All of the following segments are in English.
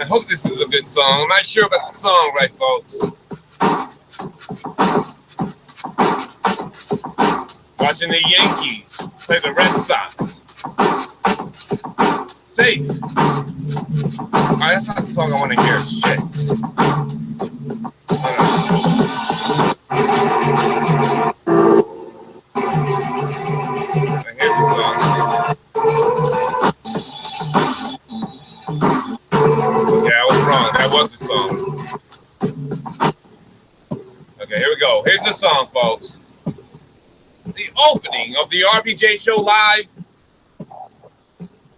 hope this is a good song. I'm not sure about the song, right, folks? Watching the Yankees play the Red Sox. Safe. Alright, that's not the song I want to hear. Shit. Here's the song. Yeah, I was wrong. That was the song. Okay, here we go. Here's the song, folks. The opening of the RPJ show live.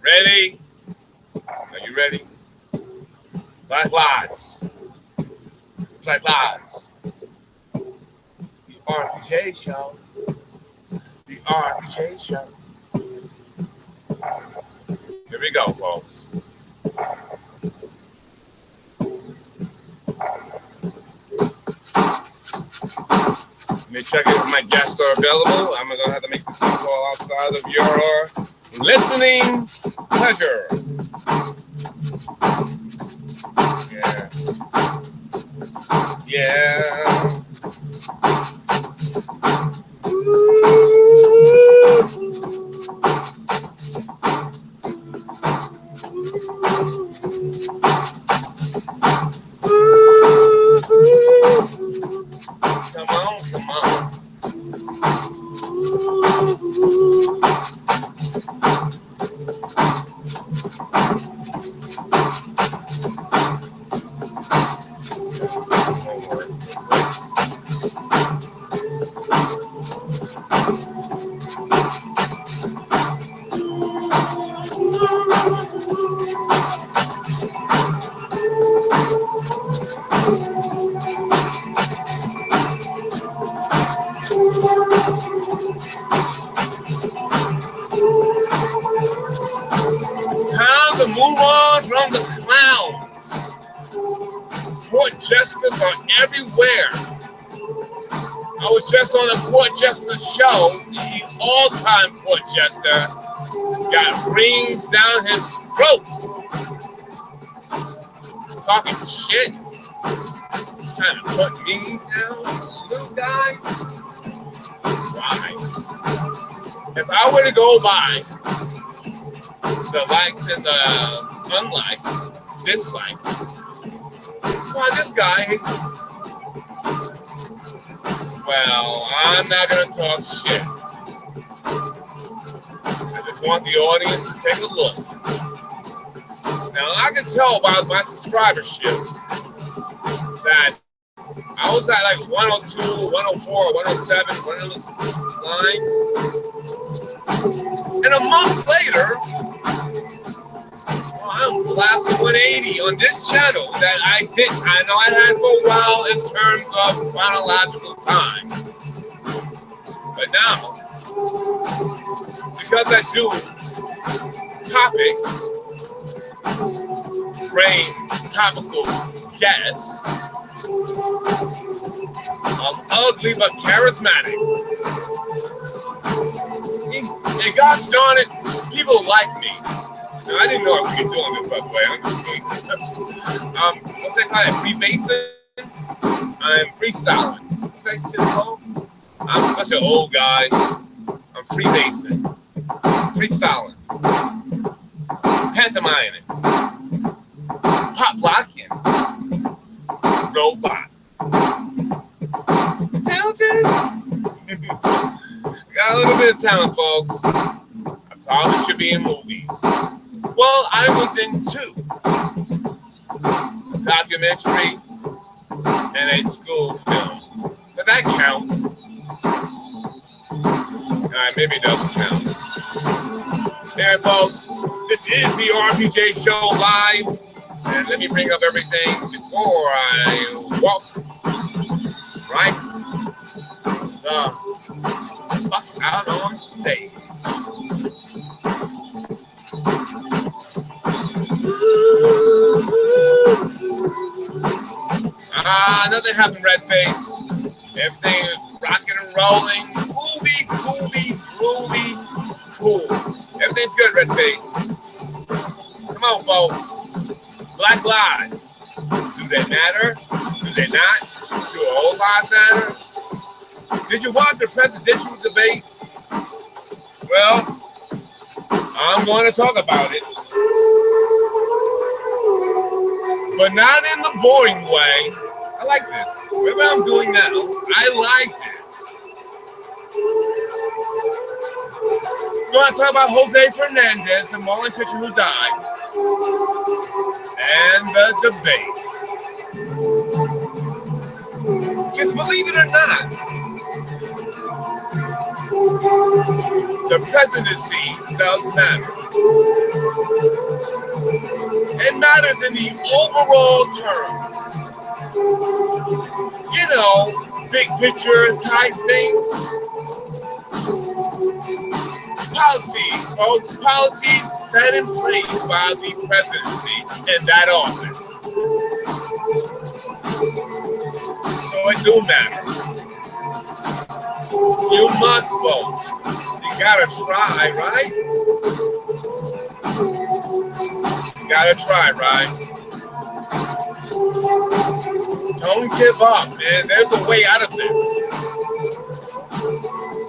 Ready? Are you ready? Black Lives. Black Lives. The RPJ show. The RPJ show. Here we go, folks. Let me check if my guests are available. I'm going to have to make this phone call outside of your listening pleasure. Yeah. Come on, come on. Jesters are everywhere. I was just on a court jester show. The all-time court jester got rings down his throat. Talking shit. Trying to put me down, little guy. Why? If I were to go by the likes and the unlikes, dislikes, why this guy? Well, I'm not gonna talk shit. I just want the audience to take a look. Now I can tell by my subscribership that I was at like 102, 104, 107, one of those lines. And a month later, I'm class of 180 on this channel that I know I had for a while in terms of chronological time. But now, because I do topics, brain topical guests, I'm ugly but charismatic. And gosh darn it, people like me. Now, I didn't know I was doing this, by the way. I'm just doing this. What's that called? Freebasing? I'm freestyling. What's that shit called? I'm such an old guy. I'm freebasing. Freestyling. Pantomiming. Pop locking. Robot. Talented. Got a little bit of talent, folks. I probably should be in movies. Well, I was in two. A documentary and a school film. But that counts. Alright, maybe it doesn't count. There, folks. This is the RPJ show live. And let me bring up everything before I walk. Right? The fuck out on stage. Nothing happened, red face. Everything is rocking and rolling. Groovy, cool. Everything's good, red face. Come on, folks. Black lives. Do they matter? Do they not? Do all lives matter? Did you watch the presidential debate? Well, I'm going to talk about it. But not in the boring way. I like this. Whatever I'm doing now, I like this. We're going to talk about Jose Fernandez, the Marlin pitcher who died, and the debate. Because believe it or not, the presidency does matter. It matters in the overall terms. You know, big picture type things. Policies, folks. Policies set in place by the presidency in that office. So it do matter. You must vote. You gotta try, right? You gotta try, right? Don't give up, man. There's a way out of this.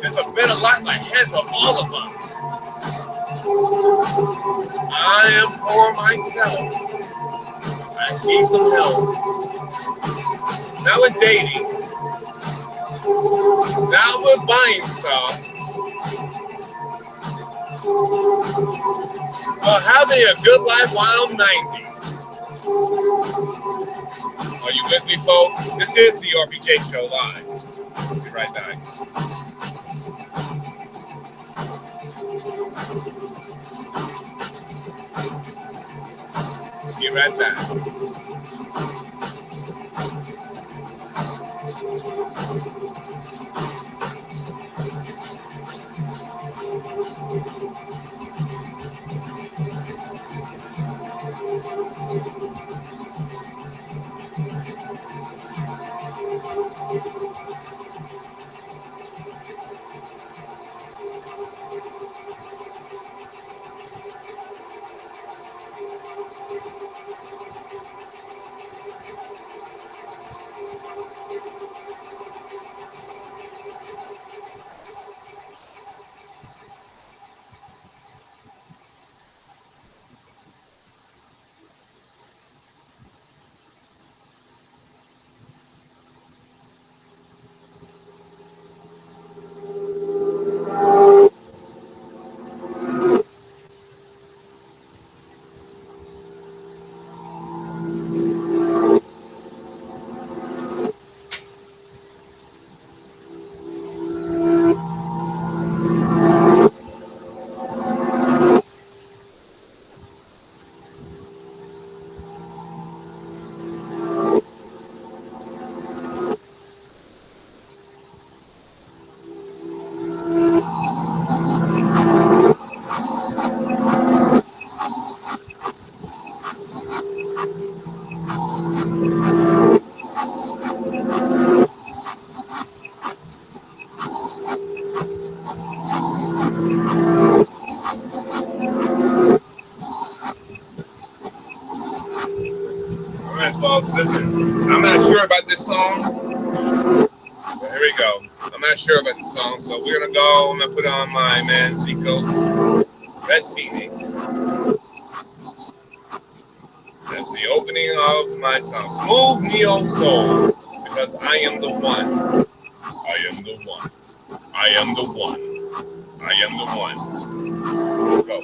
There's a better life ahead for all of us. I am for myself. I need some help. Now we're dating. Now we're buying stuff. But having a good life while I'm 90. Are you with me, folks? This is the RPJ Show Live. I'll be right back. Be right back. Folks, listen, I'm not sure about this song. Here we go. I'm not sure about this song, so we're gonna go. I'm gonna put on my man Zeekos, Red Phoenix. That's the opening of my song, Smooth Neo Soul, because I am the one. I am the one. I am the one. I am the one. Let's go.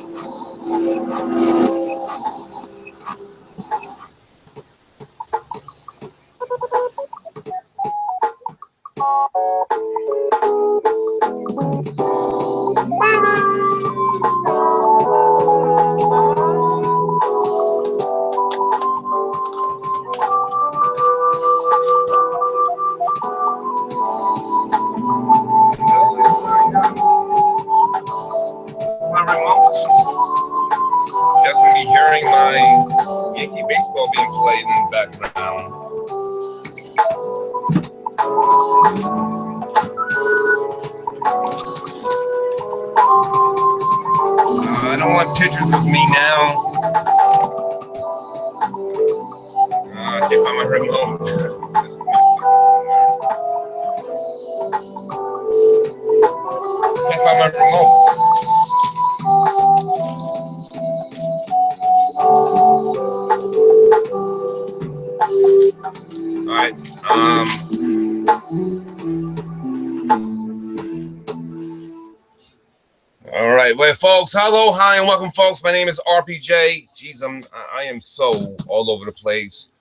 I don't want pictures of me now. All right, well, folks, hello, hi, and welcome, folks. My name is RPJ. Jeez, I am so all over the place.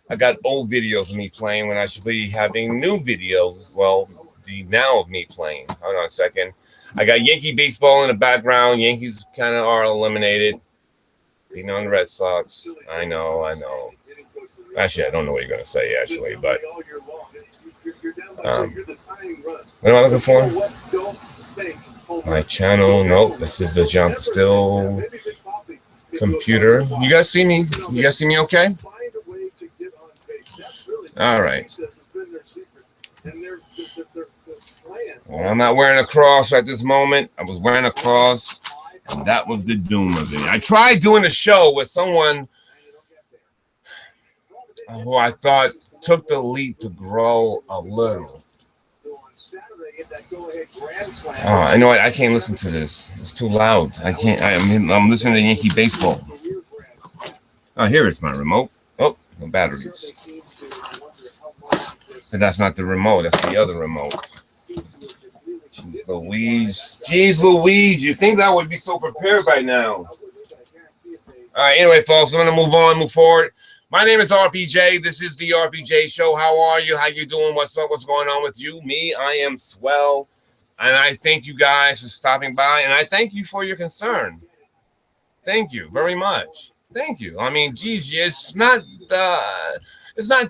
I got old videos of me playing when I should be having new videos. Well, the now of me playing. Hold on a second. I got Yankee baseball in the background. Yankees kind of are eliminated, beating on the Red Sox. I know. Actually, I don't know what you're gonna say, actually, but what am I looking for? My channel. Nope, this is the Johnathan Steele computer. You guys see me? You guys see me okay? All right. Well, I'm not wearing a cross at this moment. I was wearing a cross, and that was the doom of it. I tried doing a show with someone who I thought took the leap to grow a little. Oh, I know I can't listen to this. It's too loud. I can't. I'm listening to Yankee baseball. Oh, here is my remote. Oh, no batteries. But that's not the remote. That's the other remote. Jeez Louise. Jeez Louise. You think I would be so prepared by now? All right. Anyway, folks, I'm going to move forward. My name is RPJ. This is the RPJ Show. How are you? How you doing? What's up? What's going on with you? Me, I am swell. And I thank you guys for stopping by. And I thank you for your concern. Thank you very much. Thank you. I mean, geez, it's not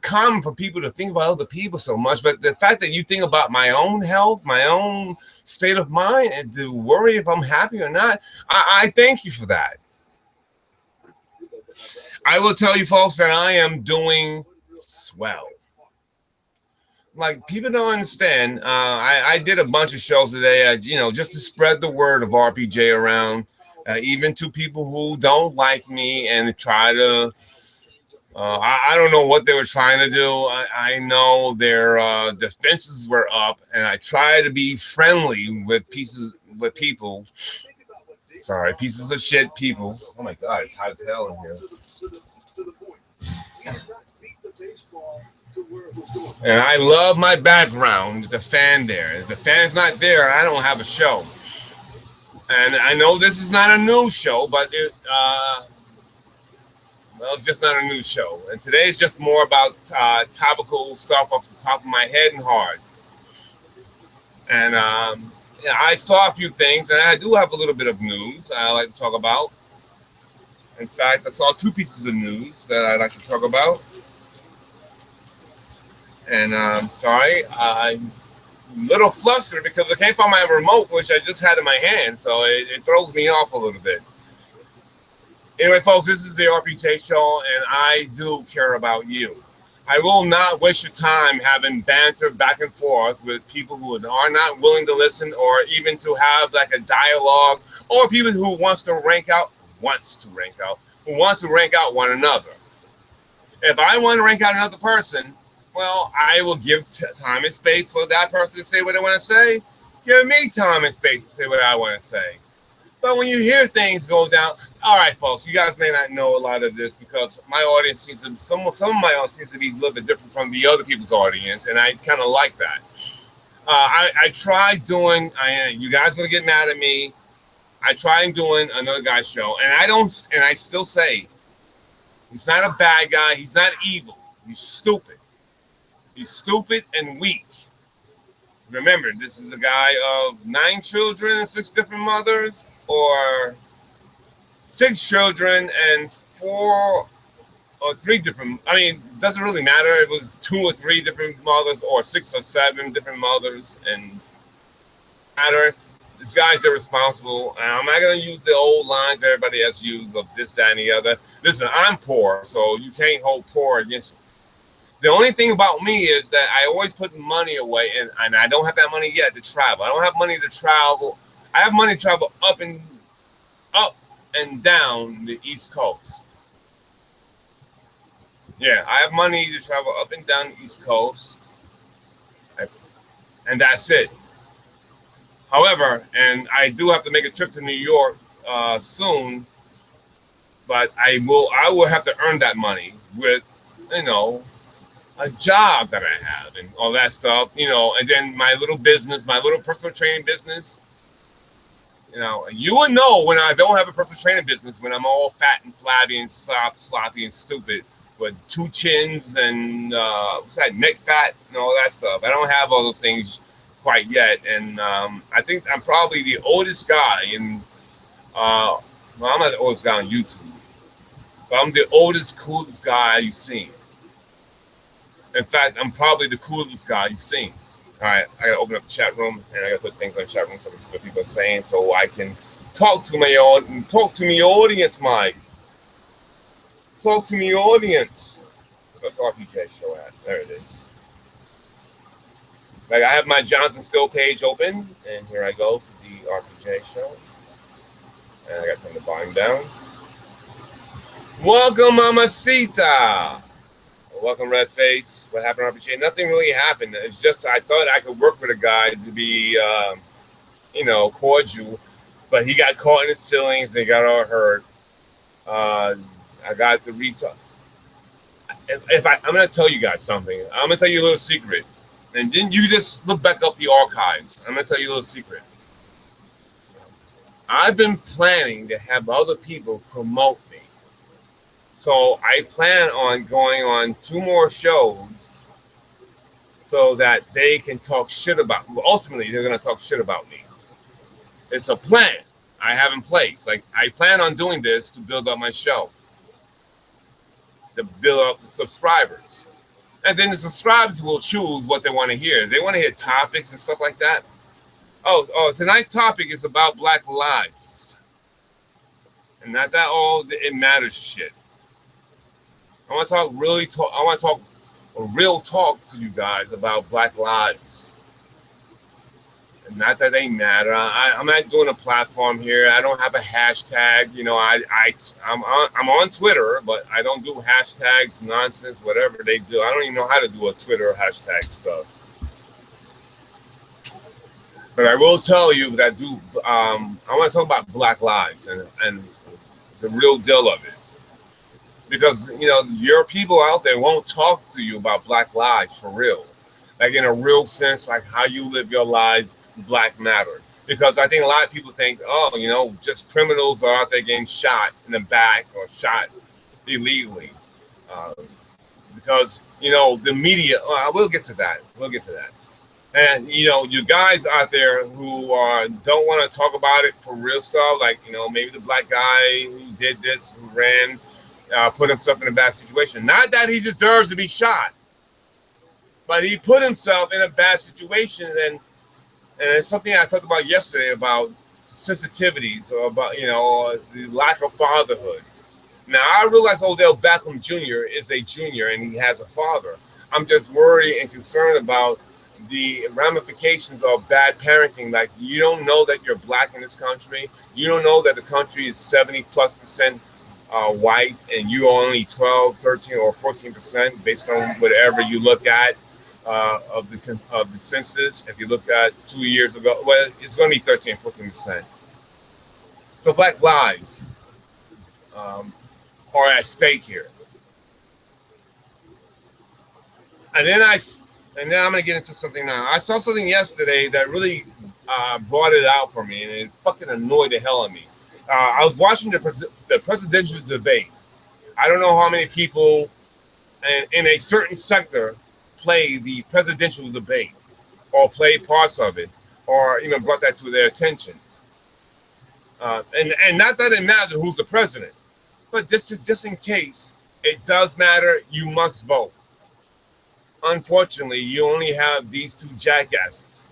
common for people to think about other people so much. But the fact that you think about my own health, my own state of mind, and to worry if I'm happy or not, I thank you for that. I will tell you, folks, that I am doing swell. Like, people don't understand. I did a bunch of shows today, just to spread the word of RPJ around, even to people who don't like me and try to. I don't know what they were trying to do. I know their defenses were up, and I try to be friendly with people. Sorry, pieces of shit people. Oh my God, it's hot as hell in here. And I love my background, the fan there. If the fan's not there, I don't have a show. And I know this is not a news show, but it's just not a news show. And today is just more about topical stuff off the top of my head and heart. And I saw a few things, and I do have a little bit of news I like to talk about. In fact, I saw 2 pieces of news that I'd like to talk about. And sorry, I'm a little flustered because I can't find my remote, which I just had in my hand, so it throws me off a little bit. Anyway, folks, this is the RPJ Show, and I do care about you. I will not waste your time having banter back and forth with people who are not willing to listen or even to have like a dialogue, or people who wants to rank out one another. If I want to rank out another person, well, I will give time and space for that person to say what they want to say. Give me time and space to say what I want to say. But when you hear things go down, all right, folks, you guys may not know a lot of this because my audience seems to, some of my audience seems to be a little bit different from the other people's audience, and I kind of like that. I tried doing, you guys are going to get mad at me. I tried doing another guy's show, and I still say, he's not a bad guy. He's not evil. He's stupid. He's stupid and weak. Remember, this is a guy of 9 children and 6 different mothers, or 6 children and 4 or 3 different. I mean, it doesn't really matter. It was 2 or 3 different mothers, or 6 or 7 different mothers, and matter. This guy's irresponsible. I'm not going to use the old lines everybody has used of this, that, and the other. Listen, I'm poor, so you can't hold poor against me. The only thing about me is that I always put money away, and I don't have that money yet to travel. I don't have money to travel. I have money to travel up and down the East Coast. Yeah, I have money to travel up and down the East Coast, and that's it. However, and I do have to make a trip to New York soon, but I will have to earn that money with, a job that I have and all that stuff, and then my little business, my little personal training business, You know, you would know when I don't have a personal training business, when I'm all fat and flabby and sloppy and stupid with 2 chins and what's that, neck fat and all that stuff. I don't have all those things quite yet, and I think I'm probably the oldest guy in. Well, I'm not the oldest guy on YouTube, but I'm the oldest, coolest guy you've seen. In fact, I'm probably the coolest guy you've seen. All right, I gotta open up the chat room, and I gotta put things on the chat room so I can see what people are saying, so I can talk to my audience, Mike. Talk to me, audience. What's RPJ show at? There it is. Like, I have my Johnathan Steele page open, and here I go to the RPJ show. And I got to turn the volume down. Welcome, Mamacita. Welcome, Redface. What happened, RPJ? Nothing really happened. It's just I thought I could work with a guy to be, you know, cordial, but he got caught in his feelings. They got all hurt. I got the retard. I'm going to tell you guys something. I'm going to tell you a little secret. And then you just look back up the archives. I'm going to tell you a little secret. I've been planning to have other people promote me. So I plan on going on 2 more shows so that they can talk shit about me. Ultimately, they're going to talk shit about me. It's a plan I have in place. Like, I plan on doing this to build up my show, to build up the subscribers. And then the subscribers will choose what they want to hear. They want to hear topics and stuff like that. Oh, tonight's topic is about Black lives. And not that all it matters shit. I want to talk real talk to you guys about Black lives. And not that they matter. I'm not doing a platform here. I don't have a hashtag. You know, I'm on Twitter, but I don't do hashtags, nonsense, whatever they do. I don't even know how to do a Twitter hashtag stuff. But I will tell you that I want to talk about Black lives and the real deal of it. Because, you know, your people out there won't talk to you about Black lives for real. Like, in a real sense, like how you live your lives, Black matter. Because I think a lot of people think, oh, you know, just criminals are out there getting shot in the back or shot illegally. Because, you know, the media, we'll get to that. We'll get to that. And, you know, you guys out there who don't want to talk about it for real stuff, like, you know, maybe the Black guy who did this, who ran, put himself in a bad situation. Not that he deserves to be shot, but he put himself in a bad situation. And it's something I talked about yesterday about sensitivities or about, you know, the lack of fatherhood. Now, I realize Odell Beckham Jr. is a junior and he has a father. I'm just worried and concerned about the ramifications of bad parenting. Like, you don't know that you're Black in this country. You don't know that the country is 70+% white and you're only 12, 13, or 14% based on whatever you look at of the census. If you look at 2 years ago, well, it's going to be 13, 14%. So Black lives are at stake here. And then I'm going to get into something now. I saw something yesterday that really brought it out for me, and it fucking annoyed the hell out of me. I was watching the presidential debate. I don't know how many people in a certain sector play the presidential debate or play parts of it or even brought that to their attention. And not that it matters who's the president, but just in case it does matter, you must vote. Unfortunately, you only have these 2 jackasses.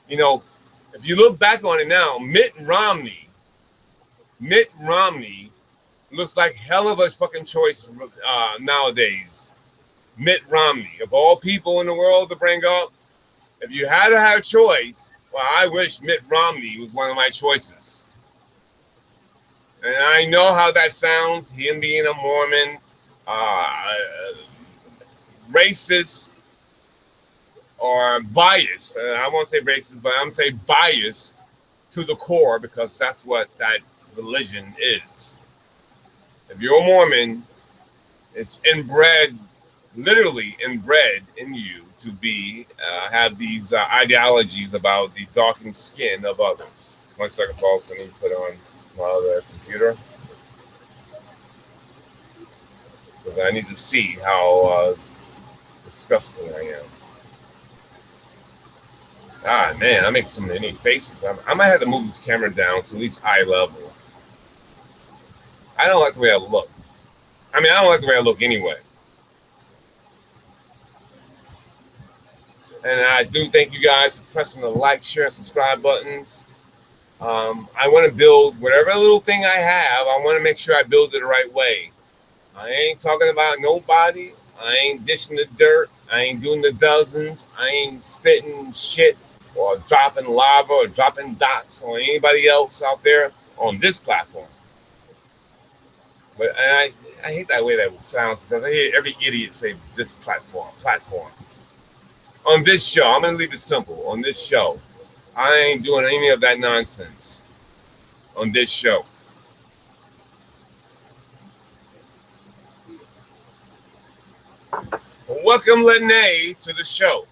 You know, if you look back on it now, Mitt Romney looks like hell of a fucking choice nowadays. Mitt Romney, of all people in the world to bring up, if you had to have a choice, well, I wish Mitt Romney was one of my choices. And I know how that sounds, him being a Mormon, racist, or biased. I won't say racist, but I'm going to say biased to the core, because that's what that religion is. If you're a Mormon, it's inbred, literally inbred in you to be have these ideologies about the darkened skin of others. 1 second, folks. I need to put on my other computer because I need to see how disgusting I am. Ah, man, I make so many faces. I might have to move this camera down to at least eye level. I don't like the way I look. I mean, I don't like the way I look anyway. And I do thank you guys for pressing the like, share, and subscribe buttons. I want to build whatever little thing I have. I want to make sure I build it the right way. I ain't talking about nobody. I ain't dishing the dirt. I ain't doing the dozens. I ain't spitting shit or dropping lava or dropping dots on anybody else out there on this platform. But and I hate that way that sounds because I hear every idiot say this platform. On this show, I'm going to leave it simple. On this show, I ain't doing any of that nonsense on this show. Welcome, Lene, to the show.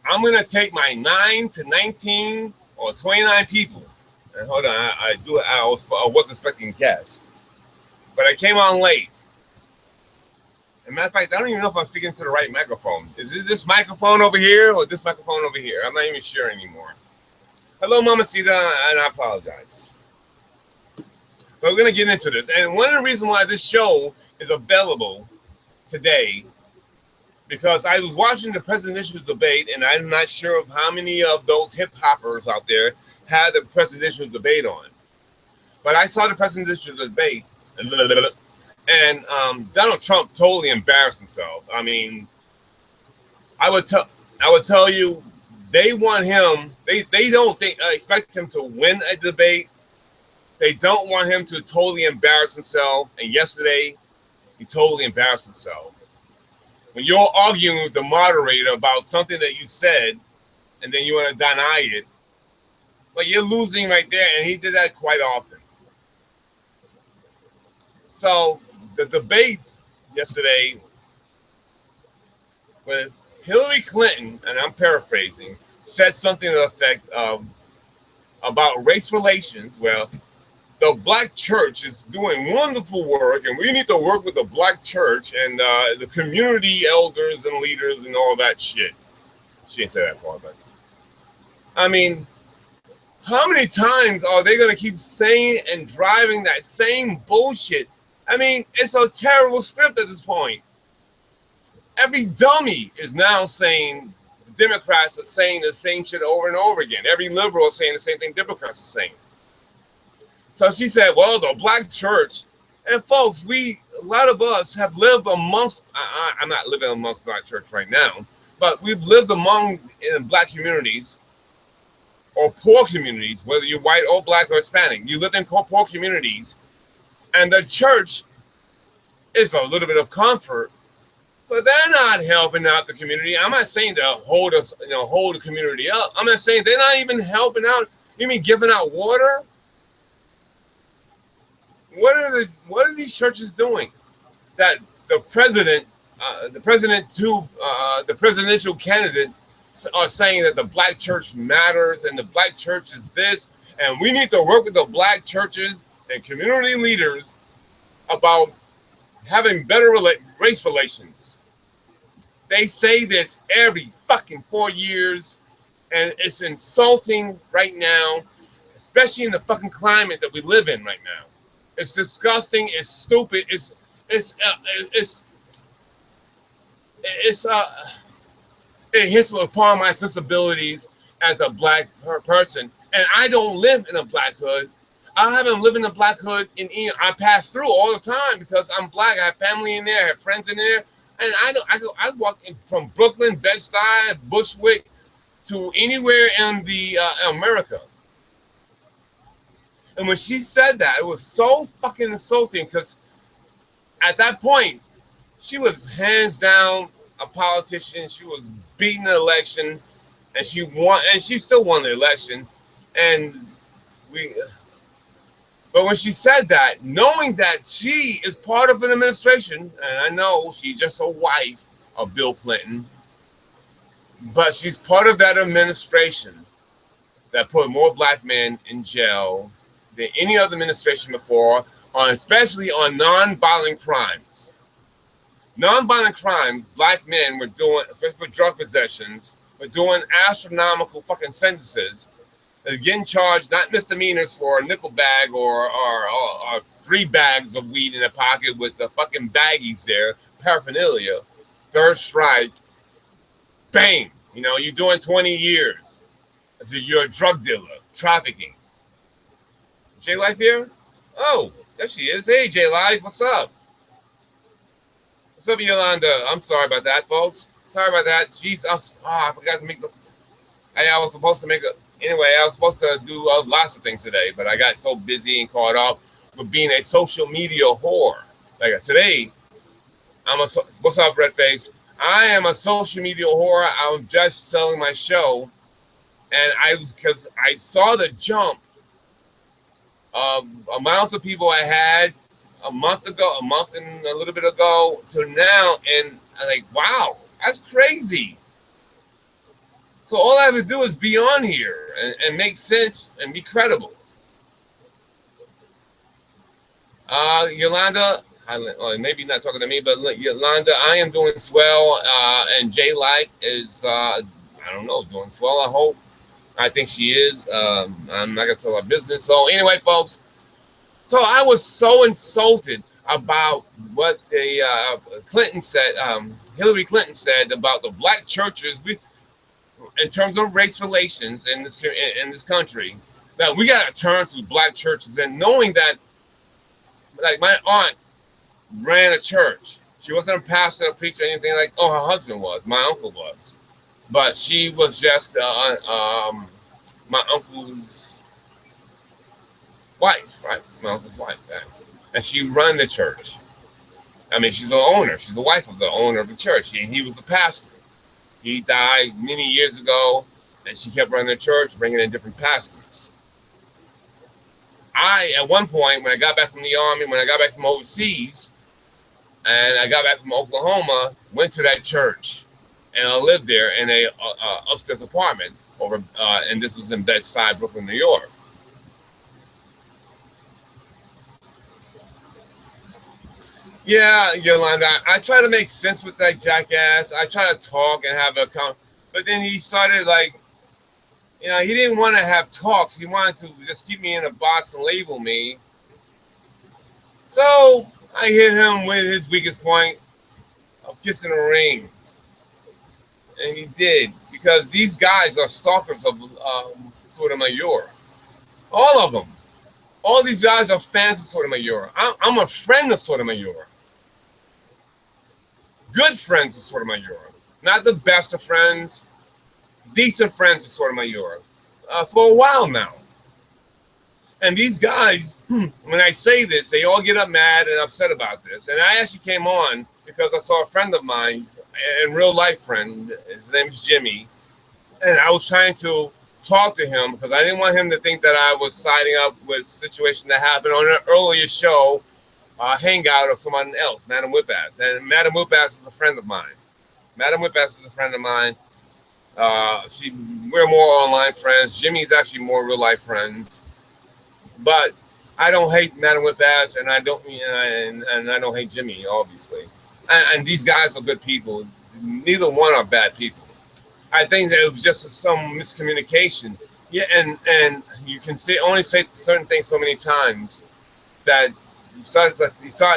I'm going to take my 9 to 19 or 29 people. And hold on, I was expecting guests. But I came on late. As a matter of fact, I don't even know if I'm speaking to the right microphone. Is it this microphone over here or this microphone over here? I'm not even sure anymore. Hello, Mamacita, and I apologize. But we're going to get into this. And one of the reasons why this show is available today, because I was watching the presidential debate, and I'm not sure of how many of those hip-hoppers out there had the presidential debate on. But I saw the presidential debate, and Donald Trump totally embarrassed himself. I mean, I would tell you, they want him. They don't expect him to win a debate. They don't want him to totally embarrass himself. And yesterday, he totally embarrassed himself. When you're arguing with the moderator about something that you said, and then you want to deny it, but you're losing right there. And he did that quite often. So the debate yesterday with Hillary Clinton, and I'm paraphrasing, said something to the effect of about race relations. Well, the black church is doing wonderful work, and we need to work with the black church and the community elders and leaders and all that shit. She didn't say that part, but I mean, how many times are they going to keep saying and driving that same bullshit? I mean, it's a terrible script at this point. Every dummy is now saying the Democrats are saying the same shit over and over again. Every liberal is saying the same thing Democrats are saying. So she said, well, the black church, and folks, a lot of us have lived amongst, I'm not living amongst black church right now, but we've lived in black communities or poor communities, whether you're white or black or Hispanic. You live in poor communities, and the church is a little bit of comfort, but they're not helping out the community. I'm not saying to hold the community up. I'm not saying they're not even helping out. You mean giving out water? What are these churches doing? That the presidential candidate are saying that the black church matters and the black church is this, and we need to work with the black churches and community leaders about having better race relations. They say this every fucking 4 years, and it's insulting right now, especially in the fucking climate that we live in right now. It's disgusting. It's stupid. It hits upon my sensibilities as a black person, and I don't live in a black hood. I haven't lived in a black hood I pass through all the time because I'm black. I have family in there. I have friends in there, and I walk from Brooklyn, Bed-Stuy, Bushwick to anywhere in the America. And when she said that, it was so fucking insulting because at that point, she was hands down a politician. She was beating the election, and she won, and she still won the election. But when she said that, knowing that she is part of an administration, and I know she's just a wife of Bill Clinton, but she's part of that administration. that put more black men in jail than any other administration before, especially on non-violent crimes. Non-violent crimes, black men were doing, especially with drug possessions, were doing astronomical fucking sentences. They're getting charged not misdemeanors for a nickel bag or 3 bags of weed in a pocket with the fucking baggies there, paraphernalia, third strike, bang, you know, you're doing 20 years. So you're a drug dealer, trafficking. J Life here? Oh, there she is. Hey, J Life, what's up? What's up, Yolanda? I'm sorry about that, folks. Sorry about that. Jesus, I forgot to make the. I was supposed to make a. Anyway, I was supposed to do lots of things today, but I got so busy and caught up with being a social media whore. Like today, what's up, Redface? I am a social media whore. I'm just selling my show, and because I saw the jump of amount of people I had a month and a little bit ago to now, and I'm like, wow, that's crazy. So all I have to do is be on here and make sense and be credible. Yolanda, maybe not talking to me, but Yolanda, I am doing swell, and J Light is, I don't know, doing swell, I hope. I think she is. I'm not going to tell her business. So anyway, folks, so I was so insulted about what the Clinton said, Hillary Clinton said about the black churches. In terms of race relations in this country, that we got to turn to black churches, and knowing that, like, my aunt ran a church. She wasn't a pastor, a preacher, anything like. Oh, her husband was. My uncle was, but she was just my uncle's wife, right? My uncle's wife, right? And she ran the church. I mean, she's the owner. She's the wife of the owner of the church. He was the pastor. He died many years ago, and she kept running the church, bringing in different pastors. At one point, when I got back from the Army, when I got back from overseas, and I got back from Oklahoma, went to that church, and I lived there in a upstairs apartment and this was in Bed-Stuy, Brooklyn, New York. Yeah, Yolanda, I try to make sense with that jackass. I try to talk and have a but then he started like, you know, he didn't want to have talks. He wanted to just keep me in a box and label me. So I hit him with his weakest point of kissing a ring. And he did, because these guys are stalkers of Sotomayor. All of them. All these guys are fans of Sotomayor. I'm a friend of Sotomayor. Good friends of Sotomayor. Not the best of friends. Decent friends of Sotomayor. For a while now. And these guys, when I say this, they all get up mad and upset about this. And I actually came on because I saw a friend of mine, a real life friend. His name is Jimmy. And I was trying to talk to him because I didn't want him to think that I was siding up with a situation that happened on an earlier show, Hangout, of someone else, Madam Whip-Ass. And Madam Whip-Ass is a friend of mine. Madam Whip-Ass is a friend of mine. We're more online friends. Jimmy's actually more real life friends. But I don't hate Madam Whip-Ass, and I don't hate Jimmy, obviously. And these guys are good people. Neither one are bad people. I think that it was just some miscommunication. Yeah, and you can only say certain things so many times that you start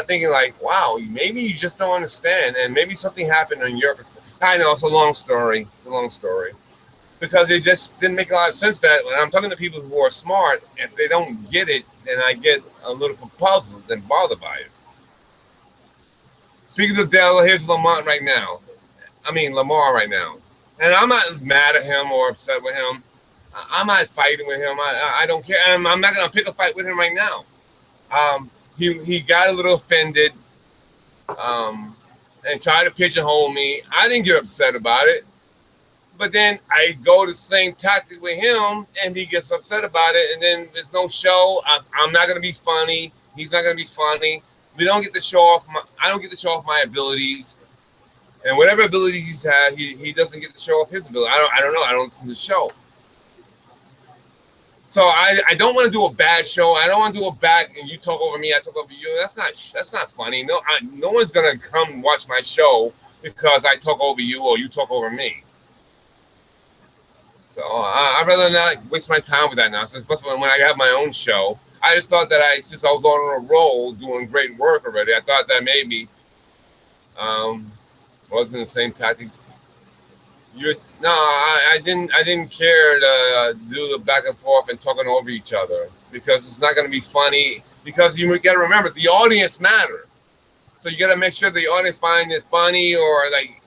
thinking like, wow, maybe you just don't understand, and maybe something happened in your perspective. I know it's a long story. Because it just didn't make a lot of sense that when I'm talking to people who are smart, if they don't get it, then I get a little puzzled and bothered by it. Speaking of Dell, here's Lamar right now. And I'm not mad at him or upset with him. I'm not fighting with him. I don't care. I'm not going to pick a fight with him right now. He got a little offended and tried to pigeonhole me. I didn't get upset about it. But then I go the same tactic with him, and he gets upset about it, and then there's no show. I'm not going to be funny. He's not going to be funny. I don't get to show off my abilities. And whatever abilities he's had, he doesn't get to show off his ability. I don't know. I don't listen to the show. So I don't want to do a bad show. I don't want to do a bad and you talk over me, I talk over you. That's not funny. No one's gonna come watch my show because I talk over you or you talk over me. So I'd rather not waste my time with that nonsense. Especially when I have my own show. I just thought that since I was on a roll doing great work already, I thought that maybe wasn't the same tactic. I didn't care to do the back and forth and talking over each other because it's not going to be funny. Because you got to remember the audience matter, so you got to make sure the audience find it funny or like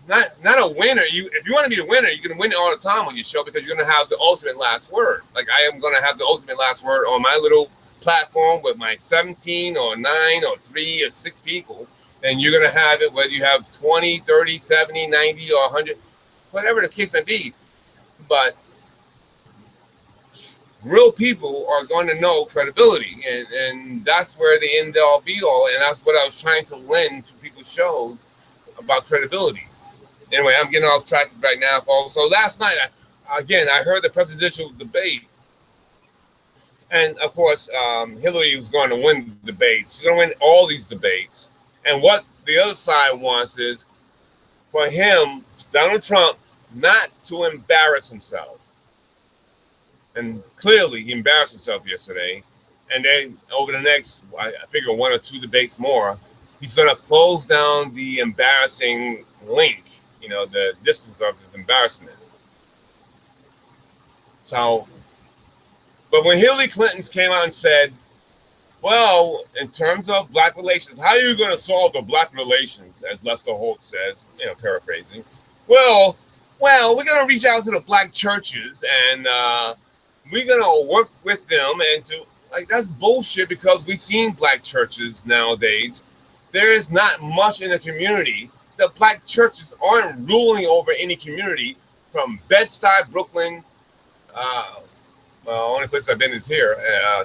not a winner. If you want to be the winner, you can win all the time on your show because you're going to have the ultimate last word. Like I am going to have the ultimate last word on my little platform with my 17 or 9 or 3 or 6 people. And you're going to have it whether you have 20, 30, 70, 90, or 100, whatever the case may be. But real people are going to know credibility. And that's where the end all be all. And that's what I was trying to lend to people's shows about credibility. Anyway, I'm getting off track right now, folks. So last night, I heard the presidential debate. And, of course, Hillary was going to win the debate. She's going to win all these debates. And what the other side wants is for him, Donald Trump, not to embarrass himself. And clearly he embarrassed himself yesterday. And then over the next, I figure 1 or 2 debates more, he's going to close down the embarrassing link, the distance of his embarrassment. So, but when Hillary Clinton came out and said, well, in terms of black relations, how are you going to solve the black relations, as Lester Holt says, paraphrasing? Well, we're going to reach out to the black churches and we're going to work with them and that's bullshit because we've seen black churches nowadays. There is not much in the community. The black churches aren't ruling over any community from Bed-Stuy, Brooklyn, only place I've been is here,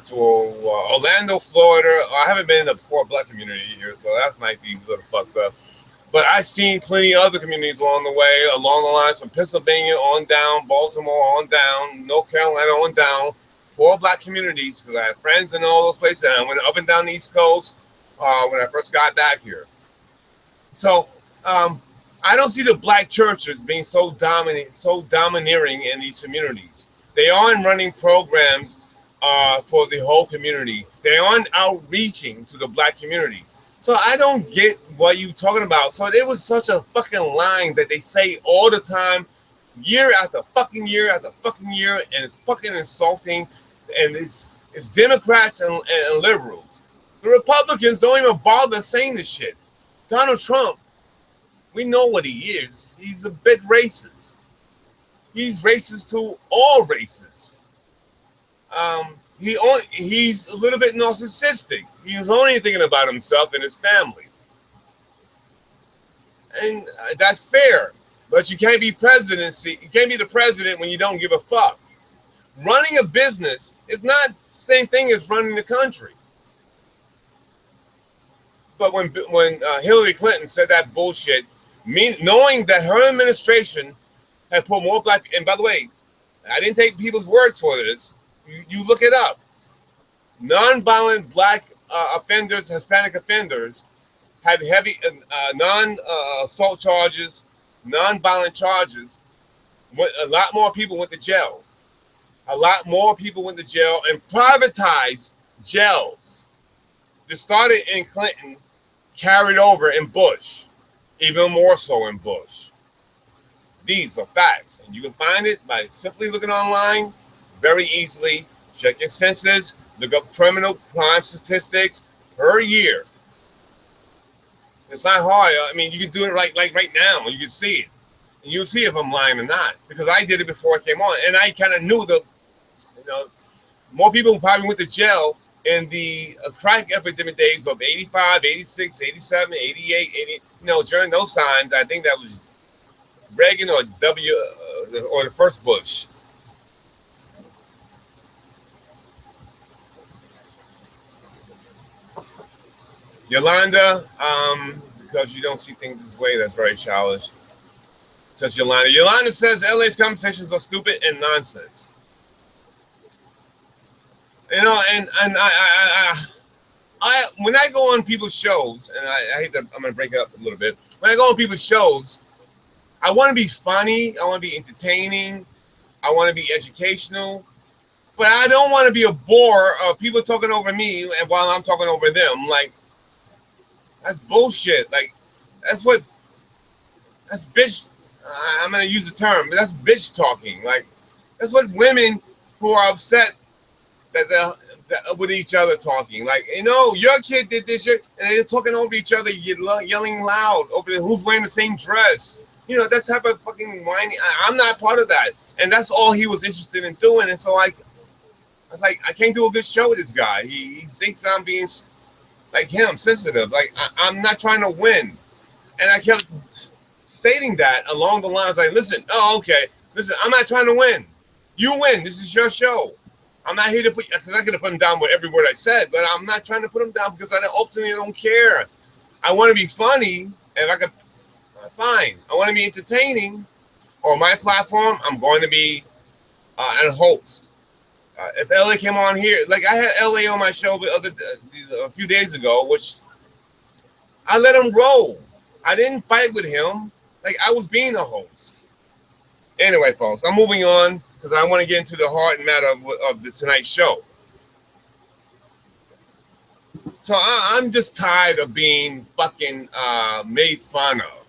to Orlando, Florida. I haven't been in the poor black community here, so that might be a little fucked up. But I've seen plenty of other communities along the lines from Pennsylvania on down, Baltimore on down, North Carolina on down, poor black communities, because I have friends in all those places. And I went up and down the East Coast when I first got back here. So I don't see the black churches being so domineering in these communities. They aren't running programs for the whole community. They aren't outreaching to the black community. So I don't get what you're talking about. So it was such a fucking line that they say all the time, year after fucking year after fucking year, and it's fucking insulting. And it's Democrats and liberals. The Republicans don't even bother saying this shit. Donald Trump, we know what he is. He's a bit racist. He's racist to all races. He's a little bit narcissistic. He's only thinking about himself and his family. And that's fair. But you can't be presidency. You can't be the president when you don't give a fuck. Running a business is not the same thing as running the country. But when Hillary Clinton said that bullshit, knowing that her administration had put more black, and by the way, I didn't take people's words for this. You look it up. Non-violent black offenders, Hispanic offenders, had heavy non-assault charges, non-violent charges. A lot more people went to jail. A lot more people went to jail and privatized jails. This started in Clinton, carried over in Bush, even more so in Bush. These are facts, and you can find it by simply looking online very easily. Check your census, look up criminal crime statistics per year. It's not hard. I mean, you can do it like right now. You can see it. And you'll see if I'm lying or not, because I did it before I came on, and I kind of knew more people probably went to jail in the crack epidemic days of 85, 86, 87, 88, 80. During those times, I think that was Reagan or or the first Bush. Yolanda, because you don't see things this way, that's very childish. Says Yolanda. Yolanda says LA's conversations are stupid and nonsense. You know, and I when I go on people's shows, and I hate that I'm gonna break it up a little bit. When I go on people's shows, I want to be funny, I want to be entertaining, I want to be educational, but I don't want to be a bore of people talking over me and while I'm talking over them. Like, that's bullshit. Like, that's bitch. I'm gonna use the term, but that's bitch talking. Like, that's what women who are upset that with each other talking. Like, you know, your kid did this shit, and they're talking over each other, yelling loud over who's wearing the same dress. You know, that type of fucking whining. I'm not part of that, and that's all he was interested in doing. And so I was like, I can't do a good show with this guy. He thinks I'm being like him, sensitive. Like, I'm not trying to win. And I kept stating that along the lines like, listen, listen, I'm not trying to win. You win. This is your show. I'm not here to put, because I could have put him down with every word I said, but I'm not trying to put him down because ultimately I don't care. I want to be funny. If I could, fine. I want to be entertaining. On my platform, I'm going to be a host. If LA came on here, like I had LA on my show a few days ago, which I let him roll. I didn't fight with him. Like, I was being a host. Anyway, folks, I'm moving on because I want to get into the heart and matter of the tonight's show. So I'm just tired of being fucking made fun of,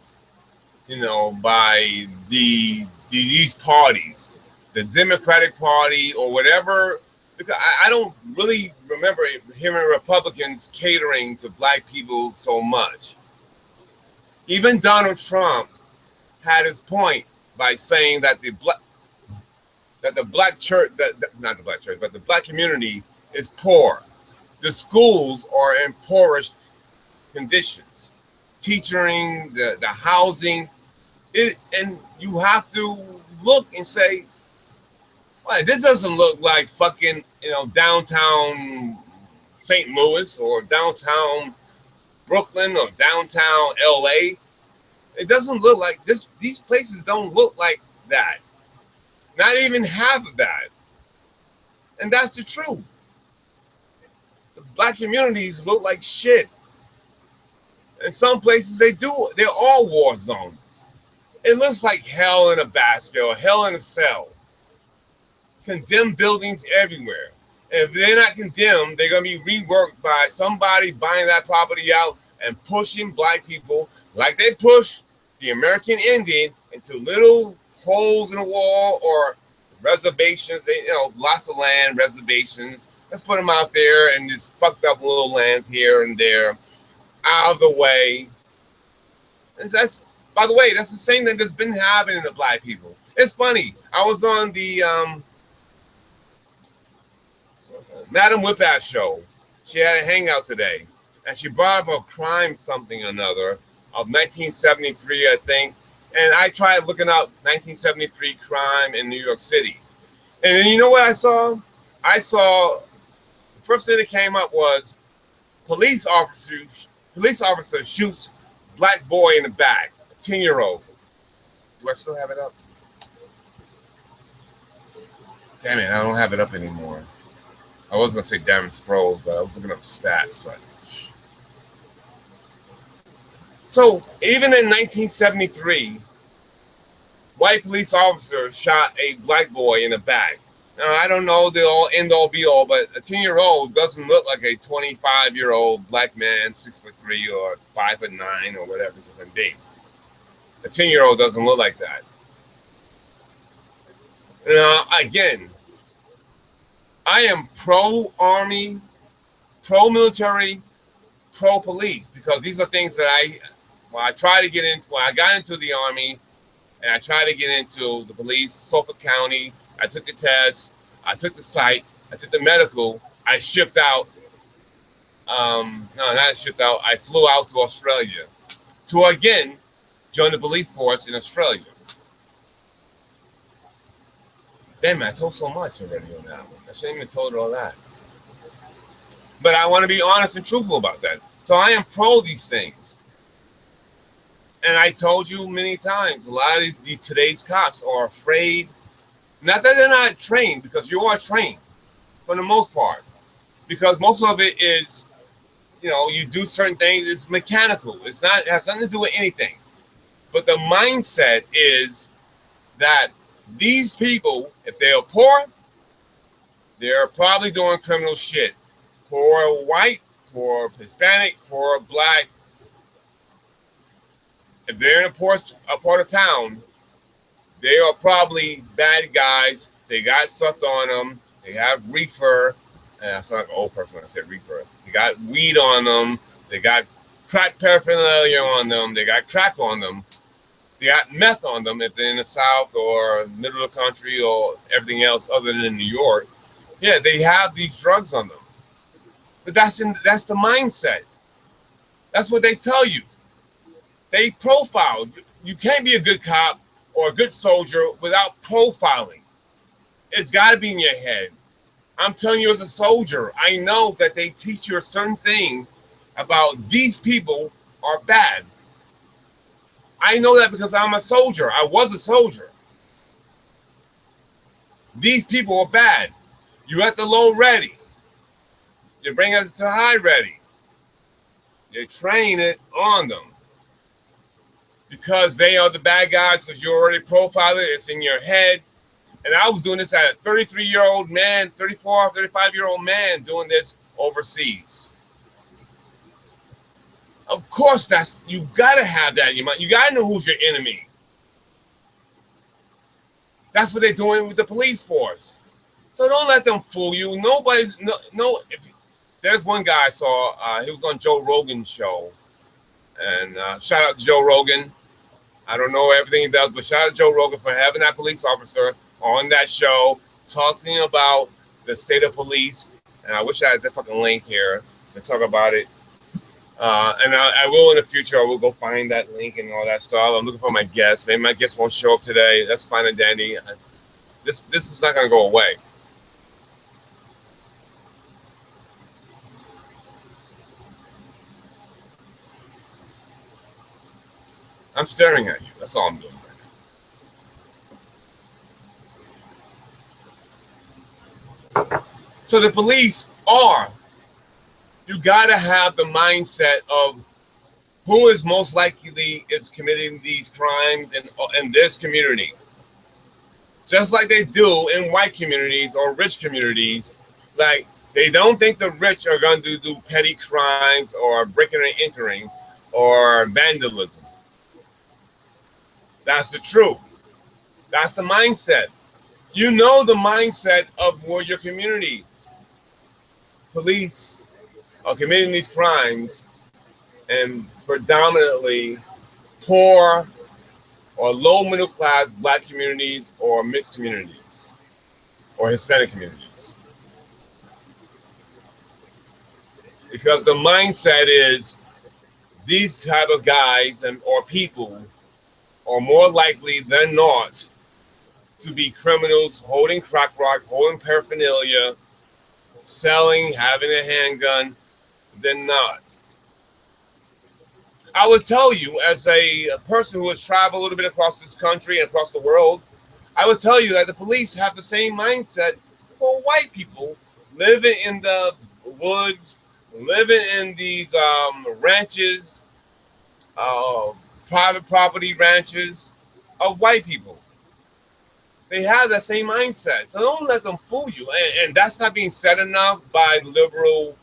you know, by these parties, the Democratic Party or whatever. Because I don't really remember hearing Republicans catering to black people so much. Even Donald Trump had his point by saying that the black church, not the black church, but the black community is poor. The schools are in poorest conditions. Teaching, the housing, and you have to look and say, well, this doesn't look like fucking, you know, downtown St. Louis or downtown Brooklyn or downtown LA. It doesn't look like this. These places don't look like that. Not even half of that. And that's the truth. The black communities look like shit. In some places they do. They're all war zones. It looks like hell in a basket or hell in a cell. Condemned buildings everywhere. If they're not condemned, they're going to be reworked by somebody buying that property out and pushing black people like they push the American Indian into little holes in the wall or reservations. They, you know, lots of land, reservations. Let's put them out there and just fucked up little lands here and there, out of the way. And that's, by the way, that's the same thing that's been happening to black people. It's funny. I was on the Madam Whiplash show. She had a hangout today, and she brought up a crime something or another of 1973, I think. And I tried looking up 1973 crime in New York City. And then you know what I saw? I saw the first thing that came up was police officer shoots black boy in the back, a 10-year-old. Do I still have it up? Damn it, I don't have it up anymore. I was gonna say Darren Sproles, but I was looking up stats. But so even in 1973, white police officer shot a black boy in the back. Now I don't know the end all be all, but a 10-year-old doesn't look like a 25-year-old black man, 6'3" or 5'9" or whatever it can be. A 10-year-old doesn't look like that. Now again, I am pro-army, pro-military, pro-police, because these are things that I try to get into. When I got into the Army and I tried to get into the police, Suffolk County, I took the test, I took the psych, I took the medical, I shipped out. I flew out to Australia to again join the police force in Australia. Damn, I told so much already on that one. I shouldn't even told all that. But I want to be honest and truthful about that. So I am pro these things. And I told you many times, a lot of today's cops are afraid. Not that they're not trained, because you are trained. for the most part, because most of it is, you know, you do certain things. It's mechanical. It's not. It has nothing to do with anything. But the mindset is that these people, if they are poor, they're probably doing criminal shit. Poor white, poor Hispanic, poor black. If they're in a part of town, they are probably bad guys. They got stuff on them. They have reefer. And I sound like an old person when I said reefer. They got weed on them. They got crack paraphernalia on them. They got crack on them. They got meth on them if they're in the South or middle of the country or everything else other than New York. Yeah, they have these drugs on them. But that's the mindset. That's what they tell you. They profile. You can't be a good cop or a good soldier without profiling. It's got to be in your head. I'm telling you, as a soldier, I know that they teach you a certain thing about these people are bad. I know that because I'm a soldier. I was a soldier. These people are bad. You at the low ready. You bring us to high ready. You train it on them. Because they are the bad guys, because you already profiled it, it's in your head. And I was doing this as a 33-year-old man, 34, 35-year-old man doing this overseas. Of course, you gotta have that in your mind. You gotta know who's your enemy. That's what they're doing with the police force. So don't let them fool you. There's one guy I saw, he was on Joe Rogan's show. And shout out to Joe Rogan. I don't know everything he does, but shout out to Joe Rogan for having that police officer on that show, talking about the state of police. And I wish I had the fucking link here to talk about it. And I will in the future. I will go find that link and all that stuff. I'm looking for my guest. Maybe my guest won't show up today. That's fine and dandy. This is not going to go away. I'm staring at you. That's all I'm doing right now. So the police you got to have the mindset of who is most likely is committing these crimes in this community. Just like they do in white communities or rich communities. Like, they don't think the rich are going to do petty crimes or breaking and entering or vandalism. That's the truth. That's the mindset. You know the mindset of your community. Police are committing these crimes in predominantly poor or low middle class black communities or mixed communities or Hispanic communities. Because the mindset is these type of guys or people are more likely than not to be criminals holding crack rock, holding paraphernalia, selling, having a handgun, than not. I would tell you, as a person who has traveled a little bit across this country and across the world, I would tell you that the police have the same mindset for white people living in the woods, living in these ranches, private property ranches of white people. They have that same mindset. So don't let them fool you. And that's not being said enough by liberals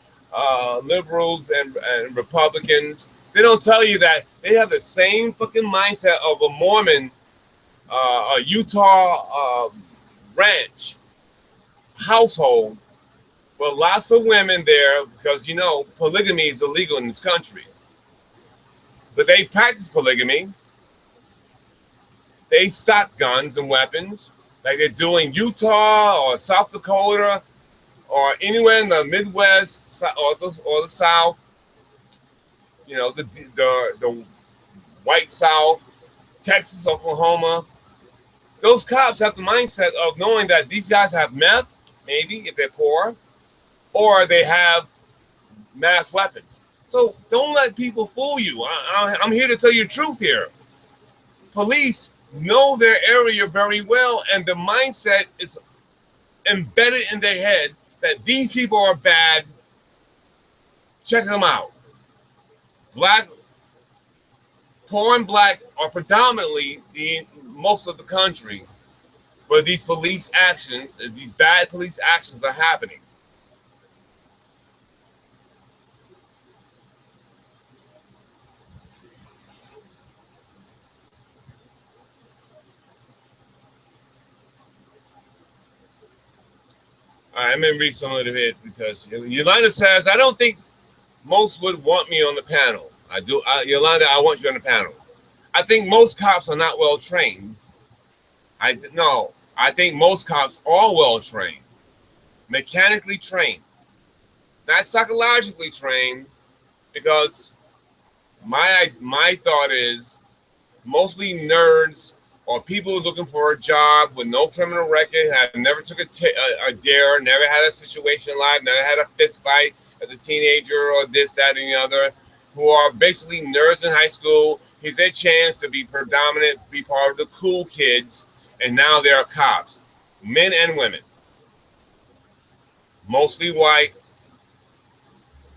and Republicans. They don't tell you that they have the same fucking mindset of a Mormon, a Utah ranch household with lots of women there because, you know, polygamy is illegal in this country. But they practice polygamy. They stock guns and weapons like they do in Utah or South Dakota or anywhere in the Midwest or the South. You know, the white South, Texas, Oklahoma. Those cops have the mindset of knowing that these guys have meth, maybe if they're poor, or they have mass weapons. So don't let people fool you. I'm here to tell you the truth here. Police know their area very well, and the mindset is embedded in their head that these people are bad, check them out. Black, poor and black are predominantly most of the country where these police actions, these bad police actions are happening. All right, I'm going to read some of it because Yolanda says, I don't think most would want me on the panel. Yolanda, I want you on the panel. I think most cops are not well trained. I think most cops are well trained, mechanically trained, not psychologically trained, because my thought is mostly nerds or people looking for a job with no criminal record, have never took a dare, never had a situation in life, never had a fist fight as a teenager or this, that, and the other, who are basically nerds in high school. Here's their chance to be predominant, be part of the cool kids, and now they're cops, men and women, mostly white,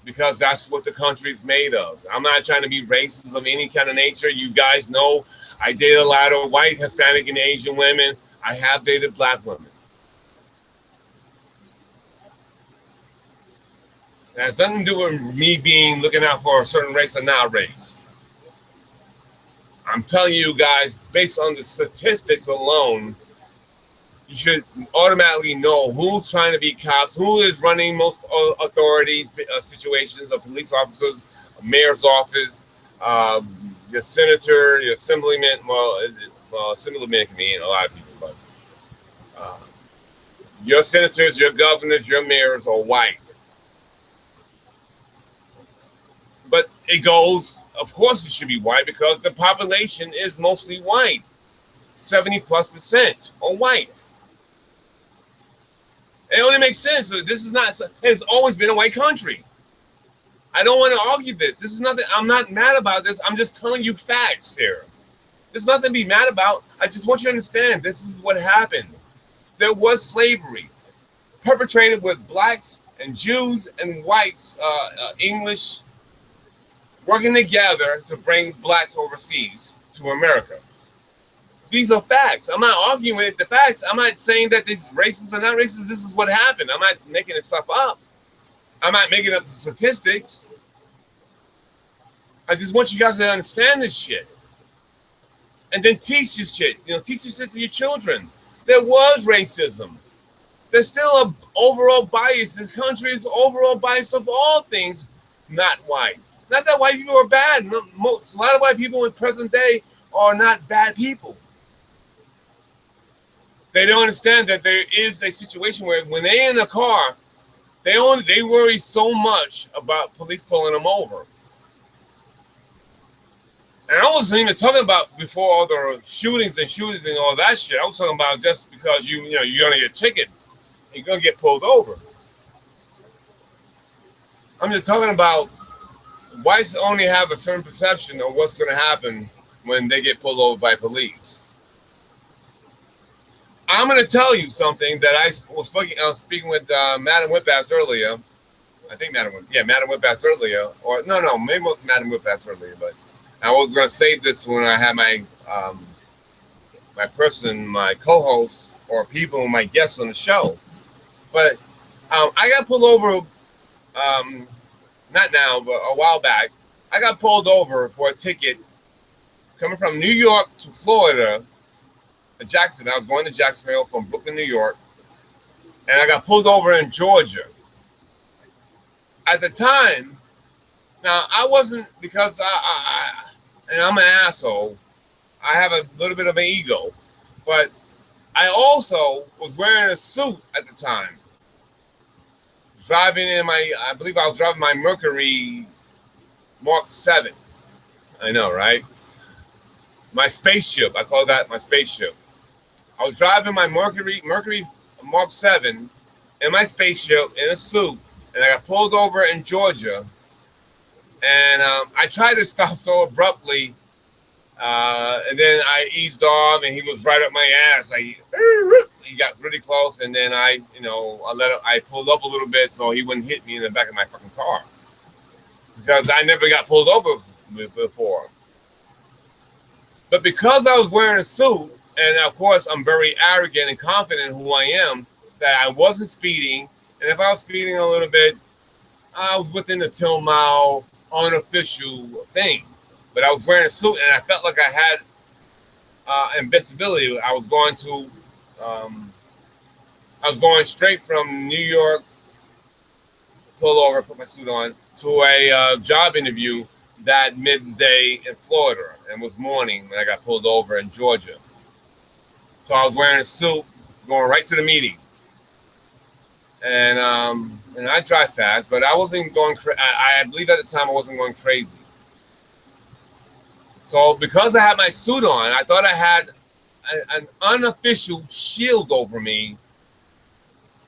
because that's what the country's made of. I'm not trying to be racist of any kind of nature. You guys know I dated a lot of white, Hispanic, and Asian women. I have dated black women. That has nothing to do with me looking out for a certain race or not race. I'm telling you guys, based on the statistics alone, you should automatically know who's trying to be cops, who is running most authorities, situations, of police officers, a mayor's office, your senator, your assemblyman. Well, assemblyman can mean a lot of people, but your senators, your governors, your mayors are white. But it goes, of course it should be white because the population is mostly white. 70+% are white. It only makes sense. This is not, it's always been a white country. I don't want to argue this. This is nothing, I'm not mad about this. I'm just telling you facts here. There's nothing to be mad about. I just want you to understand this is what happened. There was slavery perpetrated with blacks and Jews and whites, English, working together to bring blacks overseas to America. These are facts. I'm not arguing with the facts. I'm not saying that these racists are not racist. This is what happened. I'm not making this stuff up. I'm not making up the statistics. I just want you guys to understand this shit. And then teach this shit. Teach this shit to your children. There was racism. There's still an overall bias. This country is overall bias of all things, not white. Not that white people are bad. A lot of white people in present day are not bad people. They don't understand that there is a situation where when they're in a car, they worry so much about police pulling them over. And I wasn't even talking about before all the shootings and all that shit. I was talking about just because you're gonna get a ticket, you're gonna get pulled over. I'm just talking about whites only have a certain perception of what's gonna happen when they get pulled over by police. I'm going to tell you something that I was speaking with Madam Whitbass earlier. I think Madam Whitbass earlier. Or no, maybe it was Madam Whitbass earlier. But I was going to save this when I had my my co-host, or people, my guests on the show. But I got pulled over, not now, but a while back. I got pulled over for a ticket coming from New York to Florida. Jackson. I was going to Jacksonville from Brooklyn, New York, and I got pulled over in Georgia. At the time, now I wasn't, because and I'm an asshole. I have a little bit of an ego, but I also was wearing a suit at the time. Driving in I believe I was driving my Mercury Mark 7. I know, right? My spaceship. I call that my spaceship. I was driving my Mercury Mark 7 in my spaceship in a suit, and I got pulled over in Georgia. And I tried to stop so abruptly, and then I eased off, and he was right up my ass. he got really close, and then I pulled up a little bit so he wouldn't hit me in the back of my fucking car, because I never got pulled over before. But because I was wearing a suit, and of course I'm very arrogant and confident in who I am, that I wasn't speeding, and if I was speeding a little bit, I was within the 2-mile unofficial thing. But I was wearing a suit, and I felt like I had invincibility. I was going straight from New York, pull over, put my suit on, to a job interview that midday in Florida, and it was morning when I got pulled over in Georgia. So I was wearing a suit, going right to the meeting. And I drive fast, but I wasn't going I believe at the time I wasn't going crazy. So because I had my suit on, I thought I had an unofficial shield over me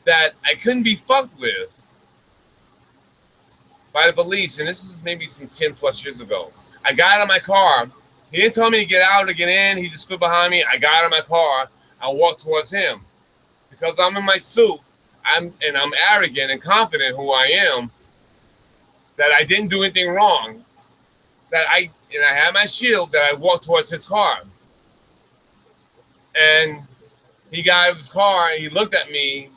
that I couldn't be fucked with by the police. And this is maybe some 10 plus years ago. I got out of my car. He didn't tell me to get out or get in. He just stood behind me. I got out of my car. I walked towards him. Because I'm in my suit, I'm arrogant and confident who I am, that I didn't do anything wrong. That I had my shield, that I walked towards his car. And he got out of his car and he looked at me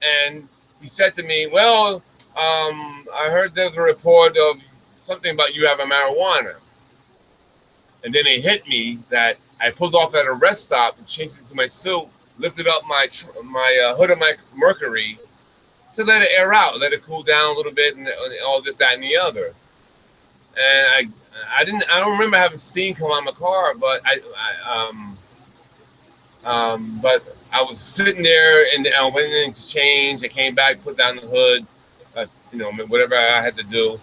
and he said to me, well, I heard there's a report of something about you having marijuana. And then it hit me that I pulled off at a rest stop to change into my suit, lifted up my hood of my Mercury to let it air out, let it cool down a little bit, and all this, that, and the other. And I don't remember having steam come out of my car, but but I was sitting there and I went in to change. I came back, put down the hood, whatever I had to do,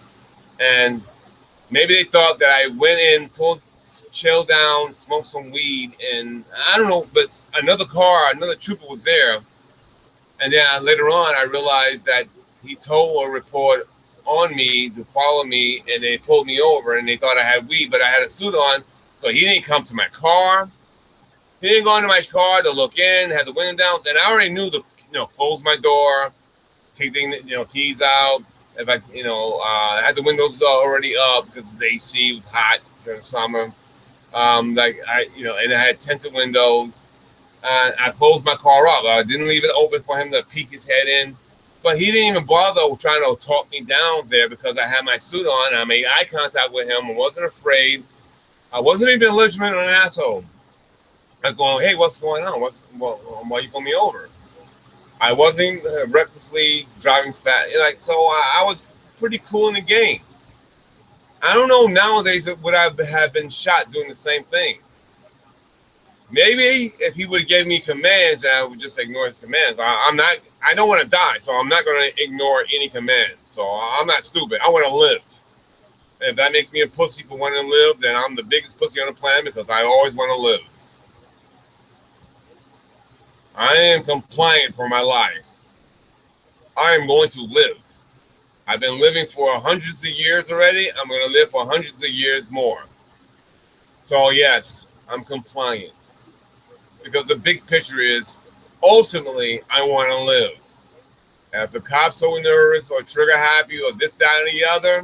and maybe they thought that I went in, chilled down, smoked some weed, and I don't know, but another trooper was there. And then later on, I realized that he told a report on me to follow me, and they pulled me over, and they thought I had weed, but I had a suit on, so he didn't come to my car. He didn't go into my car to look in, had the window down, and I already knew to, close my door, take the, keys out. If I had the windows already up because it's AC, it was hot during the summer. And I had tinted windows. I closed my car up. I didn't leave it open for him to peek his head in. But he didn't even bother trying to talk me down there because I had my suit on. I made eye contact with him. I wasn't afraid. I wasn't even belligerent or an asshole. I was going, hey, what's going on? Why you pulling me over? I wasn't recklessly driving fast. So I was pretty cool in the game. I don't know nowadays would I have been shot doing the same thing. Maybe if he would have given me commands, I would just ignore his commands. I don't want to die, so I'm not going to ignore any command. So I'm not stupid. I want to live. If that makes me a pussy for wanting to live, then I'm the biggest pussy on the planet because I always want to live. I am compliant for my life. I am going to live. I've been living for hundreds of years already. I'm going to live for hundreds of years more. So yes, I'm compliant. Because the big picture is, ultimately, I want to live. And if the cops are nervous or trigger happy or this, that, and the other,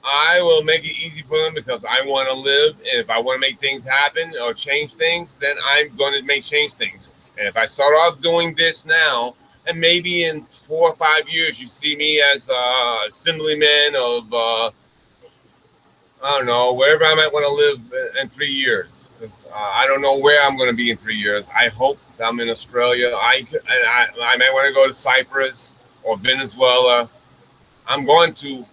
I will make it easy for them because I want to live. And if I want to make things happen or change things, then I'm going to change things. And if I start off doing this now, and maybe in 4 or 5 years, you see me as a assemblyman of, I don't know, wherever I might want to live in 3 years. Because I don't know where I'm going to be in 3 years. I hope that I'm in Australia. I might want to go to Cyprus or Venezuela. I'm going to,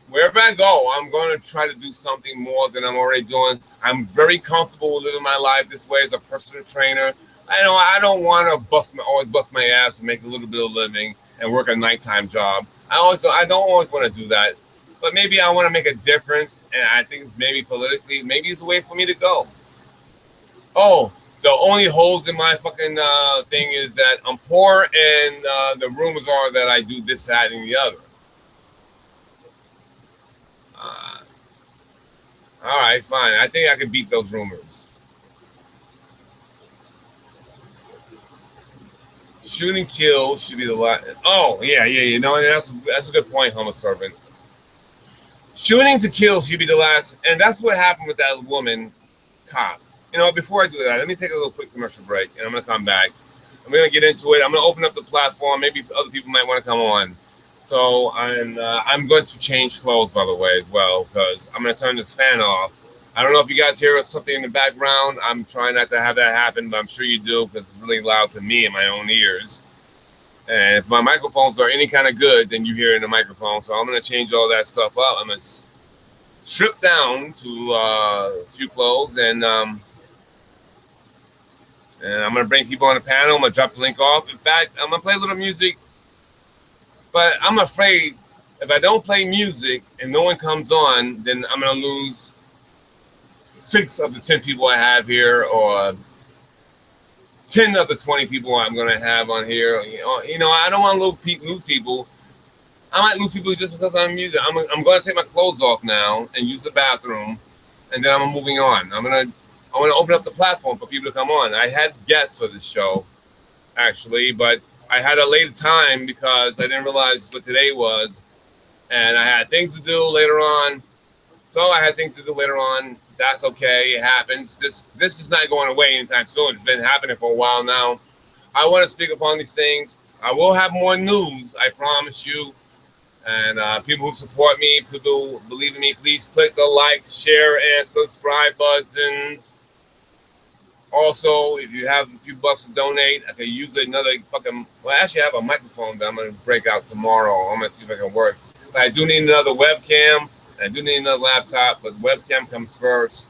wherever I go, I'm going to try to do something more than I'm already doing. I'm very comfortable with living my life this way as a personal trainer. I don't want to always bust my ass and make a little bit of living and work a nighttime job. I don't always want to do that. But maybe I want to make a difference, and I think maybe politically, maybe it's a way for me to go. Oh, the only holes in my fucking thing is that I'm poor, and the rumors are that I do this, that, and the other. All right, fine. I think I can beat those rumors. Shooting kill should be the last. Oh, yeah. You know, that's a good point, Homo Servant. Shooting to kill should be the last. And that's what happened with that woman cop. You know, before I do that, let me take a little quick commercial break, and I'm going to come back. I'm going to get into it. I'm going to open up the platform. Maybe other people might want to come on. So I'm going to change clothes, by the way, as well, because I'm going to turn this fan off. I don't know if you guys hear something in the background. I'm trying not to have that happen, but I'm sure you do because it's really loud to me in my own ears. And if my microphones are any kind of good, then you hear it in the microphone. So I'm going to change all that stuff up. I'm going to strip down to a few clothes, and I'm going to bring people on the panel. I'm going to drop the link off. In fact, I'm going to play a little music. But I'm afraid if I don't play music and no one comes on, then I'm going to lose 6 of the 10 people I have here, or 10 of the 20 people I'm going to have on here. You know, I don't want to lose people. I might lose people just because I'm music. I'm going to take my clothes off now and use the bathroom, and then I'm moving on. I want to open up the platform for people to come on. I had guests for this show, actually, but I had a later time because I didn't realize what today was, and I had things to do later on. So I had things to do later on. That's okay. It happens. This is not going away anytime soon. It's been happening for a while now. I want to speak upon these things. I will have more news, I promise you. And people who support me, people who believe in me, please click the like, share, and subscribe buttons. Also, if you have a few bucks to donate, I can use another fucking. Well, actually, I have a microphone that I'm going to break out tomorrow. I'm going to see if I can work. But I do need another webcam. I do need another laptop, but webcam comes first.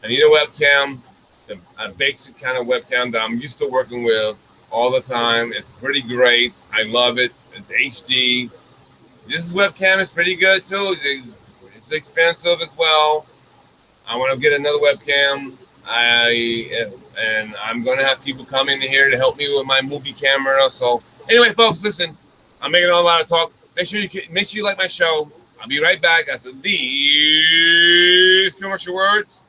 I need a webcam, a basic kind of webcam that I'm used to working with all the time. It's pretty great. I love it. It's HD. This webcam is pretty good, too. It's expensive as well. I want to get another webcam. And I'm going to have people come in here to help me with my movie camera. So anyway, folks, listen, I'm making a lot of talk. Make sure you like my show. I'll be right back after these commercial words.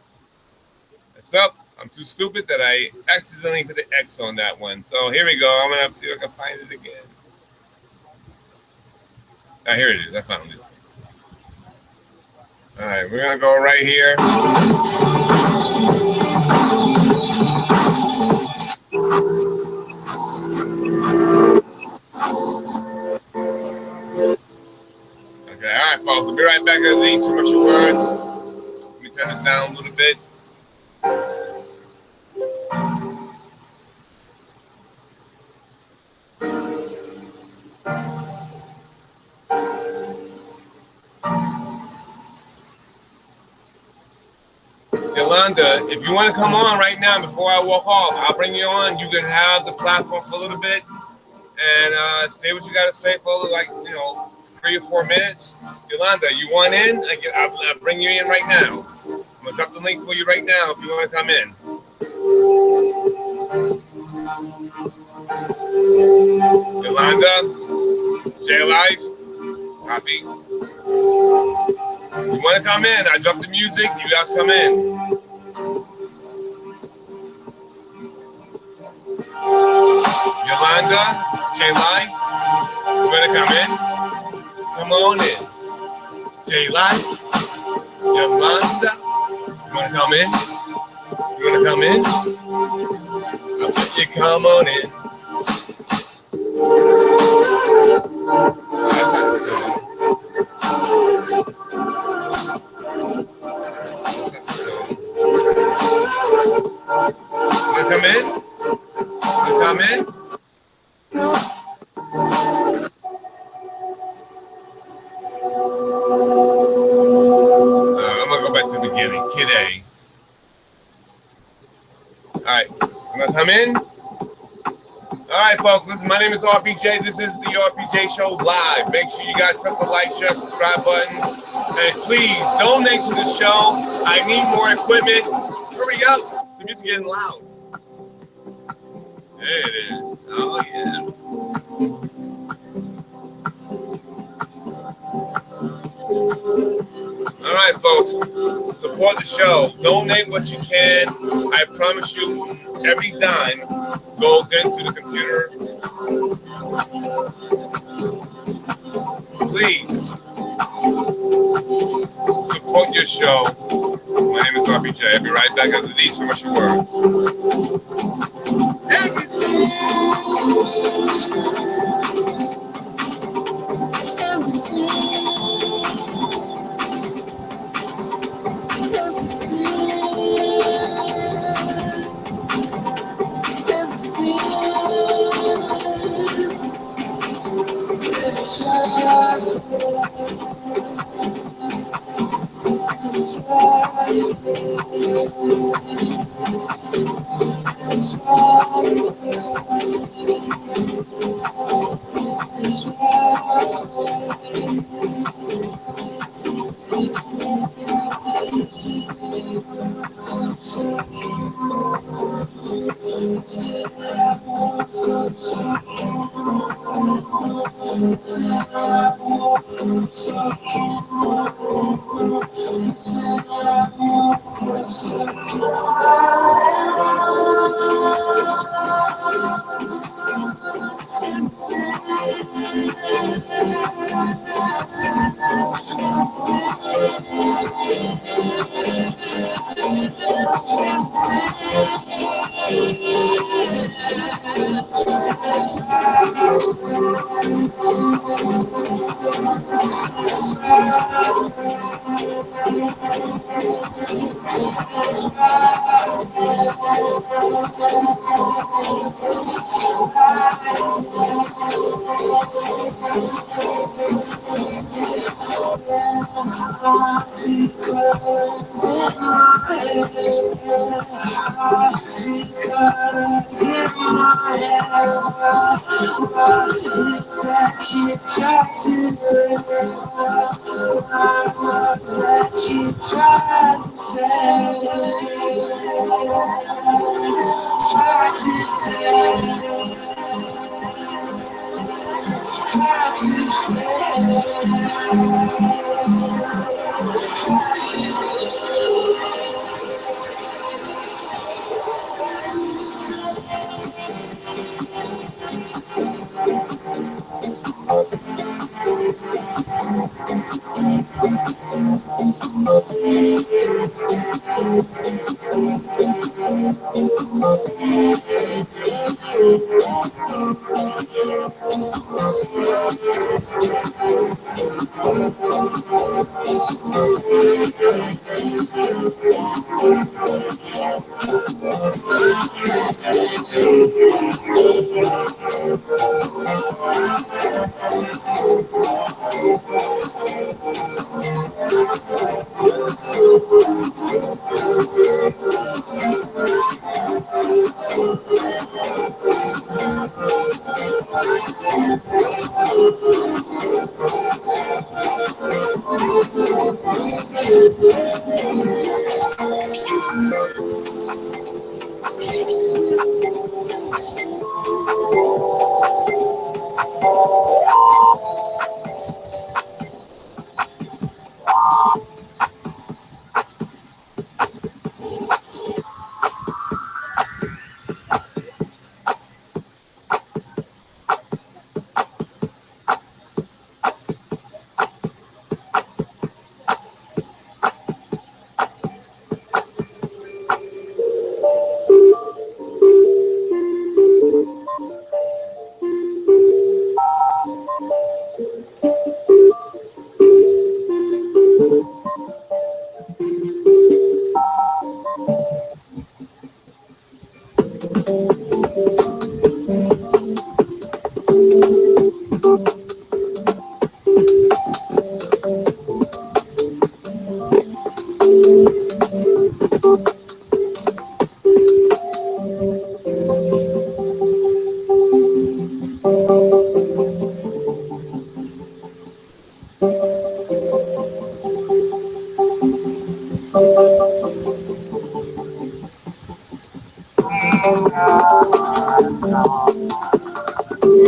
What's up? I'm too stupid that I accidentally put the X on that one. So here we go. I'm going to have to see if I can find it again. Ah, here it is. I found it. All right, we're going to go right here. Okay, all right, folks. We'll be right back at these commercial words. Let me turn this down a little bit. Yolanda, if you want to come on right now before I walk off, I'll bring you on. You can have the platform for a little bit and say what you got to say for like 3 or 4 minutes. Yolanda, you want in? I'll bring you in right now. I'm going to drop the link for you right now if you want to come in. Yolanda, J Life, copy. You want to come in? I dropped the music. You guys come in. Yolanda, J Life, you want to come in? Come on in. J Life, Yolanda, you want to come in? You want to come in? I'll let you come on in. That's how it's going. Come in? Come in? I'm going to go back to the beginning. Kid A. All right. I'm going to come in. All right, folks. Listen, my name is RPJ. This is the RPJ Show Live. Make sure you guys press the like, share, subscribe button. And please donate to the show. I need more equipment. Hurry up. The music's getting loud. There it is. Oh, yeah. All right, folks. Support the show. Donate what you can. I promise you, every dime goes into the computer show. My name is RPJ. I'll be right back after these commercial words.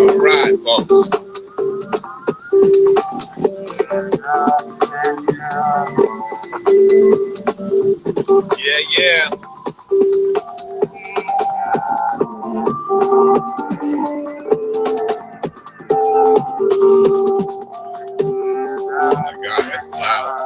All right, folks. Yeah. Oh my God, that's loud.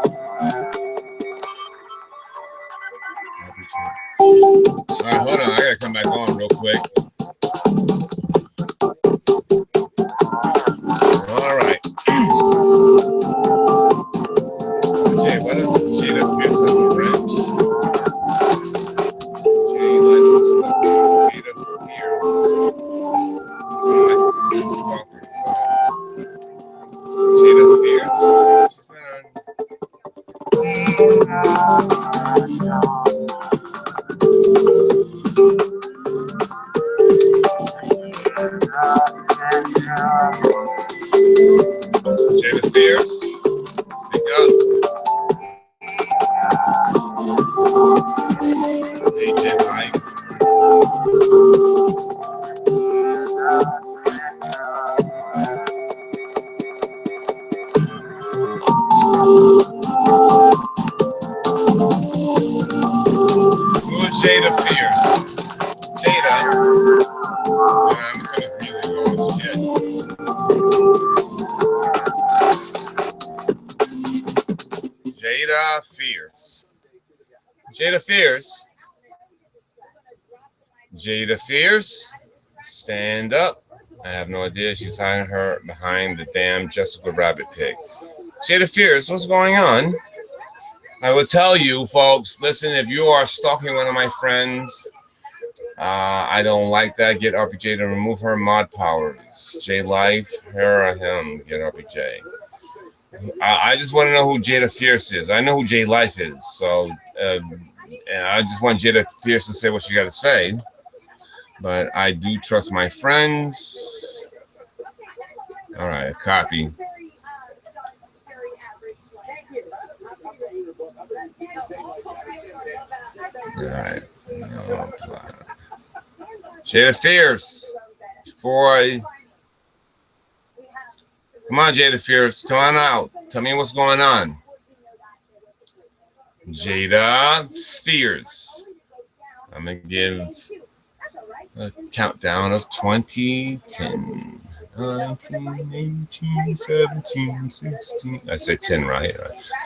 Jada Fierce, speak up. AJ Mike. Who's Jada Fierce? Jada. Let me turn this music on. Shit. Jada Fierce. Jada Fierce. Jada Fierce. Stand up. I have no idea. She's hiding her behind the damn Jessica Rabbit pig. Jada Fierce, what's going on? I will tell you, folks, listen, if you are stalking one of my friends, I don't like that. Get RPJ to remove her mod powers. J Life, her or him, get RPJ. I just want to know who Jada Fierce is. I know who J Life is, so and I just want Jada Fierce to say what she got to say. But I do trust my friends. All right, copy. All right. No, Jada Fierce. Boy. Come on, Jada Fierce. Come on out. Tell me what's going on. Jada Fierce. I'm going to give a countdown of 2010. 19, 18, 17, 16. I said 10, right?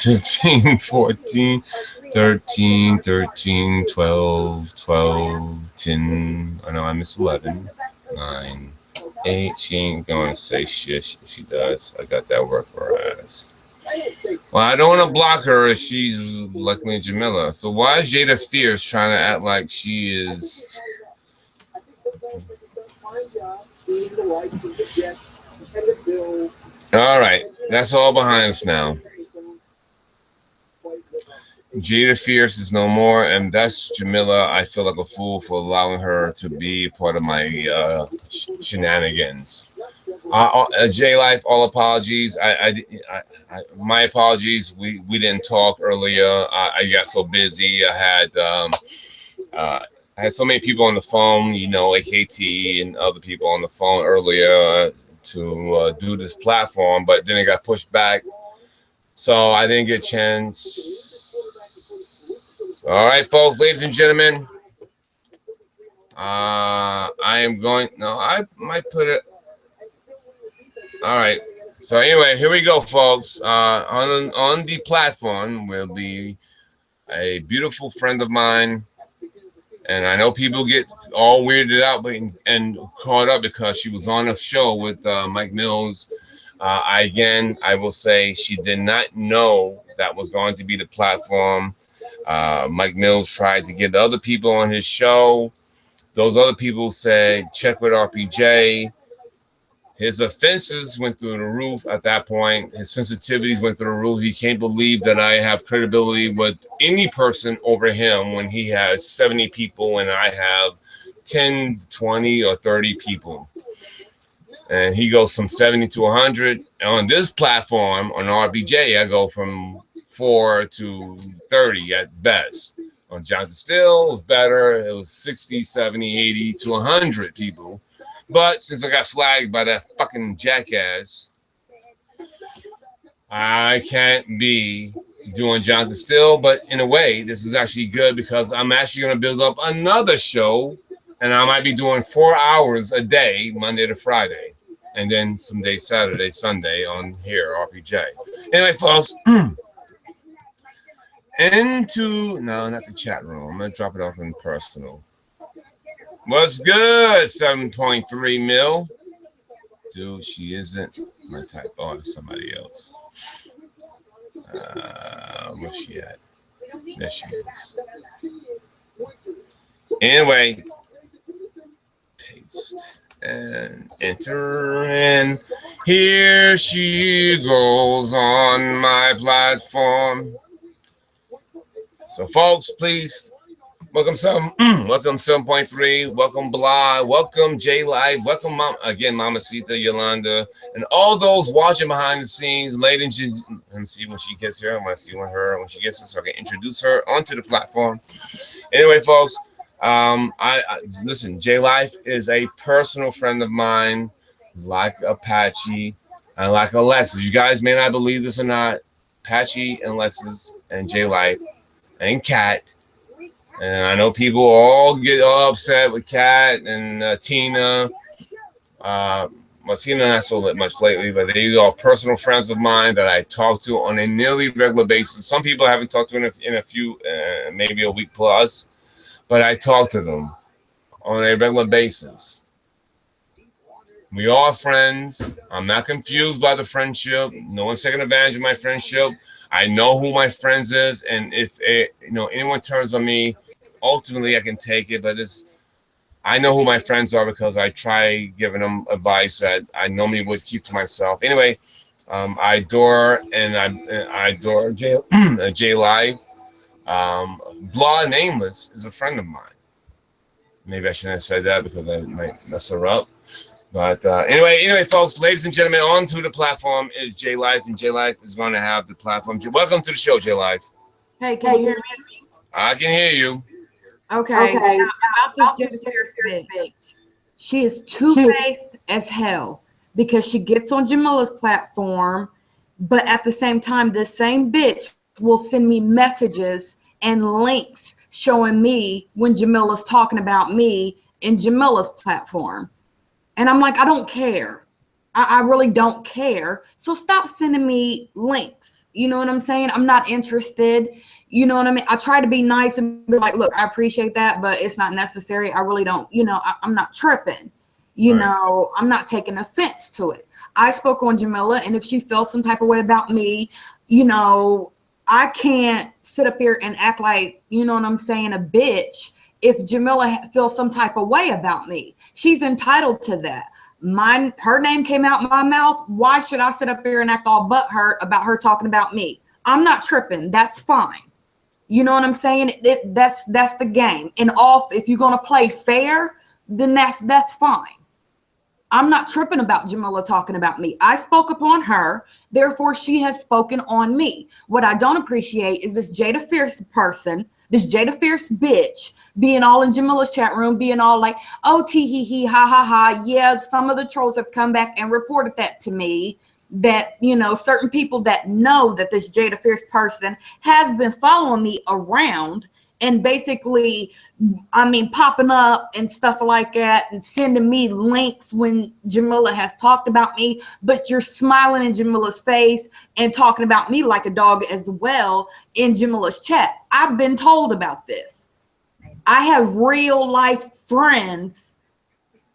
15, 14, 13, 13, 12, 12, 10. I know I missed 11. 9, 8. She ain't going to say shit. She does. I got that work for her ass. Well, I don't want to block her if she's luckily Jamila. So why is Jada Fierce trying to act like she is... All right, that's all behind us now. Jada Fierce is no more, and that's Jamila. I feel like a fool for allowing her to be part of my shenanigans. J Life, all apologies. My apologies. We didn't talk earlier. I got so busy. I had so many people on the phone, you know, AKT and other people on the phone earlier to do this platform, but then it got pushed back. So I didn't get a chance. All right, folks, ladies and gentlemen, I am going, no, I might put it. All right. So anyway, here we go, folks. On the platform will be a beautiful friend of mine. And I know people get all weirded out and caught up because she was on a show with Mike Mills. I will say she did not know that was going to be the platform. Mike Mills tried to get other people on his show. Those other people said, check with RPJ. His offenses went through the roof at that point. His sensitivities went through the roof. He can't believe that I have credibility with any person over him when he has 70 people and I have 10, 20, or 30 people. And he goes from 70 to 100. On this platform, on RPJ, I go from 4 to 30 at best. On Johnathan Steele, it was better. It was 60, 70, 80 to 100 people. But since I got flagged by that fucking jackass, I can't be doing Johnathan Steele. But in a way, this is actually good because I'm actually going to build up another show. And I might be doing 4 hours a day, Monday to Friday. And then some days, Saturday, Sunday on here, RPJ. Anyway, folks, no, not the chat room. I'm going to drop it off in personal. What's good? 7.3 mil. Dude, she isn't my type. Oh, it's somebody else. Where's she at? There she is. Anyway, paste and enter. And here she goes on my platform. So, folks, please Welcome 7.3. Welcome Blah. Welcome J Live. Welcome Mamacita, Yolanda, and all those watching behind the scenes. Ladies, let me see when she gets here. I want to see when she gets here so I can introduce her onto the platform. Anyway, folks, I listen. J Life is a personal friend of mine, like Apache and like Alexyss. You guys may not believe this or not. Apache and Alexyss and J Life and Kat. And I know people all get all upset with Kat and Tina. Well, Tina not so much lately, but these are personal friends of mine that I talk to on a nearly regular basis. Some people I haven't talked to in a few, maybe a week plus, but I talk to them on a regular basis. We are friends. I'm not confused by the friendship. No one's taking advantage of my friendship. I know who my friends is, and if anyone turns on me, ultimately I can take it. But I know who my friends are because I try giving them advice that I normally would keep to myself. Anyway, I adore J Live. Blah Nameless is a friend of mine. Maybe I shouldn't have said that because I might mess her up. But anyway, folks, ladies and gentlemen, on to the platform is J Life, and J Life is going to have the platform. Welcome to the show, J Life. Hey, can you hear me? I can hear you. Okay. Now, about this Jennifer bitch, she is two-faced as hell because she gets on Jamila's platform, but at the same time, this same bitch will send me messages and links showing me when Jamila's talking about me in Jamila's platform. And I'm like, I don't care. I really don't care. So stop sending me links. You know what I'm saying? I'm not interested. You know what I mean? I try to be nice and be like, look, I appreciate that, but it's not necessary. I really don't, I'm not tripping. I'm not taking offense to it. I spoke on Jamila, and if she feels some type of way about me, I can't sit up here and act like, a bitch. If Jamila feels some type of way about me, she's entitled to that. Her name came out my mouth. Why should I sit up here and act all butthurt about her talking about me? I'm not tripping. That's fine. You know what I'm saying? That's the game. And if you're gonna play fair, then that's fine. I'm not tripping about Jamila talking about me. I spoke upon her, therefore she has spoken on me. What I don't appreciate is this Jada Fierce person, this Jada Fierce bitch, being all in Jamila's chat room, being all like, oh, tee-hee-hee, ha-ha-ha. Yeah, some of the trolls have come back and reported that to me, that, certain people that know that this Jada Fierce person has been following me around and basically, popping up and stuff like that and sending me links when Jamila has talked about me, but you're smiling in Jamila's face and talking about me like a dog as well in Jamila's chat. I've been told about this. I have real life friends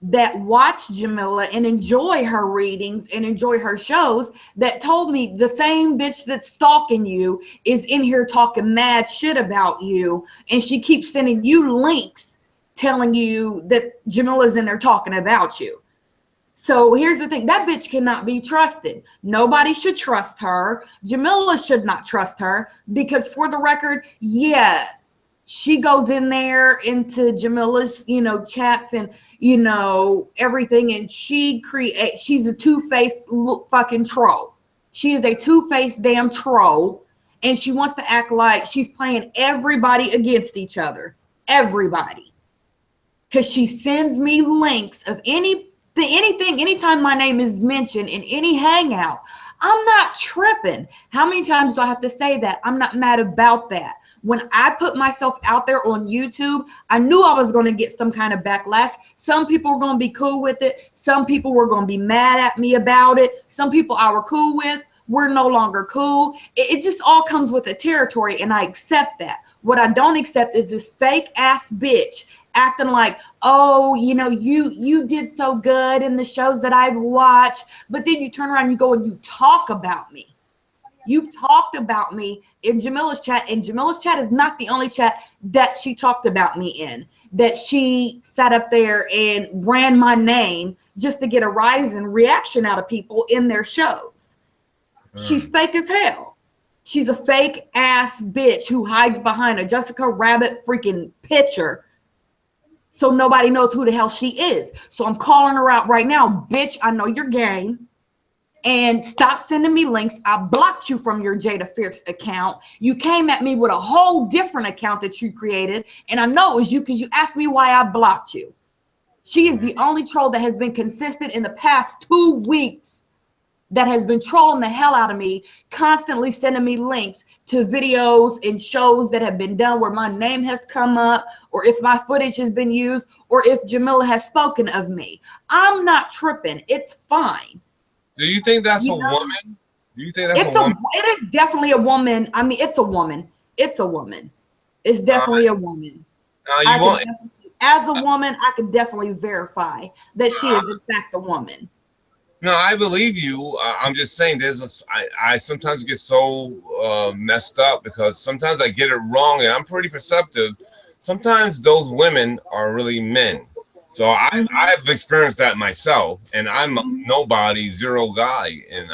that watch Jamila and enjoy her readings and enjoy her shows that told me the same bitch that's stalking you is in here talking mad shit about you, and she keeps sending you links telling you that Jamila's in there talking about you. So here's the thing, that bitch cannot be trusted. Nobody should trust her. Jamila should not trust her because, for the record, yeah, she goes in there into Jamila's, chats and, everything. And she's a two-faced fucking troll. She is a two-faced damn troll. And she wants to act like she's playing everybody against each other. Everybody. Because she sends me links of anything, anytime my name is mentioned in any hangout. I'm not tripping. How many times do I have to say that? I'm not mad about that. When I put myself out there on YouTube, I knew I was going to get some kind of backlash. Some people were going to be cool with it. Some people were going to be mad at me about it. Some people I were cool with were no longer cool. It just all comes with the territory, and I accept that. What I don't accept is this fake ass bitch acting like, oh, you did so good in the shows that I've watched, but then you turn around and you go and you talk about me. You've talked about me in Jamila's chat, and Jamila's chat is not the only chat that she talked about me in, that she sat up there and ran my name just to get a rise and reaction out of people in their shows. She's fake as hell. She's a fake ass bitch who hides behind a Jessica Rabbit freaking picture. So nobody knows who the hell she is. So I'm calling her out right now. Bitch, I know your game. And stop sending me links. I blocked you from your Jada Fierce account. You came at me with a whole different account that you created. And I know it was you because you asked me why I blocked you. She is the only troll that has been consistent in the past 2 weeks that has been trolling the hell out of me, constantly sending me links to videos and shows that have been done where my name has come up, or if my footage has been used, or if Jamila has spoken of me. I'm not tripping. It's fine. Do you think that's a woman? Do you think that's a woman? It is definitely a woman. I mean, it's a woman. It's a woman. It's definitely a woman. As a woman, I can definitely verify that she is in fact a woman. No, I believe you. I'm just saying I sometimes get so messed up because sometimes I get it wrong, and I'm pretty perceptive. Sometimes those women are really men. So I've experienced that myself, and I'm a nobody, zero guy, and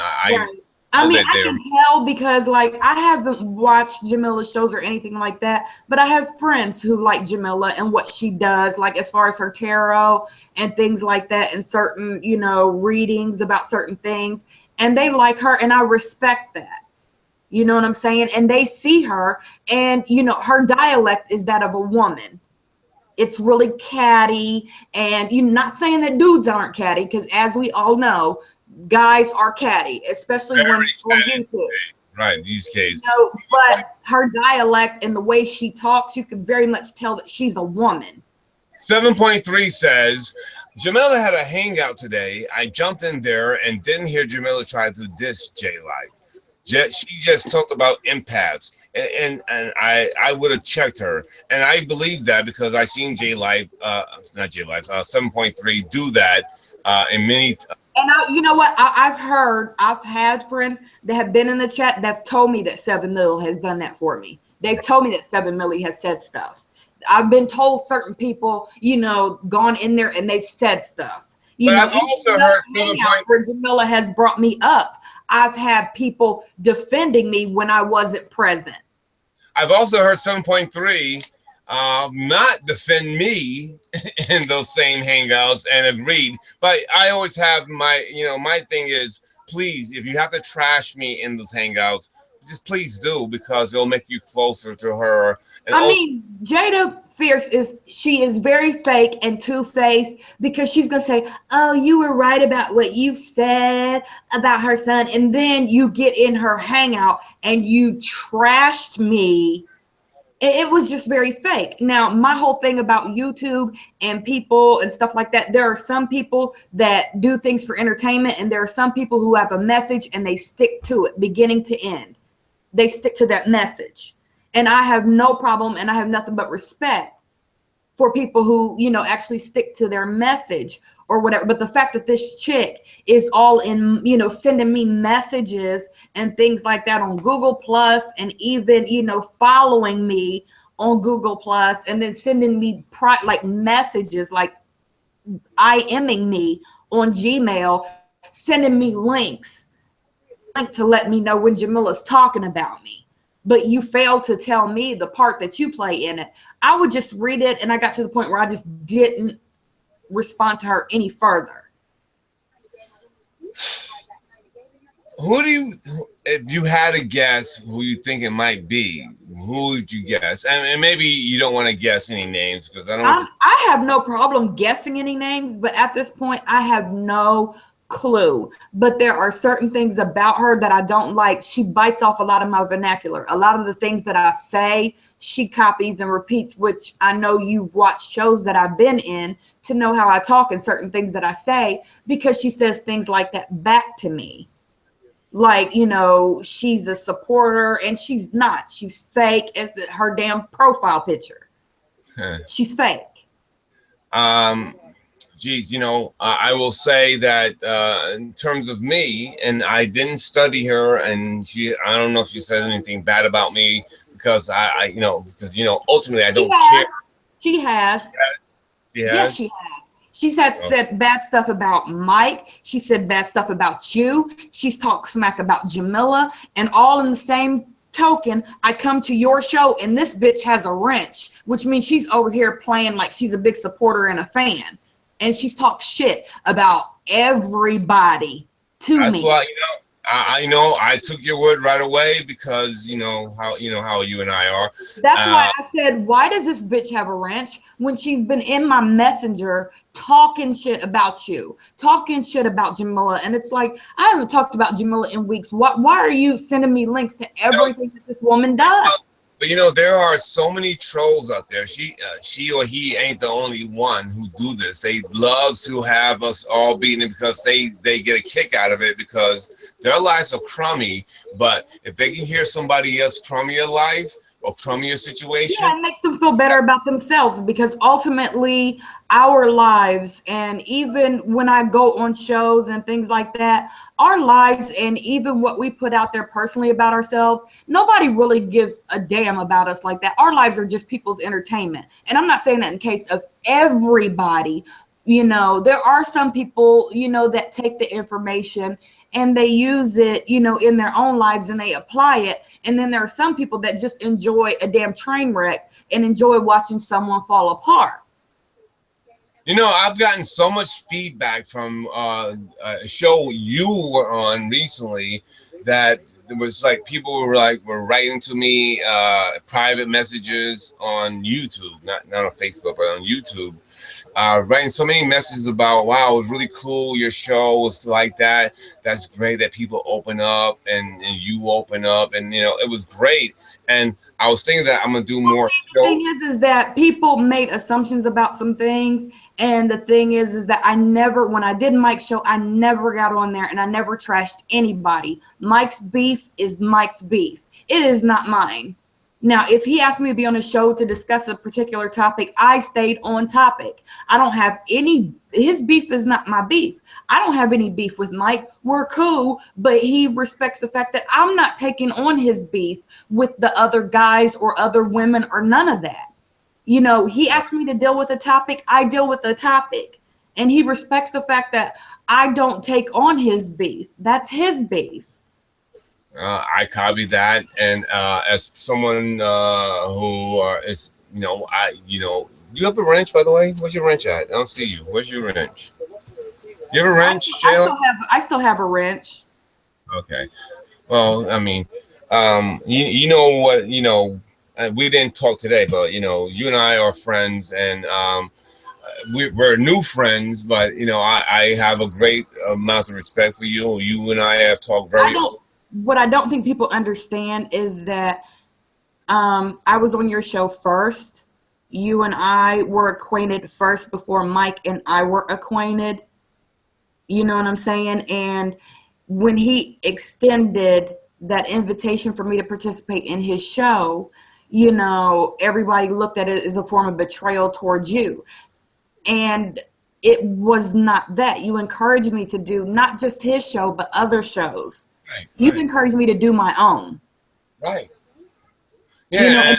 I mean, I can tell because, like, I haven't watched Jamila's shows or anything like that, but I have friends who like Jamila and what she does, like as far as her tarot and things like that, and certain, you know, readings about certain things, and they like her, and I respect that. You know what I'm saying? And they see her, and, you know, her dialect is that of a woman. It's really catty, and you're not saying that dudes aren't catty, because as we all know, guys are catty, especially when on YouTube. Right, these cases. You know, but her dialect and the way she talks, you can very much tell that she's a woman. 7.3 says, Jamila had a hangout today. I jumped in there and didn't hear Jamila try to diss J-Life. She just talked about empaths, and I would have checked her, and I believe that because I seen J-Life, not J-Life, 7.3 do that in many. And you know what? I've had friends that have been in the chat that have told me that 7 Mil has done that for me. They've told me that 7 Milli has said stuff. I've been told certain people, you know, gone in there and they've said stuff. You know, I've also heard where Jamila has brought me up. I've had people defending me when I wasn't present. I've also heard 7.3 not defend me in those same hangouts and agreed. But I always have my, you know, my thing is, please, if you have to trash me in those hangouts, just please do, because it'll make you closer to her. And I mean, Jada Fierce she is very fake and two-faced, because she's gonna say, oh, you were right about what you said about her son, and then you get in her hangout and you trashed me. It was just very fake. Now, my whole thing about YouTube and people and stuff like that, there are some people that do things for entertainment, and there are some people who have a message and they stick to it beginning to end. They stick to that message. And I have no problem, and I have nothing but respect for people who, you know, actually stick to their message or whatever. But the fact that this chick is all in, you know, sending me messages and things like that on Google Plus, and even, you know, following me on Google Plus, and then sending me like messages, like IMing me on Gmail, sending me links to let me know when Jamila's talking about me. But you failed to tell me the part that you play in it. I would just read it, and I got to the point where I just didn't respond to her any further. Who do you, if you had to guess who you think it might be, who would you guess? And maybe you don't want to guess any names, because I have no problem guessing any names, but at this point I have no clue. But there are certain things about her that I don't like. She bites off a lot of my vernacular. A lot of the things that I say, she copies and repeats, which I know you've watched shows that I've been in to know how I talk and certain things that I say, because she says things like that back to me. Like, you know, she's a supporter, and she's not. She's fake as her damn profile picture. She's fake. Geez, you know, I will say that in terms of me, and I didn't study her, and I don't know if she says anything bad about me, because you know, ultimately I don't care. She has. Yes, she has. She's said bad stuff about Mike. She said bad stuff about you. She's talked smack about Jamila, and all in the same token, I come to your show and this bitch has a wrench, which means she's over here playing like she's a big supporter and a fan. And she's talked shit about everybody to me. That's why, I took your word right away because you know how you and I are. That's why I said, why does this bitch have a wrench when she's been in my messenger talking shit about you, talking shit about Jamila? And it's like, I haven't talked about Jamila in weeks. Why are you sending me links to everything that this woman does? But there are so many trolls out there. She or he ain't the only one who do this. They love to have us all beaten because they get a kick out of it because their lives are crummy. But if they can hear somebody else crummier life or crummier situation, yeah, it makes them feel better about themselves, because ultimately our lives, and even when I go on shows and things like that, our lives and even what we put out there personally about ourselves, nobody really gives a damn about us like that. Our lives are just people's entertainment. And I'm not saying that in case of everybody. There are some people, that take the information and they use it, in their own lives and they apply it. And then there are some people that just enjoy a damn train wreck and enjoy watching someone fall apart. I've gotten so much feedback from a show you were on recently that it was like people were writing to me private messages on YouTube, not on Facebook, but on YouTube. Writing so many messages about, wow, it was really cool, your show was like that. That's great that people open up and you open up, and it was great. And I was thinking that I'm gonna do more shows. The thing is that people made assumptions about some things, and the thing is that when I did Mike's show, I never got on there and I never trashed anybody. Mike's beef is Mike's beef. It is not mine. Now, if he asked me to be on a show to discuss a particular topic, I stayed on topic. I don't have his beef is not my beef. I don't have any beef with Mike. We're cool, but he respects the fact that I'm not taking on his beef with the other guys or other women or none of that. He asked me to deal with a topic, I deal with the topic. And he respects the fact that I don't take on his beef. That's his beef. I copy that, and as someone who is, you have a wrench, by the way. Where's your wrench at? I don't see you. Where's your wrench? You have a wrench, Shayla? I still have a wrench. Okay. Well, I mean, you know what? We didn't talk today, but you and I are friends, and we're new friends. But I have a great amount of respect for you. You and I have talked very. What I don't think people understand is that I was on your show first. You and I were acquainted first before Mike and I were acquainted. You know what I'm saying? And when he extended that invitation for me to participate in his show, everybody looked at it as a form of betrayal towards you. And it was not that. You encouraged me to do not just his show, but other shows. Right. You've encouraged me to do my own. Right. Yeah. And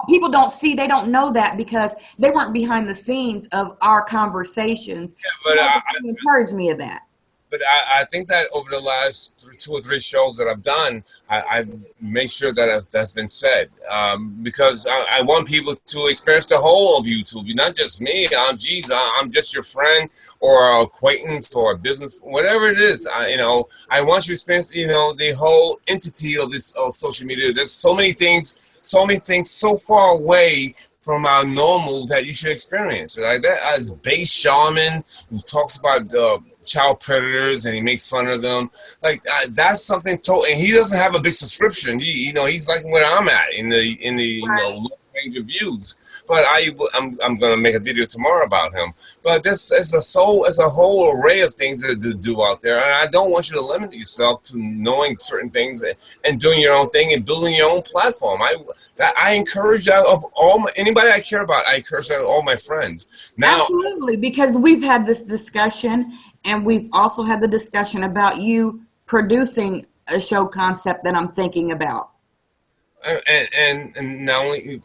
people don't see, they don't know that because they weren't behind the scenes of our conversations. Yeah, but you encouraged me of that. But I think that over the last 2 or 3 shows that I've done, I've made sure that that's been said because I want people to experience the whole of YouTube, not just me. I'm just your friend or acquaintance or business, whatever it is. I want you to experience, the whole entity of this social media. There's so many things so far away from our normal that you should experience. Like that, as base shaman who talks about child predators and he makes fun of them, like that's something total. And he doesn't have a big subscription. He's like where I'm at in the right. Low range of views. But I'm gonna make a video tomorrow about him. But this is a whole array of things to do out there, and I don't want you to limit yourself to knowing certain things and doing your own thing and building your own platform. I encourage that of anybody I care about. I encourage that of all my friends. Now, absolutely, because we've had this discussion, and we've also had the discussion about you producing a show concept that I'm thinking about. And not only,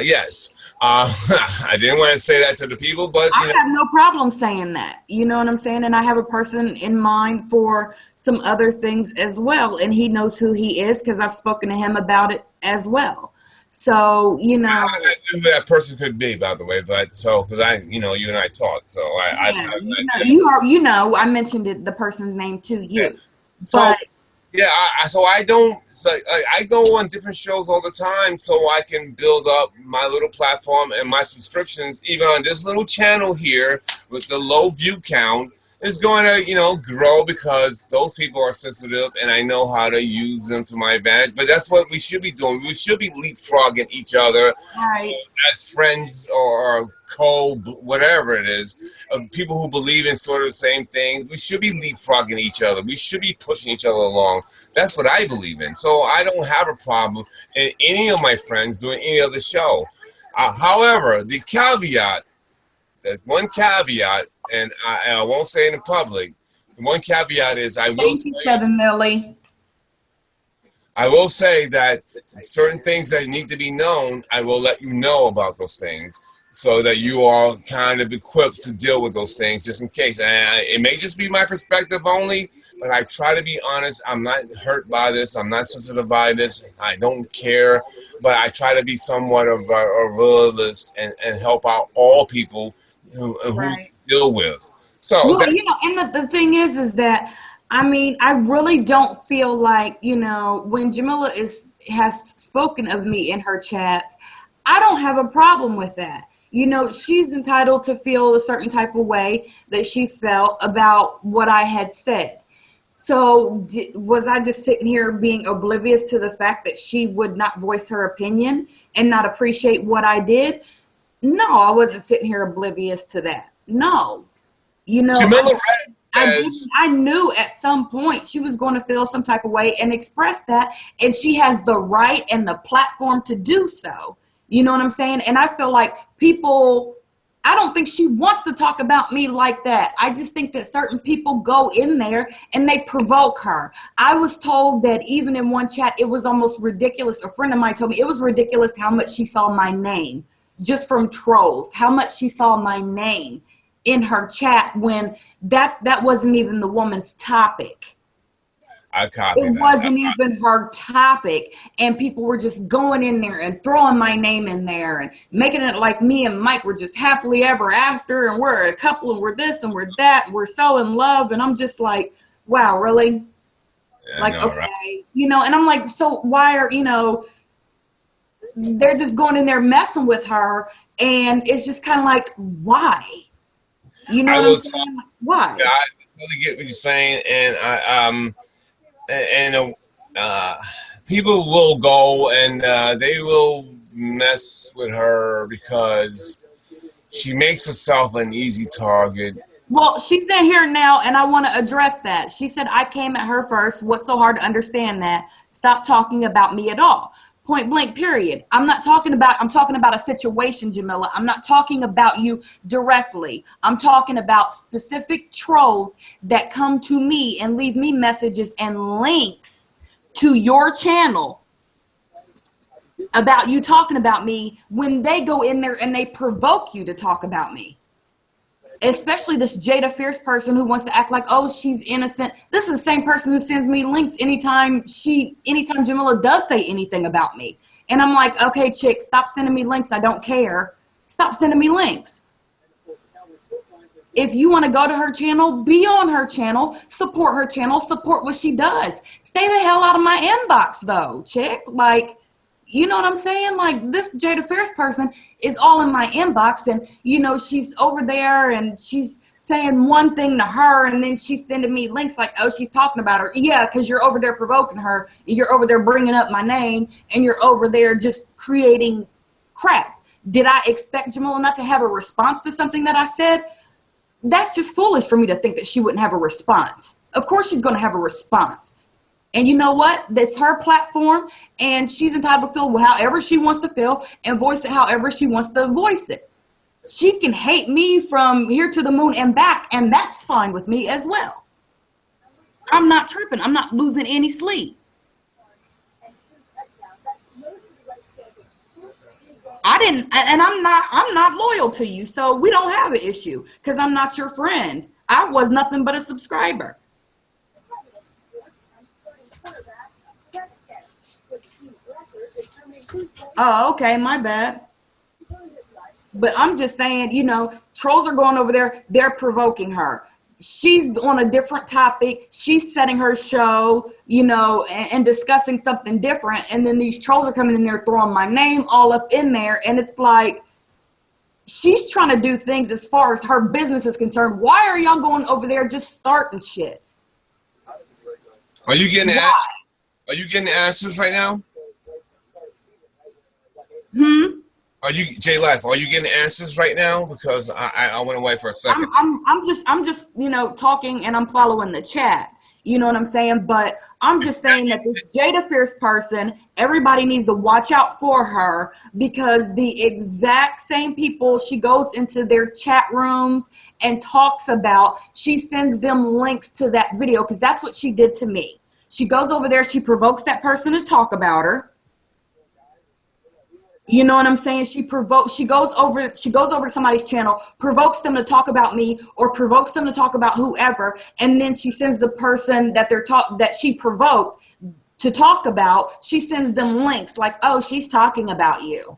yes, I didn't want to say that to the people, but I have no problem saying that. You know what I'm saying? And I have a person in mind for some other things as well. And he knows who he is because I've spoken to him about it as well. So, you know. I don't know who that person could be, by the way, but so, because you and I talked. So I mentioned it, the person's name to you. Yeah. So, yeah, I go on different shows all the time so I can build up my little platform, and my subscriptions, even on this little channel here with the low view count, is going to, grow because those people are sensitive and I know how to use them to my advantage. But that's what we should be doing. We should be leapfrogging each other as friends or whatever it is, people who believe in sort of the same thing. We should be leapfrogging each other. We should be pushing each other along. That's what I believe in. So I don't have a problem in any of my friends doing any other show. However, the one caveat, and I won't say it in public, the one caveat is I will say that certain things that need to be known, I will let you know about those things so that you are kind of equipped to deal with those things just in case. And it may just be my perspective only, but I try to be honest. I'm not hurt by this. I'm not sensitive by this. I don't care, but I try to be somewhat of a realist and help out all people who deal with. So, and the thing is that, I mean, I really don't feel like, when Jamila has spoken of me in her chats, I don't have a problem with that. She's entitled to feel a certain type of way that she felt about what I had said. So was I just sitting here being oblivious to the fact that she would not voice her opinion and not appreciate what I did? No, I wasn't sitting here oblivious to that. No. Jamila I knew at some point she was going to feel some type of way and express that, and she has the right and the platform to do so. You know what I'm saying? And I feel like I don't think she wants to talk about me like that. I just think that certain people go in there and they provoke her. I was told that even in one chat, it was almost ridiculous. A friend of mine told me it was ridiculous how much she saw my name just from trolls, how much she saw my name in her chat when that wasn't even the woman's topic. It wasn't even her topic, and people were just going in there and throwing my name in there and making it like me and Mike were just happily ever after, and we're a couple, and we're this and we're that, and we're so in love. And I'm just like, wow, really? Yeah, okay, right? And I'm like, so why are they're just going in there messing with her, and it's just kind of like, why? What I'm saying? Why? Yeah, I really get what you're saying, and people will go and they will mess with her because she makes herself an easy target. Well, she's in here now, and I want to address that. She said I came at her first. What's so hard to understand that? Stop talking about me at all. Point blank, period. I'm talking about a situation, Jamila. I'm not talking about you directly. I'm talking about specific trolls that come to me and leave me messages and links to your channel about you talking about me when they go in there and they provoke you to talk about me. Especially this Jada Fierce person who wants to act like, oh, she's innocent. This is the same person who sends me links anytime Jamila does say anything about me. And I'm like, okay, chick, stop sending me links. I don't care. Stop sending me links. If you want to go to her channel, be on her channel, support her channel, support what she does. Stay the hell out of my inbox, though, chick. Like, you know what I'm saying? Like, this Jada Fierce person is all in my inbox, and, she's over there, and she's saying one thing to her, and then she's sending me links like, oh, she's talking about her. Yeah, because you're over there provoking her, and you're over there bringing up my name, and you're over there just creating crap. Did I expect Jamila not to have a response to something that I said? That's just foolish for me to think that she wouldn't have a response. Of course she's going to have a response. And you know what? That's her platform, and she's entitled to feel however she wants to feel and voice it however she wants to voice it. She can hate me from here to the moon and back, and that's fine with me as well. I'm not tripping. I'm not losing any sleep. I didn't, and I'm not loyal to you, so we don't have an issue because I'm not your friend. I was nothing but a subscriber. Oh, okay, my bad. But I'm just saying, you know, trolls are going over there. They're provoking her. She's on a different topic. She's setting her show, you know, and discussing something different. And then these trolls are coming in there throwing my name all up in there. And it's like, she's trying to do things as far as her business is concerned. Why are y'all going over there just starting shit? Are you getting asked? Are you getting answers right now? Are you J Life? Are you getting answers right now? Because I went away for a second. I'm just you know talking and I'm following the chat. You know what I'm saying? But I'm just saying that this Jada Fierce person, everybody needs to watch out for her because the exact same people she goes into their chat rooms and talks about, she sends them links to that video because that's what she did to me. She goes over there, she provokes that person to talk about her. You know what I'm saying? She goes over to somebody's channel, provokes them to talk about me or provokes them to talk about whoever, and then she sends the person that that she provoked to talk about, she sends them links like, oh, she's talking about you.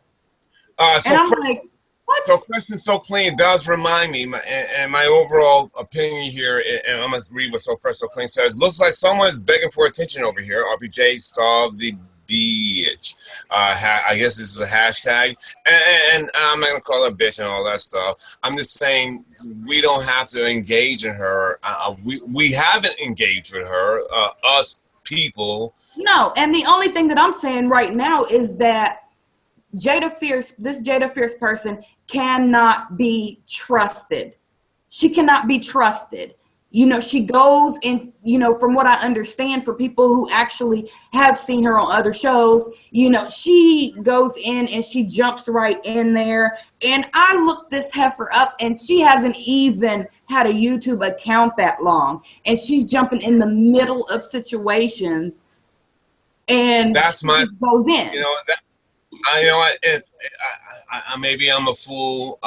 And I'm like, what? So Fresh and So Clean does remind me, and my overall opinion here, and I'm going to read what So Fresh So Clean says. Looks like someone is begging for attention over here. RPJ solved the bitch. I guess this is a hashtag, and I'm not gonna call her bitch and all that stuff. I'm just saying we don't have to engage in her. We haven't engaged with her. Us people. No, and the only thing that I'm saying right now is that this Jada Fierce person cannot be trusted. She cannot be trusted. You know, she goes in, you know, from what I understand for people who actually have seen her on other shows, you know, she goes in and she jumps right in there. And I looked this heifer up and she hasn't even had a YouTube account that long. And she's jumping in the middle of situations and that's my goes in. You know, maybe I'm a fool.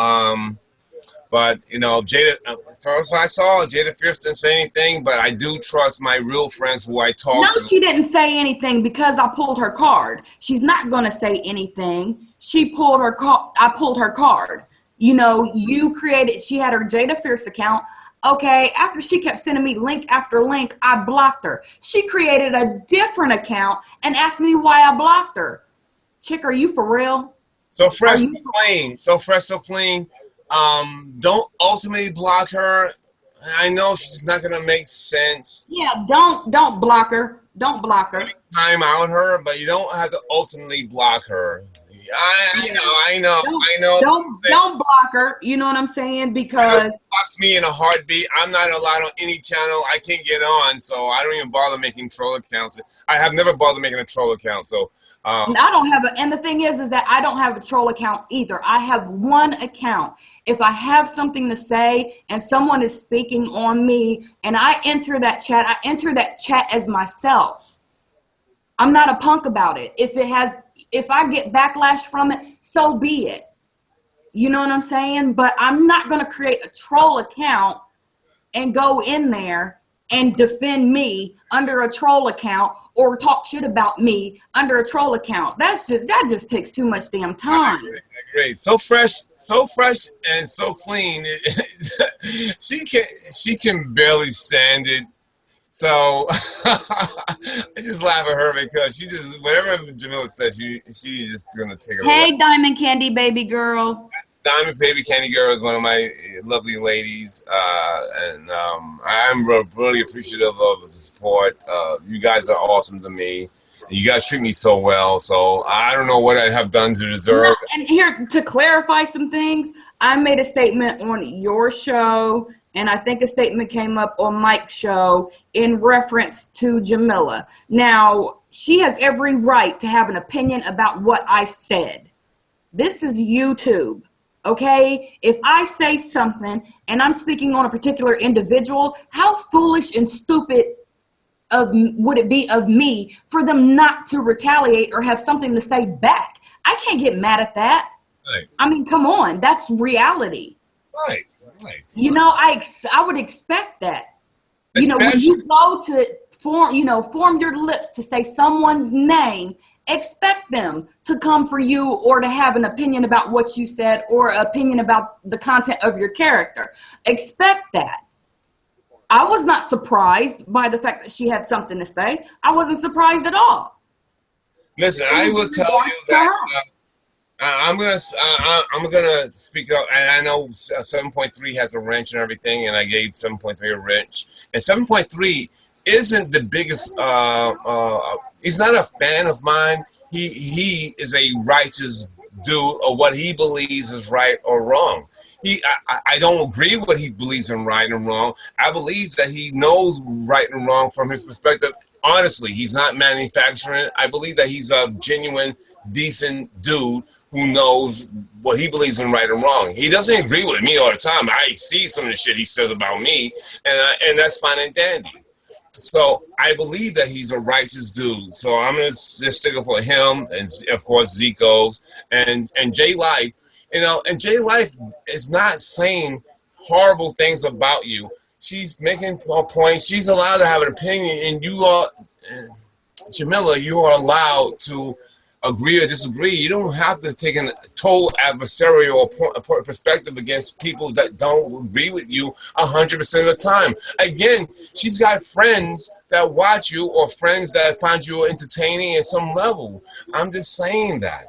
But, you know, Jada, first I saw Jada Fierce didn't say anything, but I do trust my real friends who I talk to. No, she didn't say anything because I pulled her card. She's not going to say anything. I pulled her card. You know, she had her Jada Fierce account. Okay, after she kept sending me link after link, I blocked her. She created a different account and asked me why I blocked her. Chick, are you for real? So Fresh, so clean. Don't ultimately block her. I know she's not gonna make sense. Yeah, don't block her. Don't block her. Time out her, but you don't have to ultimately block her. I know. Don't block her. You know what I'm saying? Because blocks me in a heartbeat. I'm not allowed on any channel. I can't get on, so I don't even bother making troll accounts. I have never bothered making a troll account. So I don't have and the thing is that I don't have a troll account either. I have one account. If I have something to say and someone is speaking on me and I enter that chat as myself. I'm not a punk about it. If I get backlash from it, so be it. You know what I'm saying? But I'm not going to create a troll account and go in there and defend me under a troll account or talk shit about me under a troll account. That just takes too much damn time. I agree. So fresh and so clean. She can barely stand it. So I just laugh at her because she just, whatever Jamila says, she just gonna take it away. Hey, Diamond Candy baby girl. Diamond Baby Candy Girl is one of my lovely ladies, and I'm really appreciative of the support. You guys are awesome to me. You guys treat me so well, so I don't know what I have done to deserve. And here, to clarify some things, I made a statement on your show, and I think a statement came up on Mike's show in reference to Jamila. Now, she has every right to have an opinion about what I said. This is YouTube. Okay, if I say something and I'm speaking on a particular individual, how foolish and stupid would it be of me for them not to retaliate or have something to say back? I can't get mad at that. Right. I mean, come on, that's reality. Right. You know, I would expect that. You know, when you go to form your lips to say someone's name, expect them to come for you or to have an opinion about what you said or an opinion about the content of your character. Expect that. I was not surprised by the fact that she had something to say. I wasn't surprised at all. Listen, I will tell you that I'm gonna speak up, and I know 7.3 has a wrench and everything, and I gave 7.3 a wrench, and 7.3 isn't the biggest. He's not a fan of mine. He is a righteous dude of what he believes is right or wrong. I don't agree with what he believes in right and wrong. I believe that he knows right and wrong from his perspective. Honestly, he's not manufacturing. I believe that he's a genuine, decent dude who knows what he believes in right and wrong. He doesn't agree with me all the time. I see some of the shit he says about me, and that's fine and dandy. So I believe that he's a righteous dude. So I'm going to just stick up for him and, of course, Zeekos and J Life. You know, and J Life is not saying horrible things about you. She's making points. She's allowed to have an opinion, and you are, Jamila, you are allowed to agree or disagree. You don't have to take a total adversarial perspective against people that don't agree with you 100% of the time. Again, she's got friends that watch you or friends that find you entertaining at some level. I'm just saying that.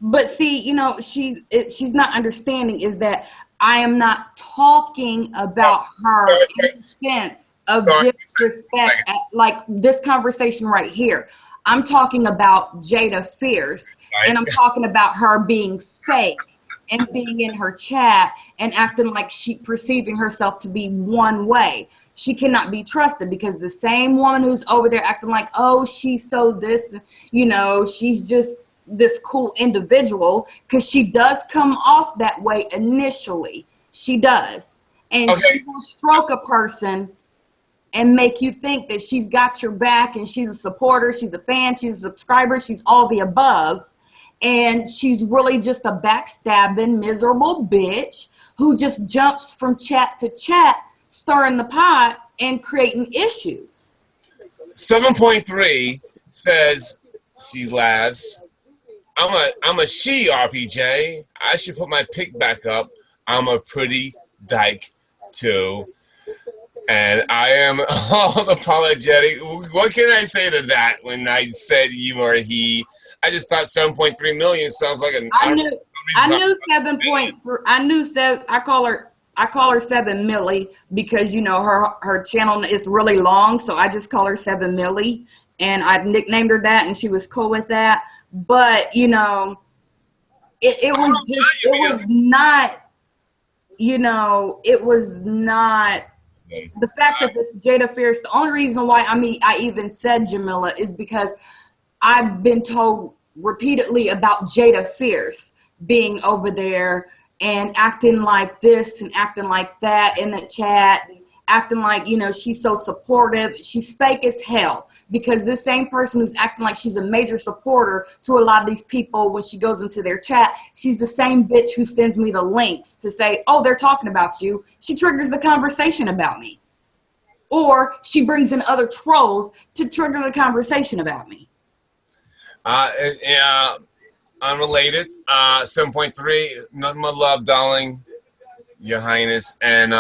But see, you know, she's not understanding is that I am not talking about her in the sense of disrespect, like this conversation right here. I'm talking about Jada Fierce, and I'm talking about her being fake and being in her chat and acting like she perceiving herself to be one way. She cannot be trusted because the same woman who's over there acting like, oh, she's so this, you know, she's just this cool individual, because she does come off that way initially. She does. And she will stroke a person and make you think that she's got your back and she's a supporter, she's a fan, she's a subscriber, she's all the above. And she's really just a backstabbing, miserable bitch who just jumps from chat to chat, stirring the pot and creating issues. 7.3 says, she laughs, I'm a she, RPJ. I should put my pic back up. I'm a pretty dyke, too. And I am all apologetic. What can I say to that when I said you or he? I just thought 7.3 million sounds like a... I knew 7.3. I call her 7 Millie because, you know, her channel is really long. So I just call her 7 Millie. And I nicknamed her that, and she was cool with that. But, you know, it was not, you know, it was not the fact that this Jada Fierce, the only reason why I even said Jamila is because I've been told repeatedly about Jada Fierce being over there and acting like this and acting like that in the chat, and acting like, you know, she's so supportive. She's fake as hell, because this same person who's acting like she's a major supporter to a lot of these people when she goes into their chat, she's the same bitch who sends me the links to say, oh, they're talking about you. She triggers the conversation about me. Or she brings in other trolls to trigger the conversation about me. Unrelated, 7.3, nothing but love, darling, Your Highness. And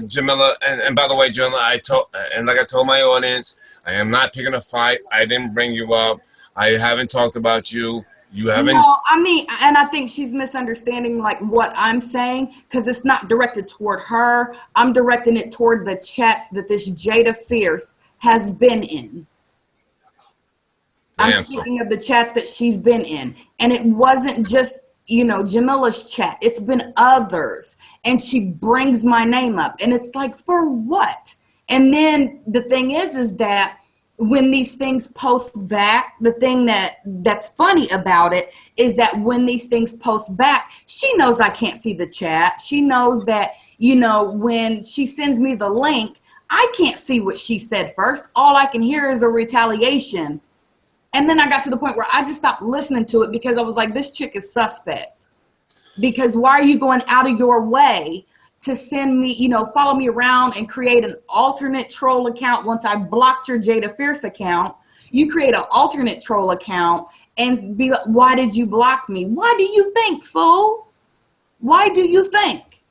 Jamila, and by the way, Jamila, I told my audience, I am not picking a fight. I didn't bring you up. I haven't talked about you. You haven't. No, I mean, and I think she's misunderstanding like what I'm saying, because it's not directed toward her. I'm directing it toward the chats that this Jada Fierce has been in. I'm speaking of the chats that she's been in. And it wasn't just, you know, Jamila's chat. It's been others. And she brings my name up. And it's like, for what? And then the thing is that when these things post back, the thing that's funny about it is that when these things post back, she knows I can't see the chat. She knows that, you know, when she sends me the link, I can't see what she said first. All I can hear is a retaliation And then I got to the point where I just stopped listening to it because I was like, this chick is suspect. Because why are you going out of your way to send me, you know, follow me around and create an alternate troll account once I blocked your Jada Fierce account? You create an alternate troll account and be like, why did you block me? Why do you think, fool? Why do you think?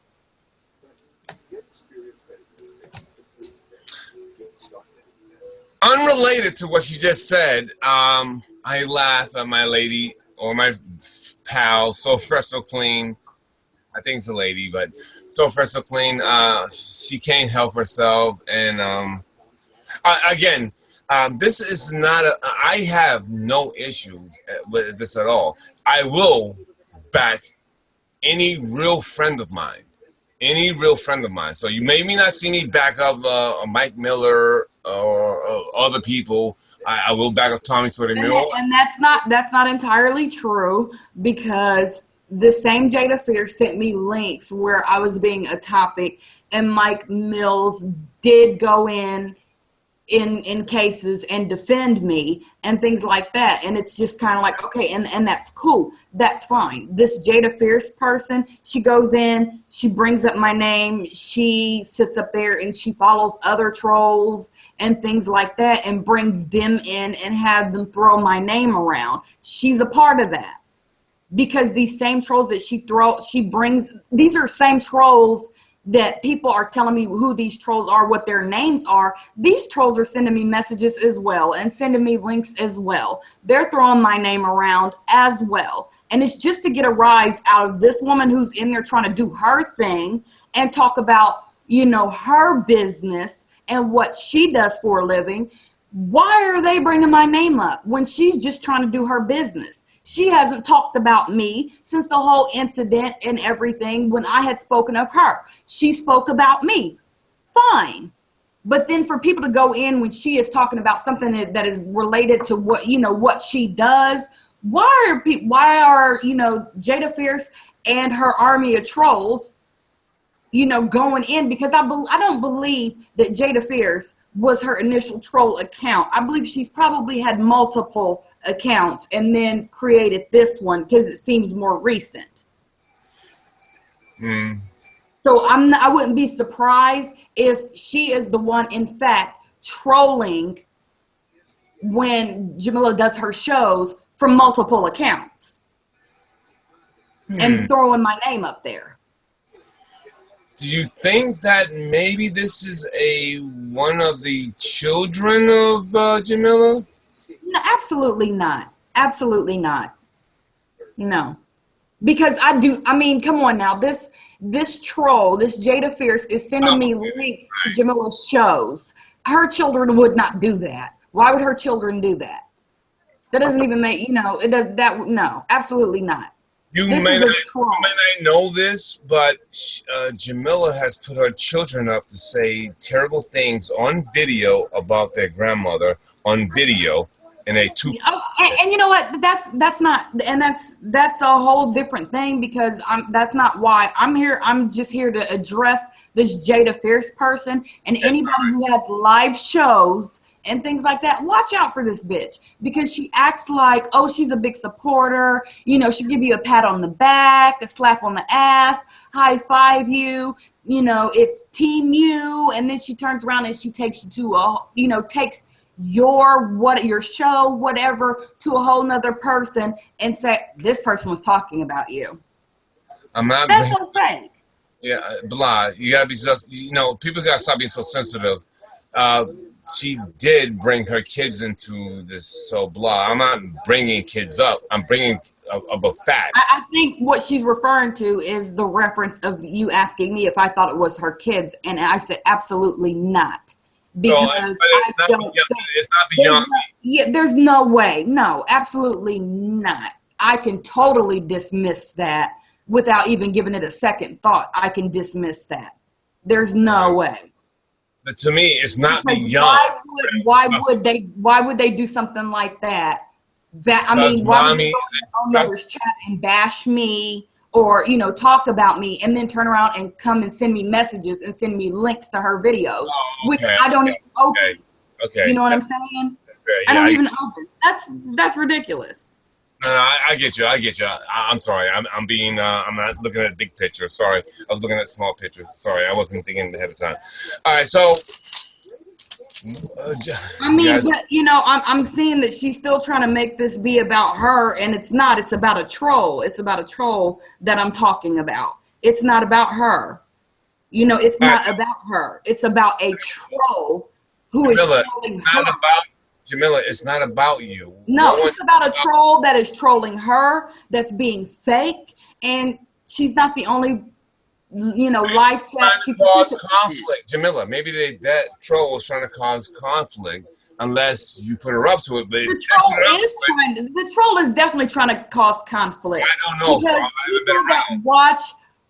Unrelated to what you just said, I laugh at my lady or my pal, so fresh, so clean. I think it's a lady, but so fresh, so clean. She can't help herself. And again, this is not a, I have no issues with this at all. I will back any real friend of mine. Any real friend of mine. So you may not see me back up Mike Miller or other people. I will back up Tommy Sotomayor. And that's not entirely true, because the same Jada Fierce sent me links where I was being a topic, and Mike Mills did go in cases and defend me and things like that. And it's just kind of like, okay, and that's cool. That's fine. This Jada Fierce person, she goes in, she brings up my name, she sits up there and she follows other trolls and things like that and brings them in and have them throw my name around. She's a part of that. Because these same trolls that she brings, these are same trolls that people are telling me who these trolls are, what their names are. These trolls are sending me messages as well and sending me links as well. They're throwing my name around as well. And it's just to get a rise out of this woman who's in there trying to do her thing and talk about, you know, her business and what she does for a living. Why are they bringing my name up when she's just trying to do her business? She hasn't talked about me since the whole incident and everything when I had spoken of her. She spoke about me. Fine. But then for people to go in when she is talking about something that is related to what, you know, what she does, why are, you know, Jada Fierce and her army of trolls, you know, going in? Because I don't believe that Jada Fierce was her initial troll account. I believe she's probably had multiple accounts and then created this one because it seems more recent. So I wouldn't be surprised if she is the one, in fact, trolling when Jamila does her shows from multiple accounts and throwing my name up there. Do you think that maybe this is one of the children of Jamila? No, absolutely not. Absolutely not. No. Because I mean, come on now. This troll, this Jada Fierce is sending me links to Jamila's shows. Her children would not do that. Why would her children do that? That doesn't even make, you know, it does that. No, absolutely not. You may not know this, but Jamila has put her children up to say terrible things on video about their grandmother on video. And you know what? That's not, and that's a whole different thing, because that's not why I'm here. I'm just here to address this Jada Fierce person and anybody who has live shows and things like that. Watch out for this bitch, because she acts like, oh, she's a big supporter. You know, she'll give you a pat on the back, a slap on the ass, high five you. You know, it's team you, and then she turns around and she takes you to takes your show, whatever, to a whole nother person and say, this person was talking about you. That's what I'm saying. Yeah, blah. You gotta be just, you know, people gotta stop being so sensitive. She did bring her kids into this, so blah. I'm not bringing kids up. I'm bringing up a fact. I think what she's referring to is the reference of you asking me if I thought it was her kids, and I said absolutely not. Because it's not beyond me. Yeah, there's no way. No, absolutely not. I can totally dismiss that without even giving it a second thought. I can dismiss that. There's no way. But to me, it's not beyond. Why would they do something like that? I mean, why would they go on another's chat and bash me? Or, you know, talk about me and then turn around and come and send me messages and send me links to her videos, which I don't even open. Okay. You know what I'm saying? I don't even open. That's ridiculous. No, I get you. I'm sorry. I'm being. I'm not looking at big picture. Sorry, I was looking at small picture. Sorry, I wasn't thinking ahead of time. All right, so. I mean, but I'm seeing that she's still trying to make this be about her, and it's not. It's about a troll. It's about a troll that I'm talking about. It's not about her. It's not about her. It's about a troll who is trolling her. Jamila, it's not about you. No, it's about a troll that is trolling her, that's being fake, and she's not the only, live chat. She cause conflict, Jamila. Maybe that troll was trying to cause conflict, unless you put her up to it. But the troll is definitely trying to cause conflict. I don't know. Because people that watch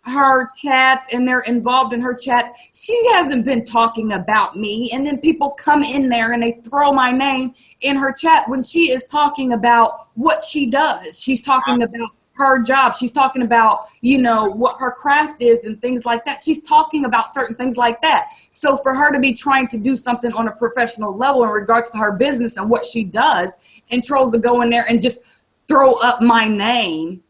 her chats and they're involved in her chats, she hasn't been talking about me, and then people come in there and they throw my name in her chat when she is talking about what she does. She's talking about her job. She's talking about what her craft is and things like that. She's talking about certain things like that. So for her to be trying to do something on a professional level in regards to her business and what she does, and trolls to go in there and just throw up my name,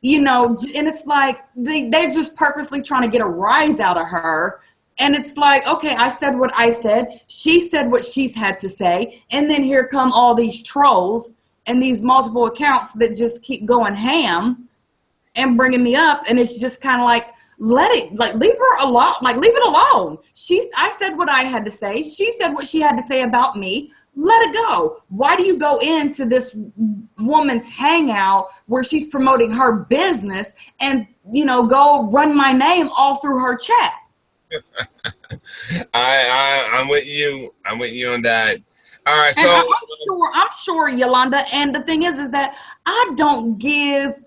and it's like they're just purposely trying to get a rise out of her. And it's like, okay, I said what I said. She said what she's had to say. And then here come all these trolls and these multiple accounts that just keep going ham and bringing me up. And it's just kind of like, leave her alone. Leave it alone. I said what I had to say. She said what she had to say about me. Let it go. Why do you go into this woman's hangout where she's promoting her business and, go run my name all through her chat? I'm with you. I'm with you on that. All right. So I'm sure, Yolanda. And the thing is that I don't give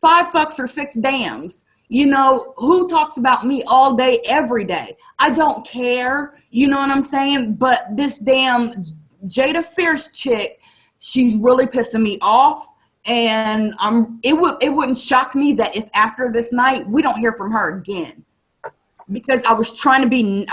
5 fucks or 6 dams. Who talks about me all day, every day? I don't care. You know what I'm saying? But this damn Jada Fierce chick, she's really pissing me off, and it wouldn't shock me that if after this night we don't hear from her again, because I was trying to be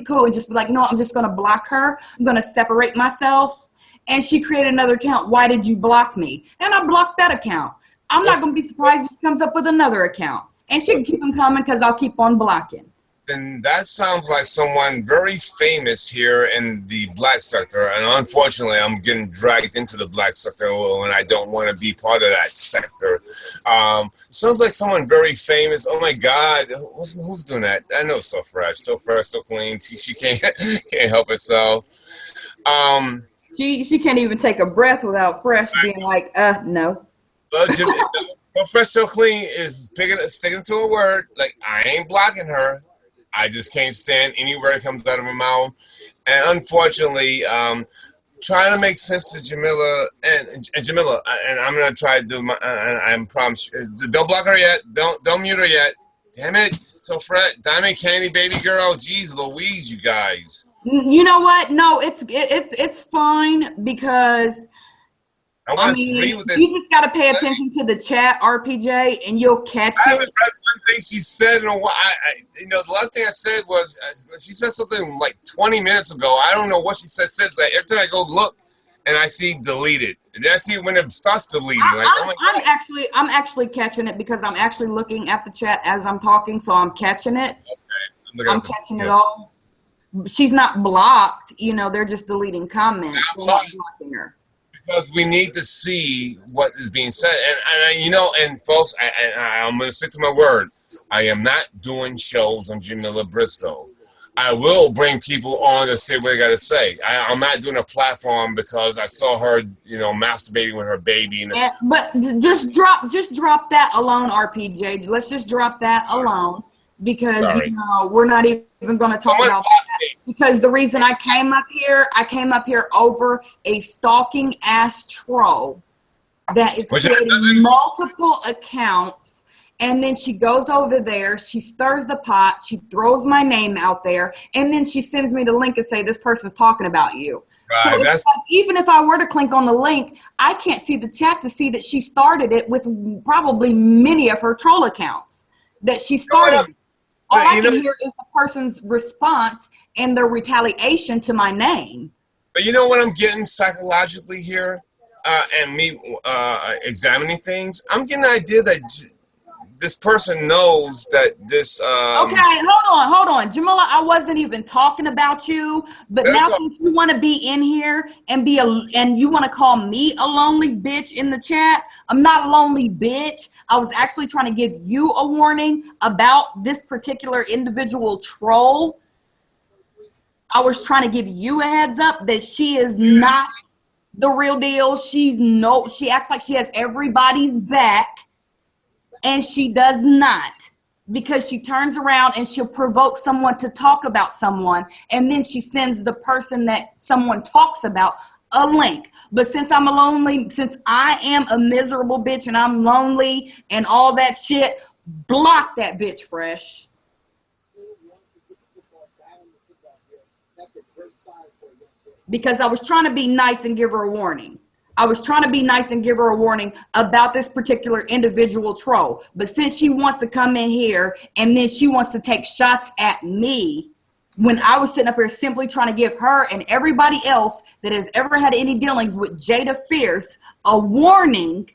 cool and just be like, I'm just gonna block her. I'm gonna separate myself. And she created another account. Why did you block me? And I blocked that account. I'm not gonna be surprised if she comes up with another account, and she can keep them coming because I'll keep on blocking. And that sounds like someone very famous here in the black sector. And unfortunately, I'm getting dragged into the black sector and I don't want to be part of that sector. Sounds like someone very famous. Oh my God, who's doing that? I know So Fresh, So Clean. She can't help herself. She can't even take a breath without Fresh being like, no. So Fresh, So Clean is sticking to her word. Like, I ain't blocking her. I just can't stand any word that comes out of her mouth. And unfortunately, trying to make sense to Jamila and Jamila, and I'm gonna try to do my. I'm promise. Don't block her yet. Don't mute her yet. Damn it! So Fred, Diamond Candy, baby girl. Jeez Louise, you guys. You know what? No, it's fine because. You just got to pay attention to the chat, RPJ, and you'll catch it. I haven't read one thing she said in a while. The last thing I said was she said something like 20 minutes ago. I don't know what she said. Like every time I go look, and I see deleted, and I see when it starts deleting. I'm actually catching it because I'm actually looking at the chat as I'm talking, so I'm catching it. Okay, I'm catching it all. She's not blocked. They're just deleting comments. They're not blocking her. Because we need to see what is being said, and folks, I'm going to stick to my word. I am not doing shows on Jamila Briscoe. I will bring people on to say what they got to say. I'm not doing a platform because I saw her, masturbating with her baby. But just drop that alone, RPJ. Let's just drop that alone. Because we're not even going to talk about that. Because the reason I came up here over a stalking ass troll that is creating multiple accounts, and then she goes over there, she stirs the pot, she throws my name out there, and then she sends me the link and say this person's talking about you. Right, so even if I were to click on the link, I can't see the chat to see that she started it with probably many of her troll accounts that she started. All I can hear is the person's response and their retaliation to my name. But you know what I'm getting psychologically here, and me examining things? I'm getting the idea that this person knows that this... Okay, hold on. Jamila, I wasn't even talking about you, but now since you want to be in here and and you want to call me a lonely bitch in the chat, I'm not a lonely bitch. I was actually trying to give you a warning about this particular individual troll. I was trying to give you a heads up that she is not the real deal. She acts like she has everybody's back, and she does not, because she turns around and she'll provoke someone to talk about someone, and then she sends the person that someone talks about a link. But since I am a miserable bitch and I'm lonely and all that shit, block that bitch fresh. Because I was trying to be nice and give her a warning. I was trying to be nice and give her a warning about this particular individual troll. But since she wants to come in here and then she wants to take shots at me, when I was sitting up here simply trying to give her and everybody else that has ever had any dealings with Jada Fierce a warning,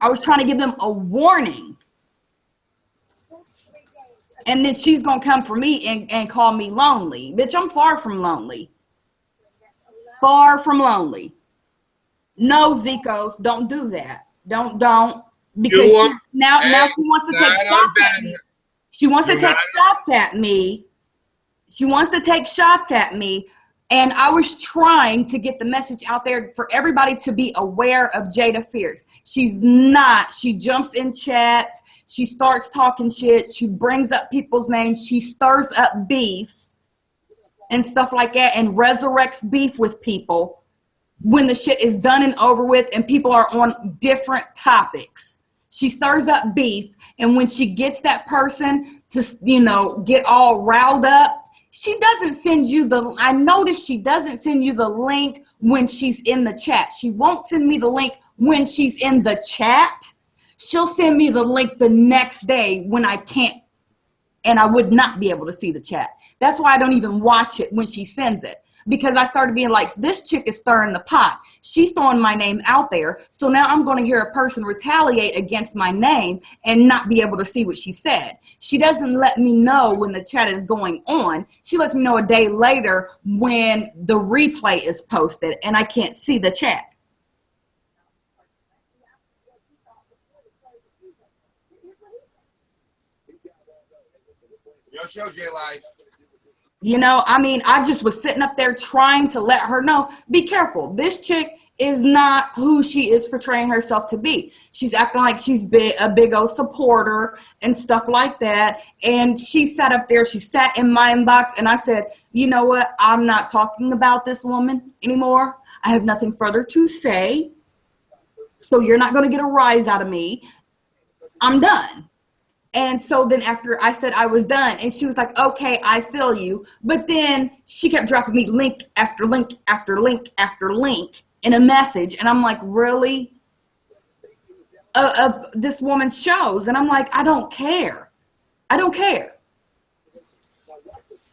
I was trying to give them a warning. And then she's going to come for me and call me lonely. Bitch, I'm far from lonely. Far from lonely. No, Zeekos, don't do that. Don't. Because now she wants to take shots at me. She wants to take shots at me. She wants to take shots at me. And I was trying to get the message out there for everybody to be aware of Jada Fierce. She's not. She jumps in chats. She starts talking shit. She brings up people's names. She stirs up beef and stuff like that and resurrects beef with people when the shit is done and over with and people are on different topics. She stirs up beef, and when she gets that person to, get all riled up, she doesn't send you I noticed she doesn't send you the link when she's in the chat. She won't send me the link when she's in the chat. She'll send me the link the next day when I can't, and I would not be able to see the chat. That's why I don't even watch it when she sends it, because I started being like, this chick is stirring the pot. She's throwing my name out there. So now I'm going to hear a person retaliate against my name and not be able to see what she said. She doesn't let me know when the chat is going on. She lets me know a day later when the replay is posted and I can't see the chat. Your show, J Life. I just was sitting up there trying to let her know, be careful. This chick is not who she is portraying herself to be. She's acting like she's a big old supporter and stuff like that. And she sat up there, she sat in my inbox, and I said, you know what? I'm not talking about this woman anymore. I have nothing further to say. So you're not going to get a rise out of me. I'm done. And so then after I said I was done, and she was like, okay, I feel you. But then she kept dropping me link after link after link after link in a message. And I'm like, really? This woman's shows. And I'm like, I don't care. I don't care.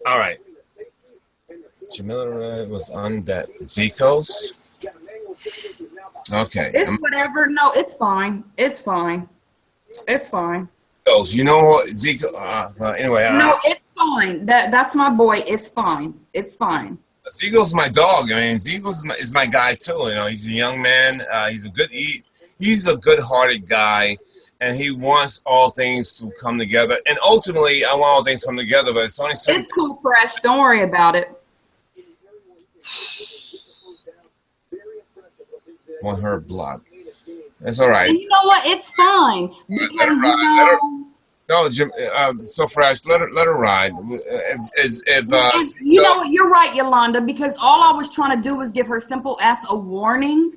All right. Jamila was on that Zeekos. Okay. It's whatever. No, it's fine. It's fine. It's fine. You know what, Zeke? Anyway. No, it's fine. That's my boy. It's fine. It's fine. Zeekos my dog. I mean, Zeekos is my guy too. He's a young man. He's a good-hearted guy, and he wants all things to come together. And ultimately, I want all things to come together. But it's only it's cool, fresh. Don't worry about it. Want her blocked. It's all right. And you know what? It's fine. Because, no, Jim. So fresh. Let her ride. You know what? You're right, Yolanda. Because all I was trying to do was give her simple ass a warning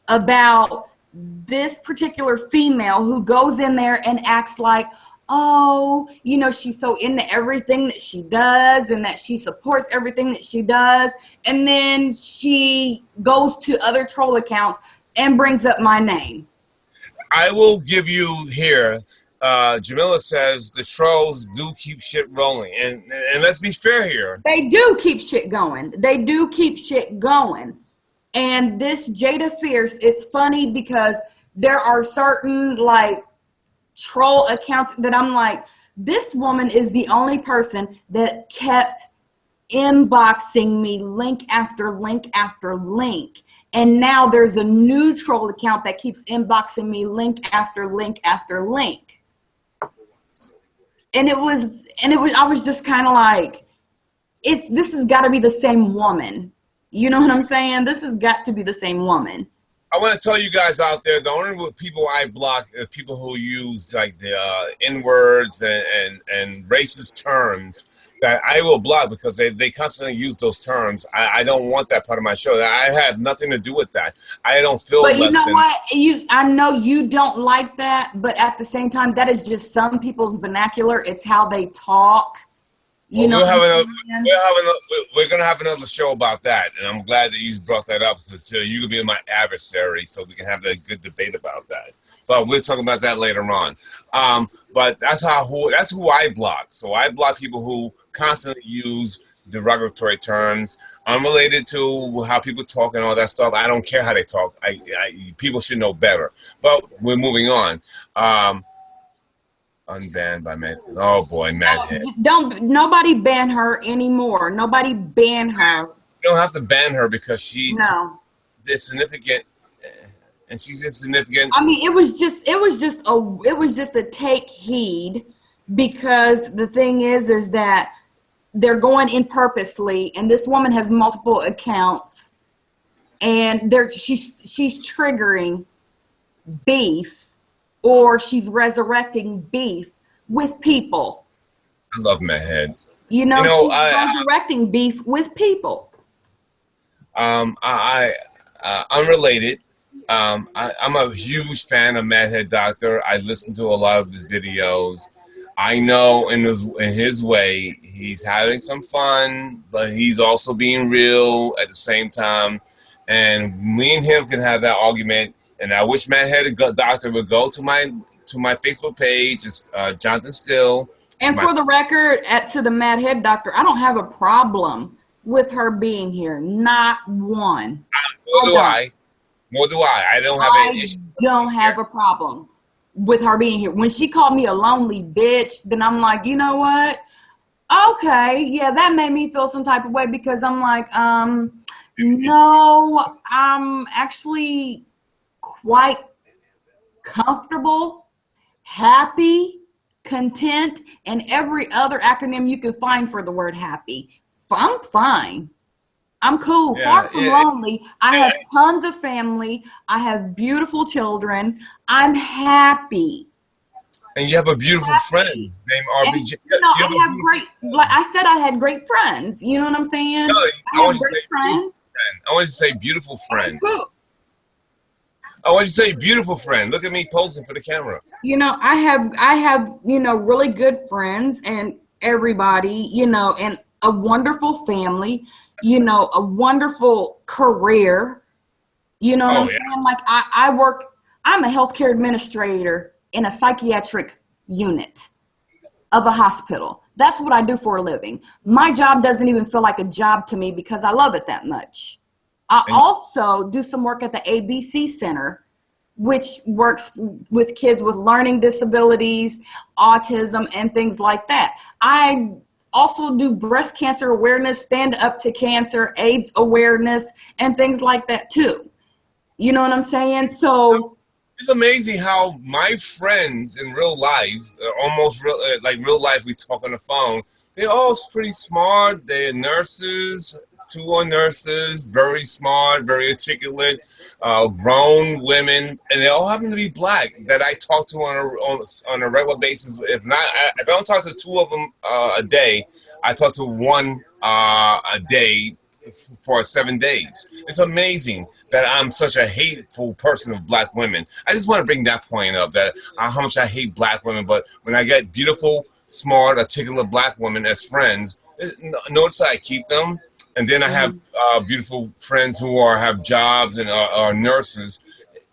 about this particular female who goes in there and acts like, oh, she's so into everything that she does and that she supports everything that she does, and then she goes to other troll accounts and brings up my name. I will give you here Jamila says the trolls do keep shit rolling, and let's be fair here. They do keep shit going. They do keep shit going. And this Jada Fierce, it's funny because there are certain like troll accounts that I'm like, this woman is the only person that kept inboxing me link after link after link. And now there's a new troll account that keeps inboxing me link after link after link. And it was I was just kind of like, this has got to be the same woman. You know what I'm saying? This has got to be the same woman. I want to tell you guys out there, the only people I block are people who use like the N-words and racist terms that I will block because they constantly use those terms. I don't want that part of my show. I have nothing to do with that. I don't feel But you less know than... what? I know you don't like that, but at the same time, that is just some people's vernacular. It's how they talk. You know, we're gonna have another show about that, and I'm glad that you brought that up so you can be my adversary, so we can have a good debate about that. But we'll talk about that later on. But that's who I block. So I block people who constantly use derogatory terms, unrelated to how people talk and all that stuff. I don't care how they talk. People should know better. But we're moving on. Unbanned by Matt. Oh boy, Madhead. Nobody ban her anymore. Nobody ban her. You don't have to ban her because she's insignificant, and she's insignificant. I mean, it was just a take heed, because the thing is that they're going in purposely, and this woman has multiple accounts, and she's triggering beef. Or she's resurrecting beef with people. I love Madhead. You know, she's resurrecting beef with people. Unrelated. I'm a huge fan of Madhead Doctor. I listen to a lot of his videos. I know in his way, he's having some fun, but he's also being real at the same time. And me and him can have that argument. And I wish Madhead Doctor would go to my Facebook page. It's Johnathan Steele. And for the record, to the Madhead Doctor, I don't have a problem with her being here. Not one. More do I. I don't have an issue. I don't have a problem with her being here. When she called me a lonely bitch, then I'm like, you know what? Okay, yeah, that made me feel some type of way, because I'm like, no, I'm actually quite comfortable, happy, content, and every other acronym you can find for the word happy. I'm fine. I'm cool. Far from lonely. I have tons of family. I have beautiful children. I'm happy. And you have a beautiful friend named RPJ. Like I said, I had great friends. You know what I'm saying? No, I have great friends. I want you to say beautiful friend. Cool. I want you to say beautiful friend. Look at me posing for the camera. You know, I have, really good friends and everybody, and a wonderful family, a wonderful career. You know what I'm saying? Like I'm a healthcare administrator in a psychiatric unit of a hospital. That's what I do for a living. My job doesn't even feel like a job to me because I love it that much. I also do some work at the ABC Center, which works with kids with learning disabilities, autism, and things like that. I also do breast cancer awareness, stand up to cancer, AIDS awareness, and things like that too. You know what I'm saying? So it's amazing how my friends in real life, almost like real life, we talk on the phone, they're all pretty smart. They're nurses. 2 are nurses, very smart, very articulate, grown women, and they all happen to be black that I talk to on a regular basis. If I don't talk to 2 of them a day, I talk to 1 a day for 7 days. It's amazing that I'm such a hateful person of black women. I just want to bring that point up, that how much I hate black women, but when I get beautiful, smart, articulate black women as friends, notice that I keep them. And then I have beautiful friends who have jobs and are nurses.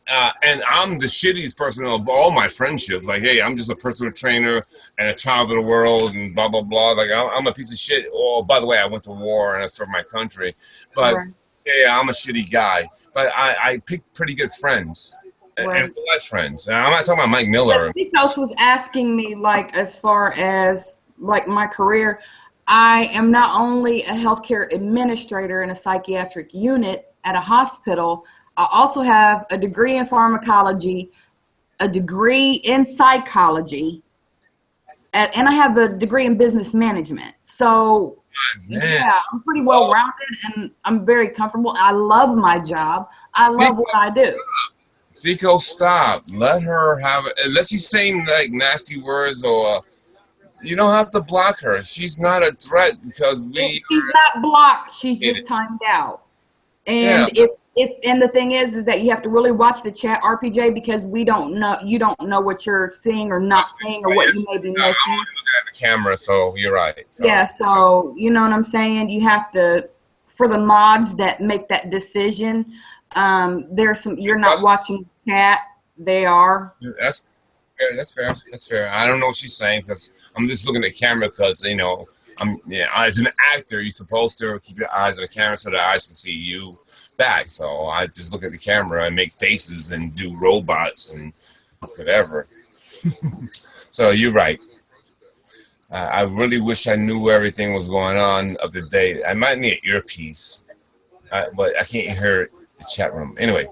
and I'm the shittiest person of all my friendships. Like, hey, I'm just a personal trainer and a child of the world and blah, blah, blah. Like, I'm a piece of shit. Oh, by the way, I went to war and I served my country. But, right. Yeah, I'm a shitty guy. But I picked pretty good friends. Right. And real-life friends. I'm not talking about Mike Miller. Zeekos was asking me, like, as far as, like, my career, I am not only a healthcare administrator in a psychiatric unit at a hospital, I also have a degree in pharmacology, a degree in psychology, and I have a degree in business management. So, yeah, I'm pretty well-rounded, and I'm very comfortable. I love my job. I love what I do. Zeekos, stop. Let her have it. Unless she's saying, like, nasty words or... You don't have to block her. She's not a threat because she's not blocked. She's just timed out. And and the thing is that you have to really watch the chat, RPJ, because we don't know. You don't know what you're seeing or not seeing or what you may be missing. I'm looking at the camera, so you're right. So. Yeah, so you know what I'm saying. You have to, for the mods that make that decision. There's some. You're not watching the chat. They are. That's fair. That's fair. That's fair. I don't know what she's saying because I'm just looking at the camera because you know. As an actor, you're supposed to keep your eyes on the camera so the eyes can see you back. So I just look at the camera and make faces and do robots and whatever. So you're right. I really wish I knew everything was going on of the day. I might need an earpiece, but I can't hear the chat room. Anyway,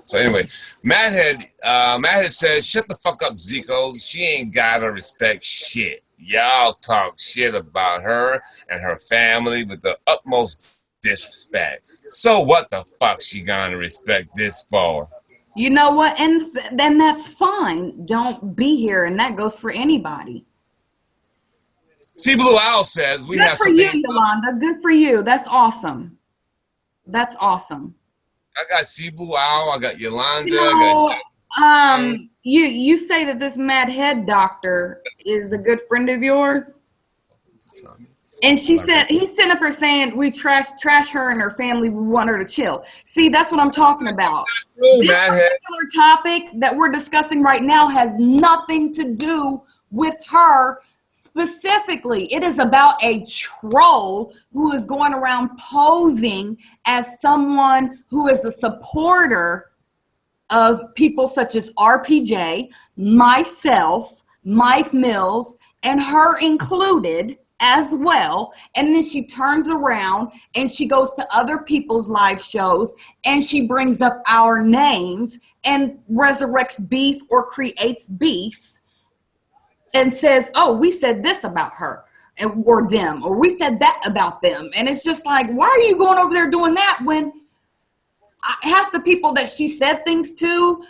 Madhead says, shut the fuck up, Zeekos. She ain't gotta respect shit. Y'all talk shit about her and her family with the utmost disrespect. So what the fuck she gonna respect this for? You know what? And then that's fine. Don't be here, and that goes for anybody. See, Blue Owl says we have something. Good for you, Yolanda. Good for you. That's awesome. That's awesome. I got C Blue Owl. I got Yolanda. I got You say that this mad head doctor is a good friend of yours, and he sent up her saying we trash her and her family. We want her to chill. See, that's what I'm talking about. This particular topic that we're discussing right now has nothing to do with her specifically. It is about a troll who is going around posing as someone who is a supporter of people such as RPJ, myself, Mike Mills, and her included as well. And then she turns around and she goes to other people's live shows and she brings up our names and resurrects beef or creates beef and says, oh, we said this about her or them, or we said that about them. And it's just like, why are you going over there doing that when half the people that she said things to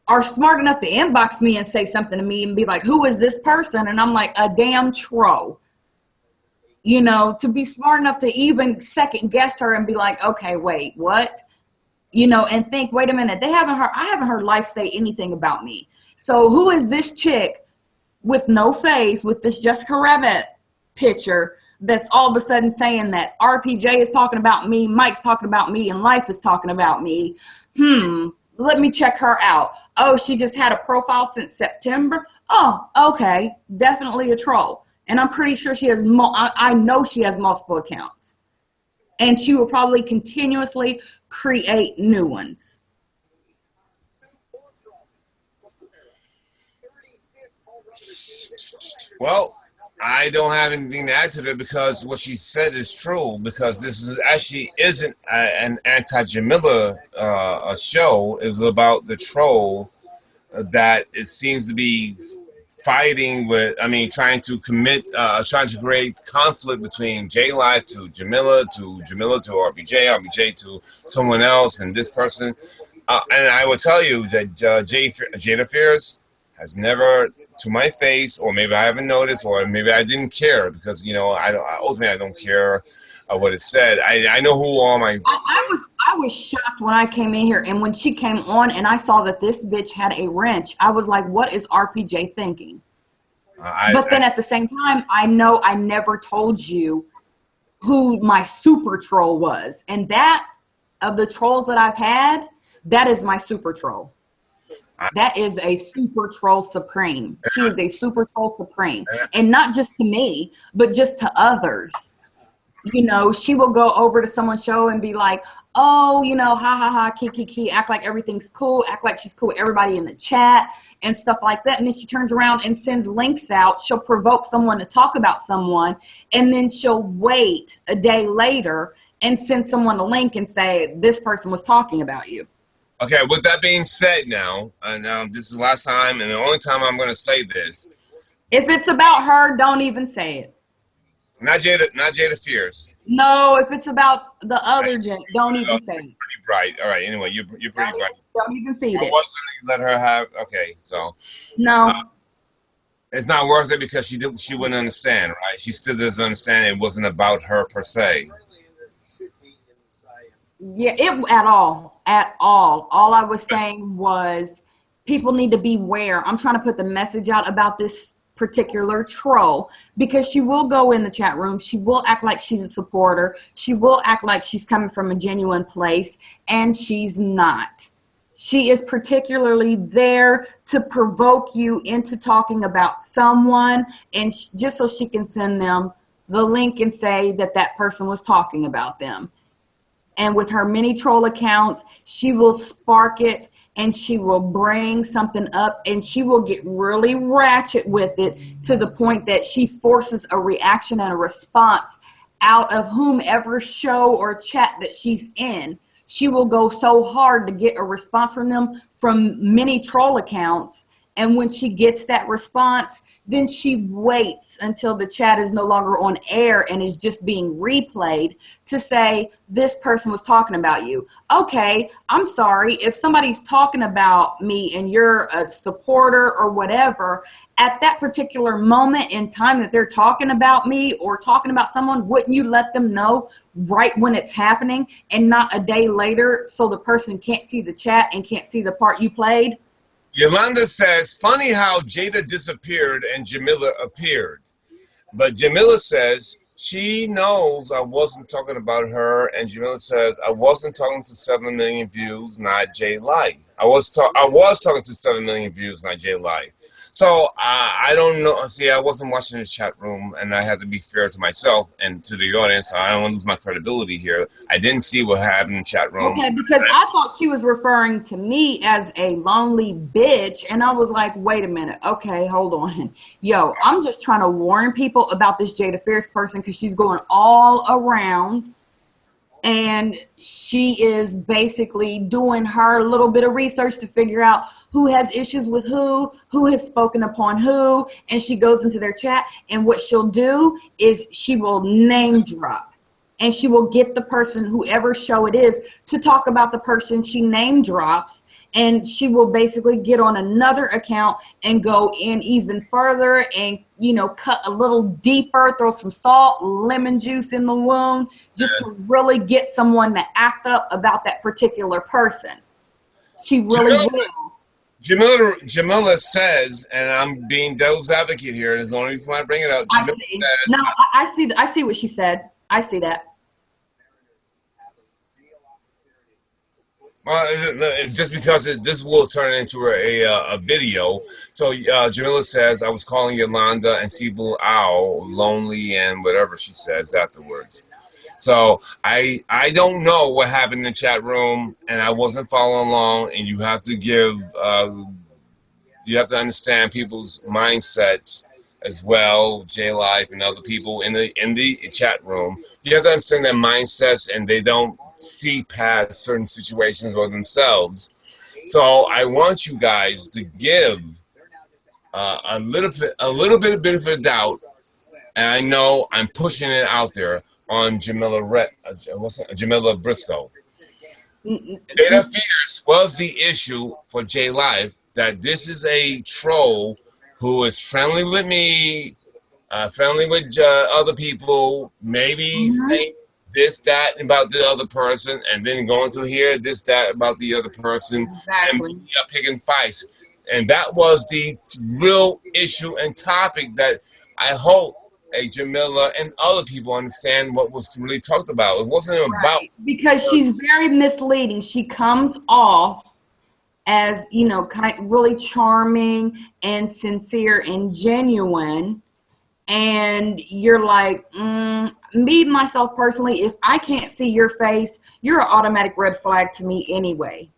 are smart enough to inbox me and say something to me and be like, who is this person? And I'm like, a damn troll. You know, to be smart enough to even second guess her and be like, okay, wait, what? You know, and think, wait a minute, I haven't heard Life say anything about me. So who is this chick with no face, with this Jessica Rabbit picture that's all of a sudden saying that RPJ is talking about me, Mike's talking about me, and Life is talking about me? Let me check her out. Oh, she just had a profile since September? Oh, okay, definitely a troll. And I'm pretty sure she has, I know she has multiple accounts. And she will probably continuously create new ones. Well, I don't have anything to add to it because what she said is true, because this is actually isn't an anti-Jamila show. It's about the troll that it seems to be fighting with, trying to create conflict between J-Life to Jamila to RPJ, RPJ to someone else, and this person. And I will tell you that Jada Fierce has never, to my face, or maybe I haven't noticed, or maybe I didn't care, because, ultimately I don't care what is said. I know who all my... I was shocked when I came in here, and when she came on and I saw that this bitch had a wrench, I was like, what is RPJ thinking? But then at the same time, I know I never told you who my super troll was. And that, of the trolls that I've had, that is my super troll. That is a super troll supreme. She is a super troll supreme. And not just to me, but just to others. You know, she will go over to someone's show and be like, oh, you know, ha, ha, ha, kiki, act like everything's cool, act like she's cool with everybody in the chat and stuff like that. And then she turns around and sends links out. She'll provoke someone to talk about someone, and then she'll wait a day later and send someone a link and say, this person was talking about you. Okay, with that being said now, this is the last time and the only time I'm going to say this. If it's about her, don't even say it. Not Jada Fierce. No, if it's about the other Jada, don't even say it. Pretty bright. All right, anyway, you're pretty bright. Don't even feed it. I wasn't going to let her have, okay, so. No. It's not worth it because she wouldn't understand, right? She still doesn't understand it wasn't about her per se. Yeah, at all. All I was saying was people need to beware. I'm trying to put the message out about this particular troll, because she will go in the chat room. She will act like she's a supporter. She will act like she's coming from a genuine place, and she's not. She is particularly there to provoke you into talking about someone, and just so she can send them the link and say that that person was talking about them. And with her many troll accounts, she will spark it, and she will bring something up, and she will get really ratchet with it to the point that she forces a reaction and a response out of whomever show or chat that she's in. She will go so hard to get a response from them from many troll accounts. And when she gets that response, then she waits until the chat is no longer on air and is just being replayed to say, this person was talking about you. Okay, I'm sorry. If somebody's talking about me and you're a supporter or whatever, at that particular moment in time that they're talking about me or talking about someone, wouldn't you let them know right when it's happening and not a day later so the person can't see the chat and can't see the part you played? Yolanda says, funny how Jada disappeared and Jamila appeared. But Jamila says she knows I wasn't talking about her, and Jamila says I wasn't talking to 7 million views, not J Live. I was talking to 7 million views, not J Live. So I don't know. See, I wasn't watching the chat room, and I had to be fair to myself and to the audience. So I don't want to lose my credibility here. I didn't see what happened in the chat room. Okay, because I thought she was referring to me as a lonely bitch, and I was like, wait a minute. Okay, hold on. Yo, I'm just trying to warn people about this Jada Fierce person because she's going all around. And she is basically doing her little bit of research to figure out who has issues with who has spoken upon who, and she goes into their chat. And what she'll do is she will name drop, and she will get the person, whoever show it is, to talk about the person she name drops. And she will basically get on another account and go in even further and, you know, cut a little deeper, throw some salt, lemon juice in the wound, just to really get someone to act up about that particular person. She really will. Jamila says, and I'm being devil's advocate here, and the only reason why I bring it up. I see what she said. I see that. Well, just because this will turn into a video. So Jamila says, I was calling Yolanda and Sibyl Owl lonely and whatever she says afterwards. So I don't know what happened in the chat room, and I wasn't following along, and you have to you have to understand people's mindsets as well, J Live and other people in the chat room. You have to understand their mindsets, and they don't see past certain situations or themselves. So I want you guys to give a little bit of benefit of doubt, and I know I'm pushing it out there on Jamila Briscoe. Jada Fierce was the issue for J Live, that this is a troll who is friendly with me, friendly with other people, maybe saying this, that about the other person, and then going to hear this, that about the other person, and picking fights. And that was the real issue and topic that I hope Jamila and other people understand what was really talked about. It wasn't about, because she's very misleading. She comes off as, you know, really charming and sincere and genuine. And you're like, me, myself personally, if I can't see your face, you're an automatic red flag to me anyway.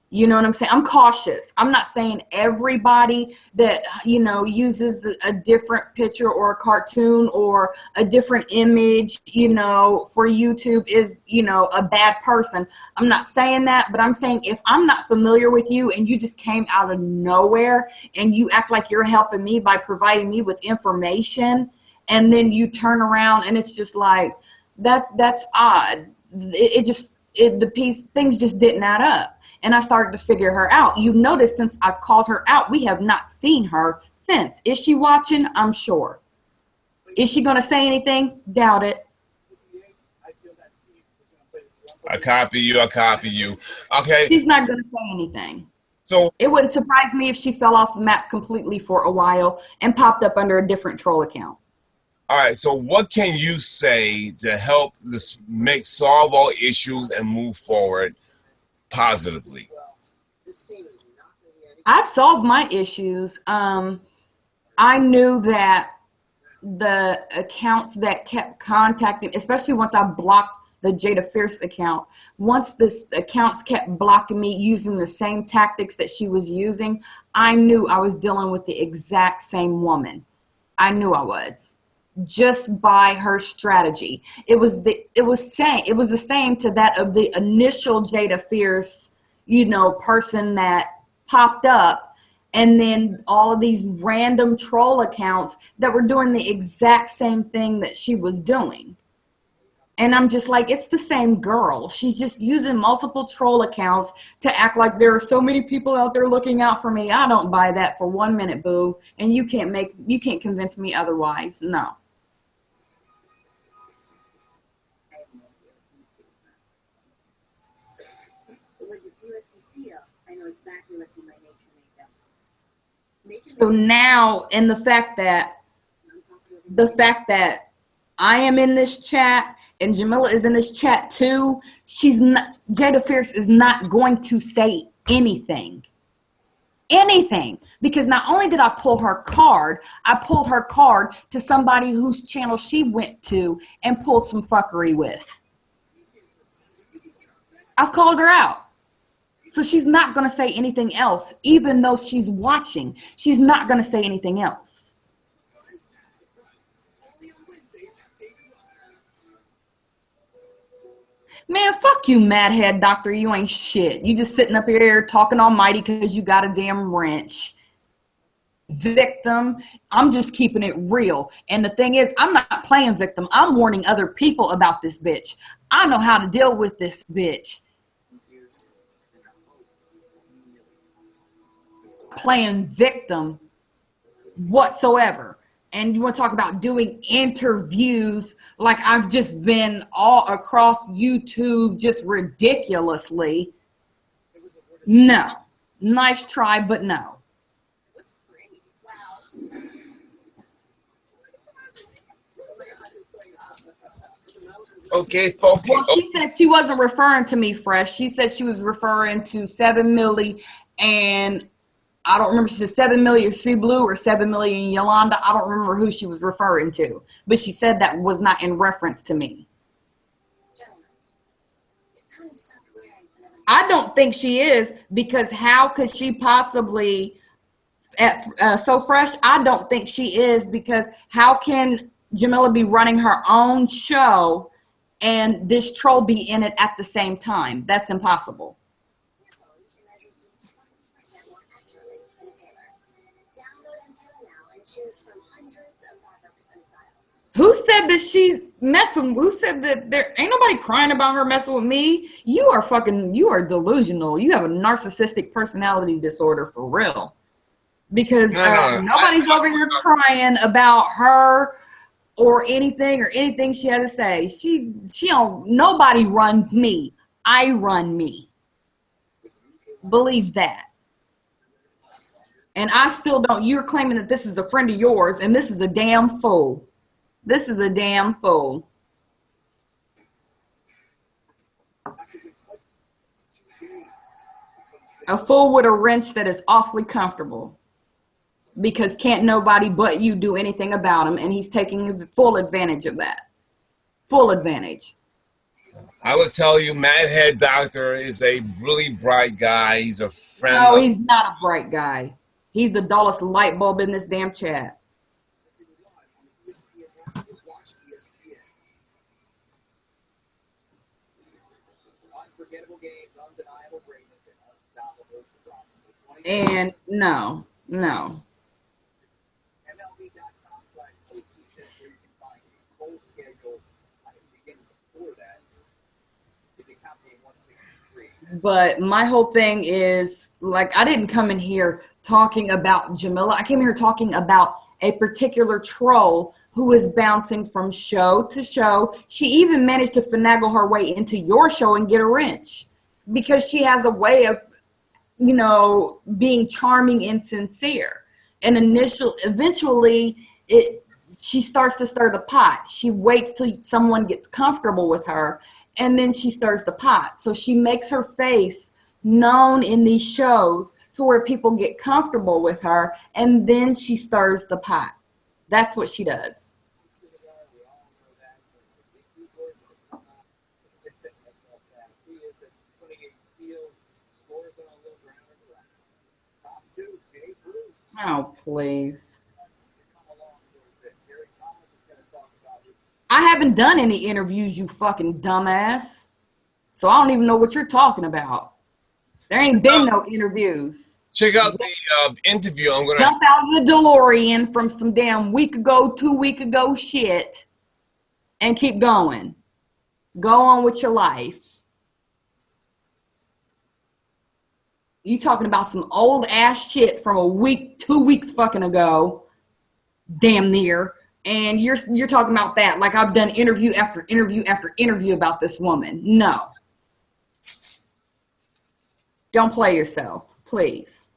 You know what I'm saying? I'm cautious. I'm not saying everybody that, you know, uses a different picture or a cartoon or a different image, you know, for YouTube is, you know, a bad person. I'm not saying that, but I'm saying if I'm not familiar with you and you just came out of nowhere and you act like you're helping me by providing me with information, and then you turn around and it's just like, that's odd. Things just didn't add up. And I started to figure her out. You notice since I've called her out, we have not seen her since. Is she watching? I'm sure. Is she going to say anything? Doubt it. I copy you. Okay. She's not going to say anything. So it wouldn't surprise me if she fell off the map completely for a while and popped up under a different troll account. All right. So what can you say to help solve all issues and move forward positively? I've solved my issues. I knew that the accounts that kept contacting, especially once I blocked the Jada Fierce account, once the accounts kept blocking me using the same tactics that she was using, I knew I was dealing with the exact same woman. I knew I was. Just by her strategy. It was the same to that of the initial Jada Fierce, you know, person that popped up, and then all of these random troll accounts that were doing the exact same thing that she was doing. And I'm just like, it's the same girl. She's just using multiple troll accounts to act like there are so many people out there looking out for me. I don't buy that for 1 minute, boo. And you can't convince me otherwise. No. So now, and the fact that I am in this chat and Jamila is in this chat too, Jada Fierce is not going to say anything, because not only did I pull her card, I pulled her card to somebody whose channel she went to and pulled some fuckery with. I've called her out. So she's not going to say anything else, even though she's watching. She's not going to say anything else. Man, fuck you, Mad Head Doctor. You ain't shit. You just sitting up here talking almighty because you got a damn wrench. Victim. I'm just keeping it real. And the thing is, I'm not playing victim. I'm warning other people about this bitch. I know how to deal with this bitch. Playing victim whatsoever. And you want to talk about doing interviews like I've just been all across YouTube just ridiculously. No. Nice try, but no. Okay, folks. Well, she said she wasn't referring to me, Fresh. She said she was referring to 7 Millie and I don't remember, she said 7 million Sea Blue or 7 million Yolanda. I don't remember who she was referring to, but she said that was not in reference to me. I don't think she is, because how could she possibly, So Fresh, I don't think she is, because how can Jamila be running her own show and this troll be in it at the same time? That's impossible. Who said that she's messing? Who said that there ain't nobody crying about her messing with me? You are delusional. You have a narcissistic personality disorder for real. Because nobody's over here crying about her or anything she had to say. She don't, nobody runs me. I run me. Believe that. And I still don't. You're claiming that this is a friend of yours, and this is a damn fool. This is a damn fool. A fool with a wrench that is awfully comfortable because can't nobody but you do anything about him, and he's taking full advantage of that. Full advantage. I would tell you, Mad Head Doctor is a really bright guy. He's a friend. No, he's not a bright guy. He's the dullest light bulb in this damn chat. And no. But my whole thing is, like, I didn't come in here talking about Jamila. I came here talking about a particular troll who is bouncing from show to show. She even managed to finagle her way into your show and get a wrench because she has a way of, you know, being charming and sincere. And eventually, she starts to stir the pot. She waits till someone gets comfortable with her, and then she stirs the pot. So she makes her face known in these shows to where people get comfortable with her, and then she stirs the pot. That's what she does. Oh, please. I haven't done any interviews, you fucking dumbass. So I don't even know what you're talking about. There ain't been no interviews. Check out the interview. I'm gonna jump out of the DeLorean from some damn 2 week ago shit and keep going. Go on with your life. You talking about some old ass shit from 2 weeks fucking ago, damn near, and you're talking about that like I've done interview after interview after interview about this woman. No. Don't play yourself, please.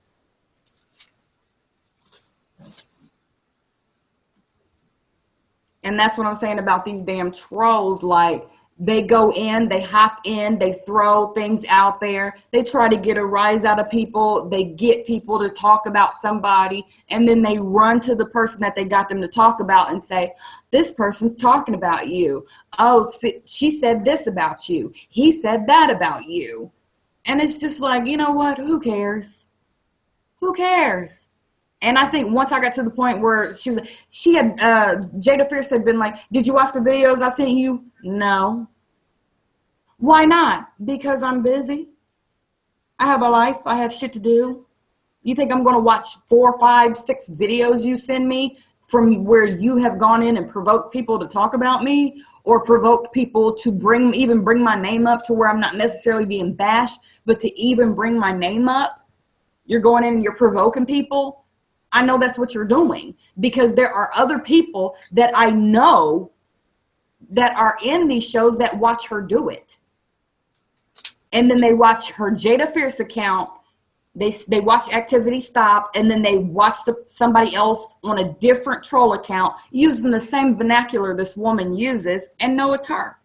And that's what I'm saying about these damn trolls. Like, they go in, they hop in, they throw things out there. They try to get a rise out of people. They get people to talk about somebody, and then they run to the person that they got them to talk about and say, this person's talking about you. Oh, she said this about you. He said that about you. And it's just like, you know what? Who cares? Who cares? And I think once I got to the point where Jada Fierce had been like, did you watch the videos I sent you? No. Why not? Because I'm busy. I have a life. I have shit to do. You think I'm going to watch 4, 5, 6 videos you send me from where you have gone in and provoked people to talk about me, or provoked people to bring my name up to where I'm not necessarily being bashed, but to even bring my name up? You're going in and you're provoking people. I know that's what you're doing, because there are other people that I know that are in these shows that watch her do it. And then they watch her Jada Fierce account. They watch activity stop, and then they watch somebody else on a different troll account using the same vernacular this woman uses, and know it's her.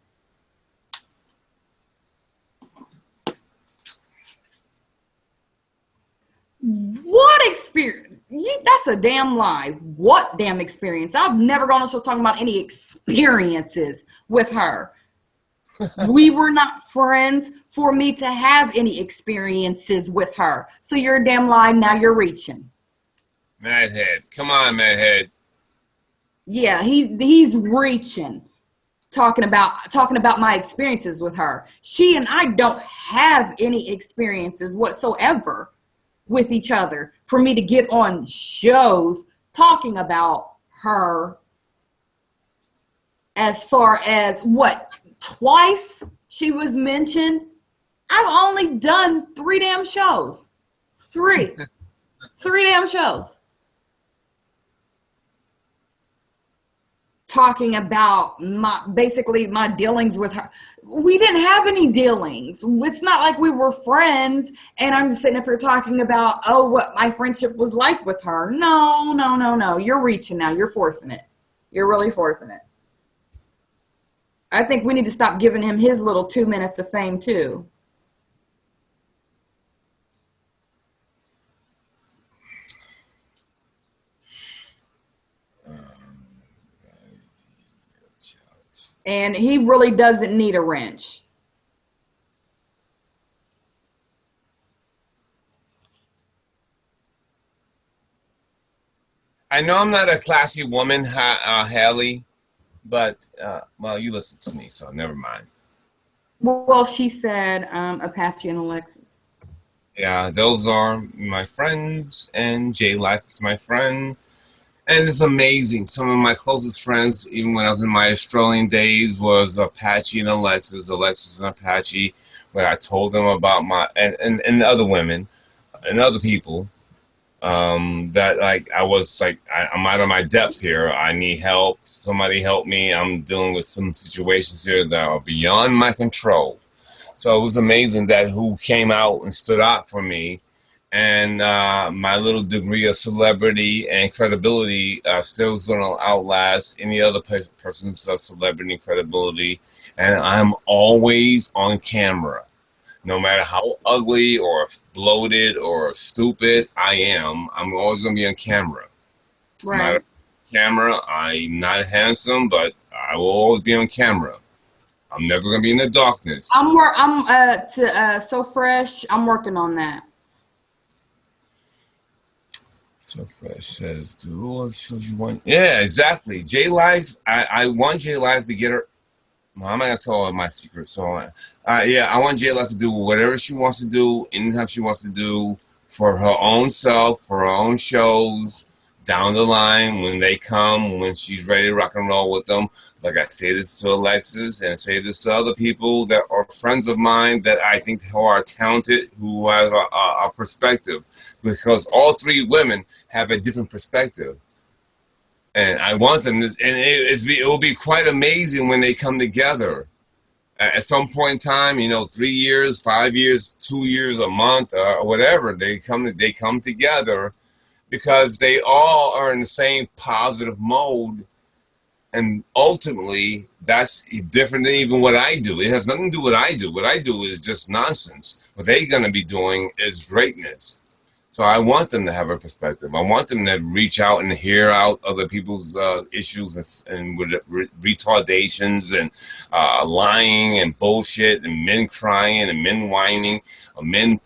What experience? That's a damn lie. What damn experience? I've never gone on show talking about any experiences with her. We were not friends for me to have any experiences with her. So you're a damn lie. Now you're reaching. Madhead. Come on, Madhead. Yeah, he's reaching. Talking about my experiences with her. She and I don't have any experiences whatsoever with each other for me to get on shows talking about her. As far as what, twice she was mentioned, I've only done 3 damn shows. 3 damn shows talking about my dealings with her. We didn't have any dealings. It's not like we were friends and I'm just sitting up here talking about, what my friendship was like with her. No. You're reaching now. You're forcing it. You're really forcing it. I think we need to stop giving him his little 2 minutes of fame too. And he really doesn't need a wrench. I know I'm not a classy woman, Hallie, but, well, you listen to me, so never mind. Well, she said Apache and Alexyss. Yeah, those are my friends, and J Life is my friend. And it's amazing. Some of my closest friends, even when I was in my Australian days, was Apache and Alexyss and Apache, where I told them about my, and other women and other people, that like I was like, I'm out of my depth here. I need help. Somebody help me. I'm dealing with some situations here that are beyond my control. So it was amazing that who came out and stood out for me. And my little degree of celebrity and credibility still is going to outlast any other person's celebrity and credibility. And I'm always on camera. No matter how ugly or bloated or stupid I am, I'm always going to be on camera. Right. I'm not handsome, but I will always be on camera. I'm never going to be in the darkness. I'm So Fresh. I'm working on that. So Fresh says, do what shows you want. Yeah, exactly. J Life, I want J Life to get her. Well, I'm not going to tell her my secret. So, yeah, I want J Life to do whatever she wants to do, anytime she wants to do, for her own self, for her own shows, down the line, when they come, when she's ready to rock and roll with them. Like I say this to Alexyss, and I say this to other people that are friends of mine that I think who are talented, who have a perspective. Because all three women have a different perspective. And I want them to, and it will be quite amazing when they come together. At some point in time, 3 years, 5 years, 2 years, a month, or whatever, they come together because they all are in the same positive mode. And ultimately, that's different than even what I do. It has nothing to do with what I do. What I do is just nonsense. What they're going to be doing is greatness. So I want them to have a perspective. I want them to reach out and hear out other people's issues and with retardations and lying and bullshit and men crying and men whining, men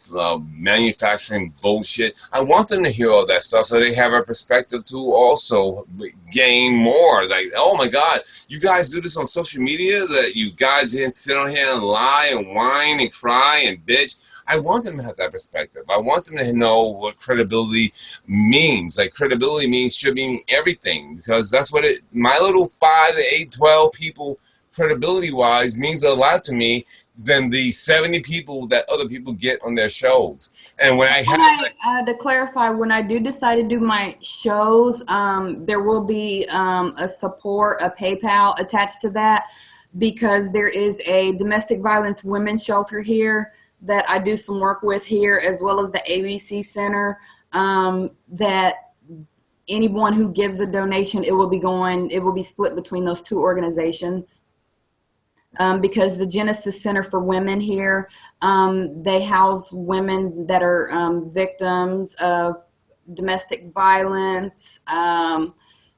manufacturing bullshit. I want them to hear all that stuff so they have a perspective to also gain more. Like, oh my God, you guys do this on social media, that you guys sit on here and lie and whine and cry and bitch. I want them to have that perspective. I want them to know what credibility means. Like, credibility means should mean everything, because that's what my little 5 to 8, 12 people, credibility-wise, means a lot to me than the 70 people that other people get on their shows. And when I have... to clarify, when I do decide to do my shows, there will be a PayPal attached to that, because there is a domestic violence women's shelter here that I do some work with here, as well as the ABC Center, that anyone who gives a donation, it will be split between those two organizations. Because the Genesis Center for Women here, they house women that are victims of domestic violence,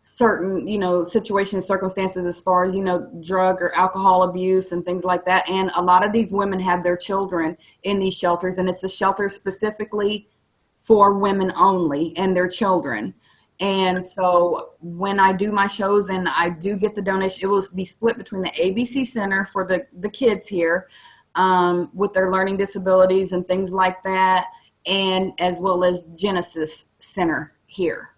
certain, situations, circumstances as far as, drug or alcohol abuse and things like that. And a lot of these women have their children in these shelters, and it's the shelter specifically for women only and their children. And so when I do my shows and I do get the donation, it will be split between the ABC Center for the kids here with their learning disabilities and things like that, and as well as Genesis Center here.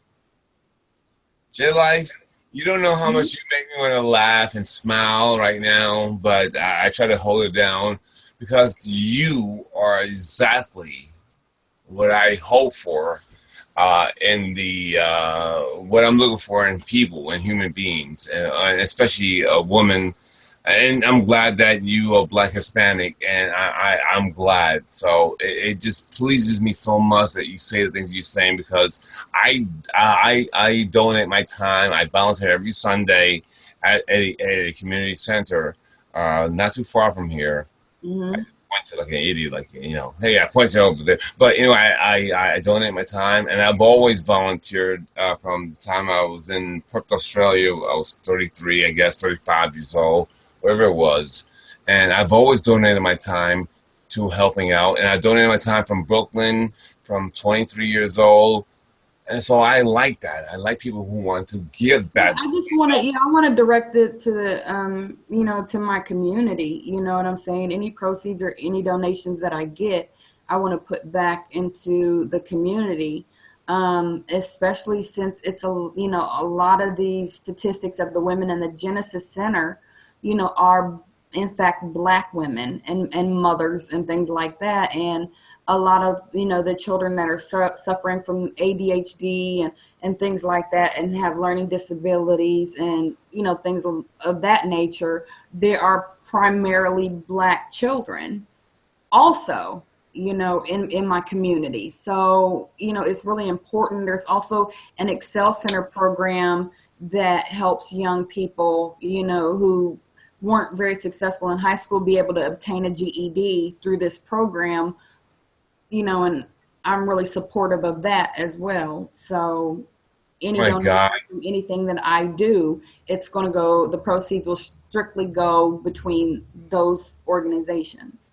J-Life, you don't know how much you make me want to laugh and smile right now, but I try to hold it down, because you are exactly what I hope for in the what I'm looking for in people and human beings, and especially a woman. And I'm glad that you are Black Hispanic, and I'm glad. So it just pleases me so much that you say the things you're saying, because I donate my time. I volunteer every Sunday at a community center, not too far from here. Mm-hmm. I point to like an idiot, hey, I pointed over there. But I donate my time, and I've always volunteered from the time I was in Perth, Australia. I was 33, I guess, 35 years old. wherever it was. And I've always donated my time to helping out. And I donated my time from Brooklyn, from 23 years old. And so I like that. I like people who want to give back. I just want to, I want to direct it to the, to my community. You know what I'm saying? Any proceeds or any donations that I get, I want to put back into the community. Especially since it's a lot of these statistics of the women in the Genesis Center, are in fact Black women and mothers and things like that. And a lot of, the children that are suffering from ADHD and things like that and have learning disabilities and, things of that nature, they are primarily Black children also, in my community. So, it's really important. There's also an Excel Center program that helps young people, who weren't very successful in high school be able to obtain a GED through this program. And I'm really supportive of that as well. So anything that I do, it's going to go, the proceeds will strictly go between those organizations.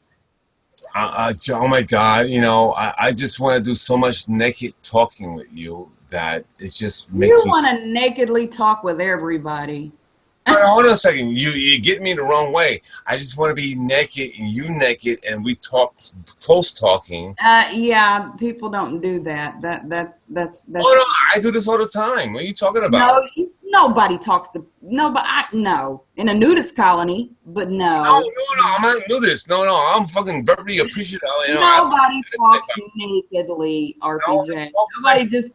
Oh my God, I just want to do so much naked talking with you that it just makes me... You want to nakedly talk with everybody. Hold on a second. You get me the wrong way. I just want to be naked and you naked and we talk close talking. Yeah, people don't do that. That's. Oh no, I do this all the time. What are you talking about? No, nobody talks to nobody. No, in a nudist colony, but no. No, I'm not nudist. No, I'm fucking very appreciative. Nobody talks nakedly, RPJ. Nobody just.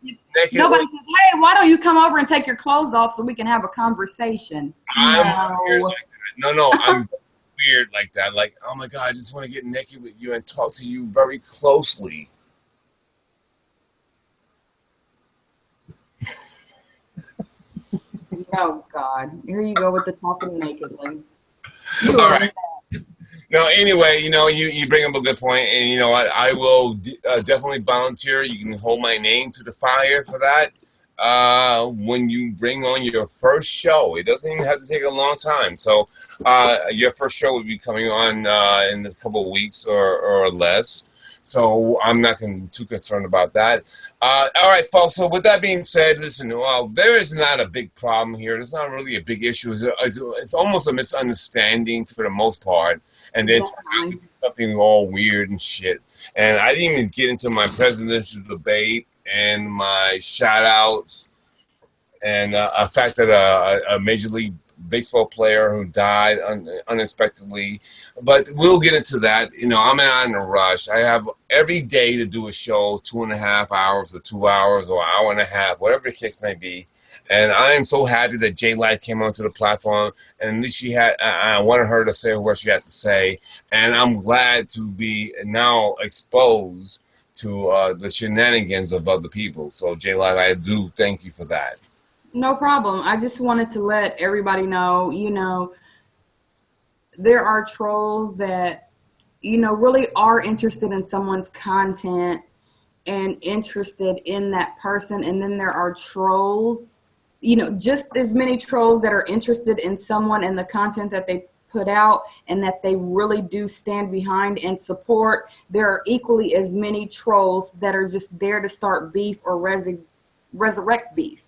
Nobody says, "Hey, why don't you come over and take your clothes off so we can have a conversation?" I'm weird like that. No, I'm weird like that. Like, oh my God, I just want to get naked with you and talk to you very closely. Oh God, here you go with the talking nakedly. All right. No, anyway, you bring up a good point, and you know what? I will definitely volunteer. You can hold my name to the fire for that. When you bring on your first show, it doesn't even have to take a long time. So, your first show will be coming on in a couple of weeks or less. So I'm not too concerned about that. All right, folks. So with that being said, listen. Well, there is not a big problem here. It's not really a big issue. It's almost a misunderstanding for the most part, and then something all weird and shit. And I didn't even get into my presidential debate and my shout-outs and a fact that a Major League Baseball player who died unexpectedly. But we'll get into that. I'm not in a rush. I have every day to do a show, 2.5 hours or 2 hours or an hour and a half, whatever the case may be. And I am so happy that J Life came onto the platform, and at least I wanted her to say what she had to say. And I'm glad to be now exposed to the shenanigans of other people. So J Life, I do thank you for that. No problem. I just wanted to let everybody know, there are trolls that, really are interested in someone's content and interested in that person. And then there are trolls, just as many trolls that are interested in someone and the content that they put out and that they really do stand behind and support. There are equally as many trolls that are just there to start beef or resurrect beef.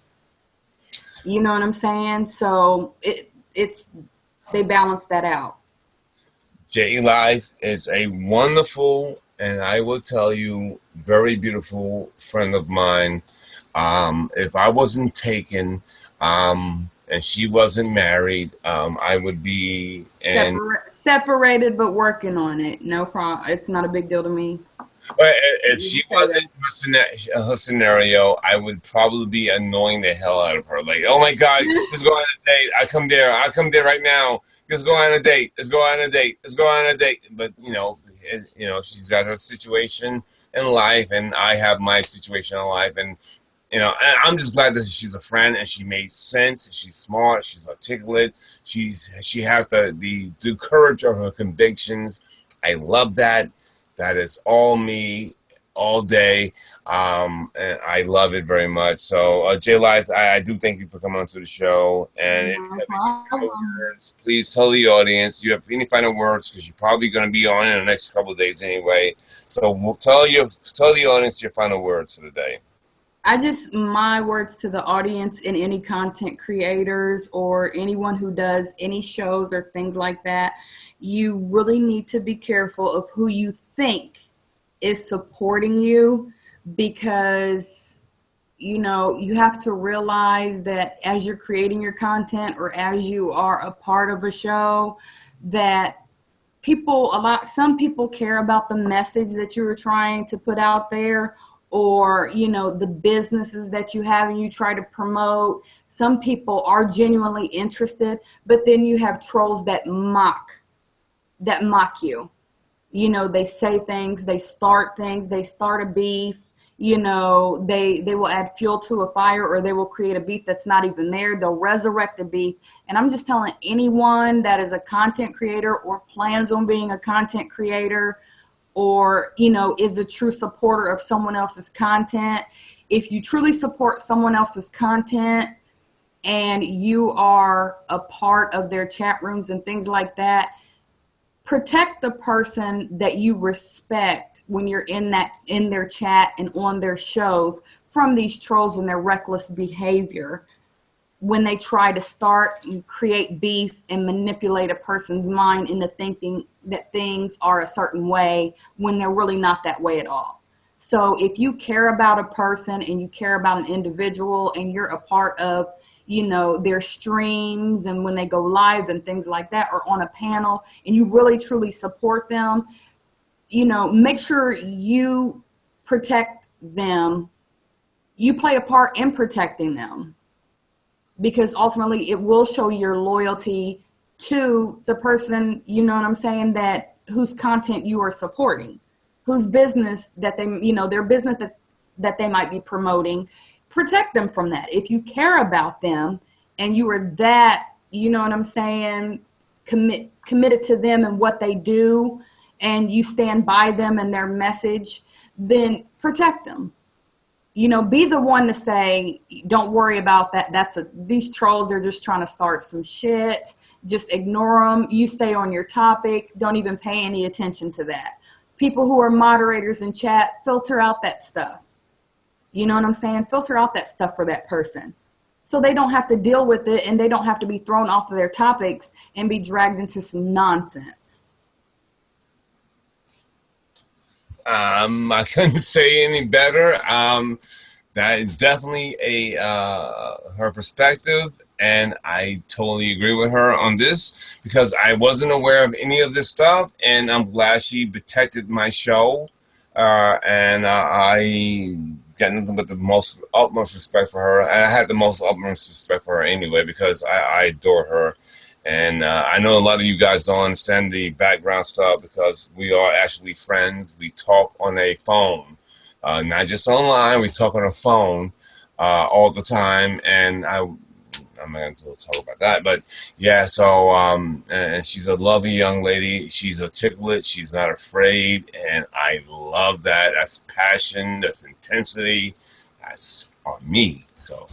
You know what I'm saying? So they balance that out. J Life is a wonderful, and I will tell you, very beautiful friend of mine. If I wasn't taken, and she wasn't married, I would be separated, but working on it. No problem. It's not a big deal to me. But if she wasn't her scenario, I would probably be annoying the hell out of her. Like, oh my God, let's go on a date. I come there right now. Let's go on a date. Let's go on a date. Let's go on a date. But she's got her situation in life, and I have my situation in life, and I'm just glad that she's a friend and she made sense. She's smart. She's articulate. She has the courage of her convictions. I love that. That is all me, all day, and I love it very much. So, J Life, I do thank you for coming onto the show. And if you have any final words, please tell the audience. You have any final words, because you're probably going to be on in the next couple of days anyway. So, we'll tell the audience your final words for the day. My words to the audience and any content creators or anyone who does any shows or things like that, you really need to be careful of who you think is supporting you, because, you know, you have to realize that as you're creating your content or as you are a part of a show, that some people care about the message that you are trying to put out there, or, you know, the businesses that you have and you try to promote. Some people are genuinely interested, but then you have trolls that mock you. You know, they say things, they start a beef, you know, they will add fuel to a fire, or they will create a beef that's not even there. They'll resurrect a beef. And I'm just telling anyone that is a content creator or plans on being a content creator, or, you know, is a true supporter of someone else's content. If you truly support someone else's content and you are a part of their chat rooms and things like that, protect the person that you respect when you're in their chat and on their shows from these trolls and their reckless behavior when they try to start and create beef and manipulate a person's mind into thinking that things are a certain way when they're really not that way at all. So if you care about a person and you care about an individual and you're a part of, you know, their streams and when they go live and things like that, or on a panel, and you really truly support them, you know, make sure you protect them. You play a part in protecting them, because ultimately it will show your loyalty to the person, you know what I'm saying, that whose content you are supporting, whose business that they, you know, their business that they might be promoting. Protect them from that. If you care about them and you are that, you know what I'm saying, committed to them and what they do, and you stand by them and their message, then protect them. You know, be the one to say, don't worry about that. These trolls, they're just trying to start some shit. Just ignore them. You stay on your topic. Don't even pay any attention to that. People who are moderators in chat, filter out that stuff. You know what I'm saying? Filter out that stuff for that person, so they don't have to deal with it and they don't have to be thrown off of their topics and be dragged into some nonsense. I couldn't say any better. That is definitely her perspective, and I totally agree with her on this, because I wasn't aware of any of this stuff, and I'm glad she protected my show, and I got nothing but the utmost respect for her. And I had the most utmost respect for her anyway, because I adore her. And I know a lot of you guys don't understand the background stuff, because we are actually friends. We talk on a phone, not just online. We talk on a phone all the time. And I'm not going to talk about that. But yeah, so and she's a lovely young lady. She's articulate. She's not afraid. And I love that. That's passion. That's intensity. That's on me. So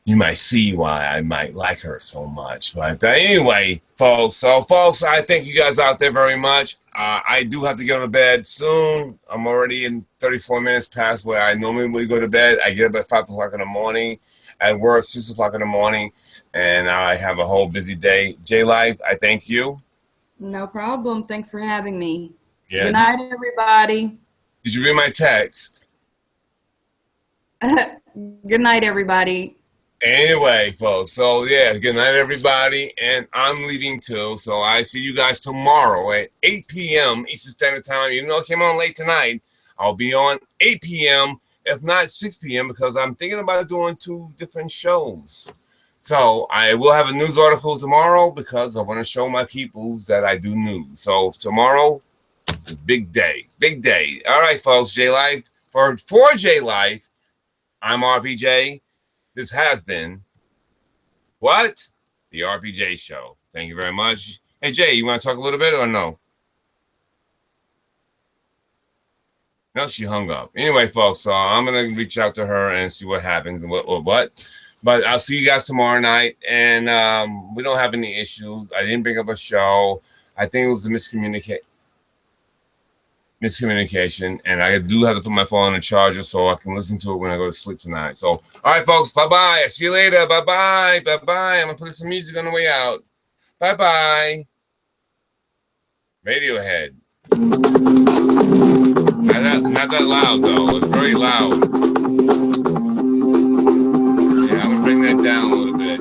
you might see why I might like her so much. But anyway, folks, I thank you guys out there very much. I do have to go to bed soon. I'm already in 34 minutes past where I normally would go to bed. I get up at 5 o'clock in the morning. At work, 6 o'clock in the morning. And I have a whole busy day. J-Life, I thank you. No problem. Thanks for having me. Yeah. Good night, everybody. Did you read my text? Good night, everybody. Anyway, folks, so yeah, good night, everybody, and I'm leaving too, so I see you guys tomorrow at 8 p.m. Eastern Standard Time. Even though I came on late tonight, I'll be on 8 p.m., if not 6 p.m., because I'm thinking about doing 2 different shows. So I will have a news article tomorrow, because I want to show my peoples that I do news. So tomorrow, big day, big day. All right, folks, J-Life, for J-Life, I'm RPJ. This has been what? The RPJ Show. Thank you very much. Hey, Jay, you want to talk a little bit or no? No, she hung up. Anyway, folks, so I'm gonna reach out to her and see what happens and what. But I'll see you guys tomorrow night, and we don't have any issues. I didn't bring up a show. I think it was a miscommunication, and I do have to put my phone on the charger so I can listen to it when I go to sleep tonight. So, all right, folks, bye-bye. I'll see you later. Bye-bye. Bye-bye. I'm going to put some music on the way out. Bye-bye. Radiohead. Not that loud, though. It's very loud. Yeah, I'm going to bring that down a little bit.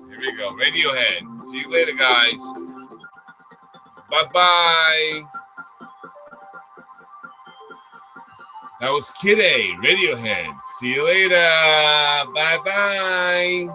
Here we go. Radiohead. See you later, guys. Bye-bye. That was Kid A, Radiohead. See you later. Bye-bye.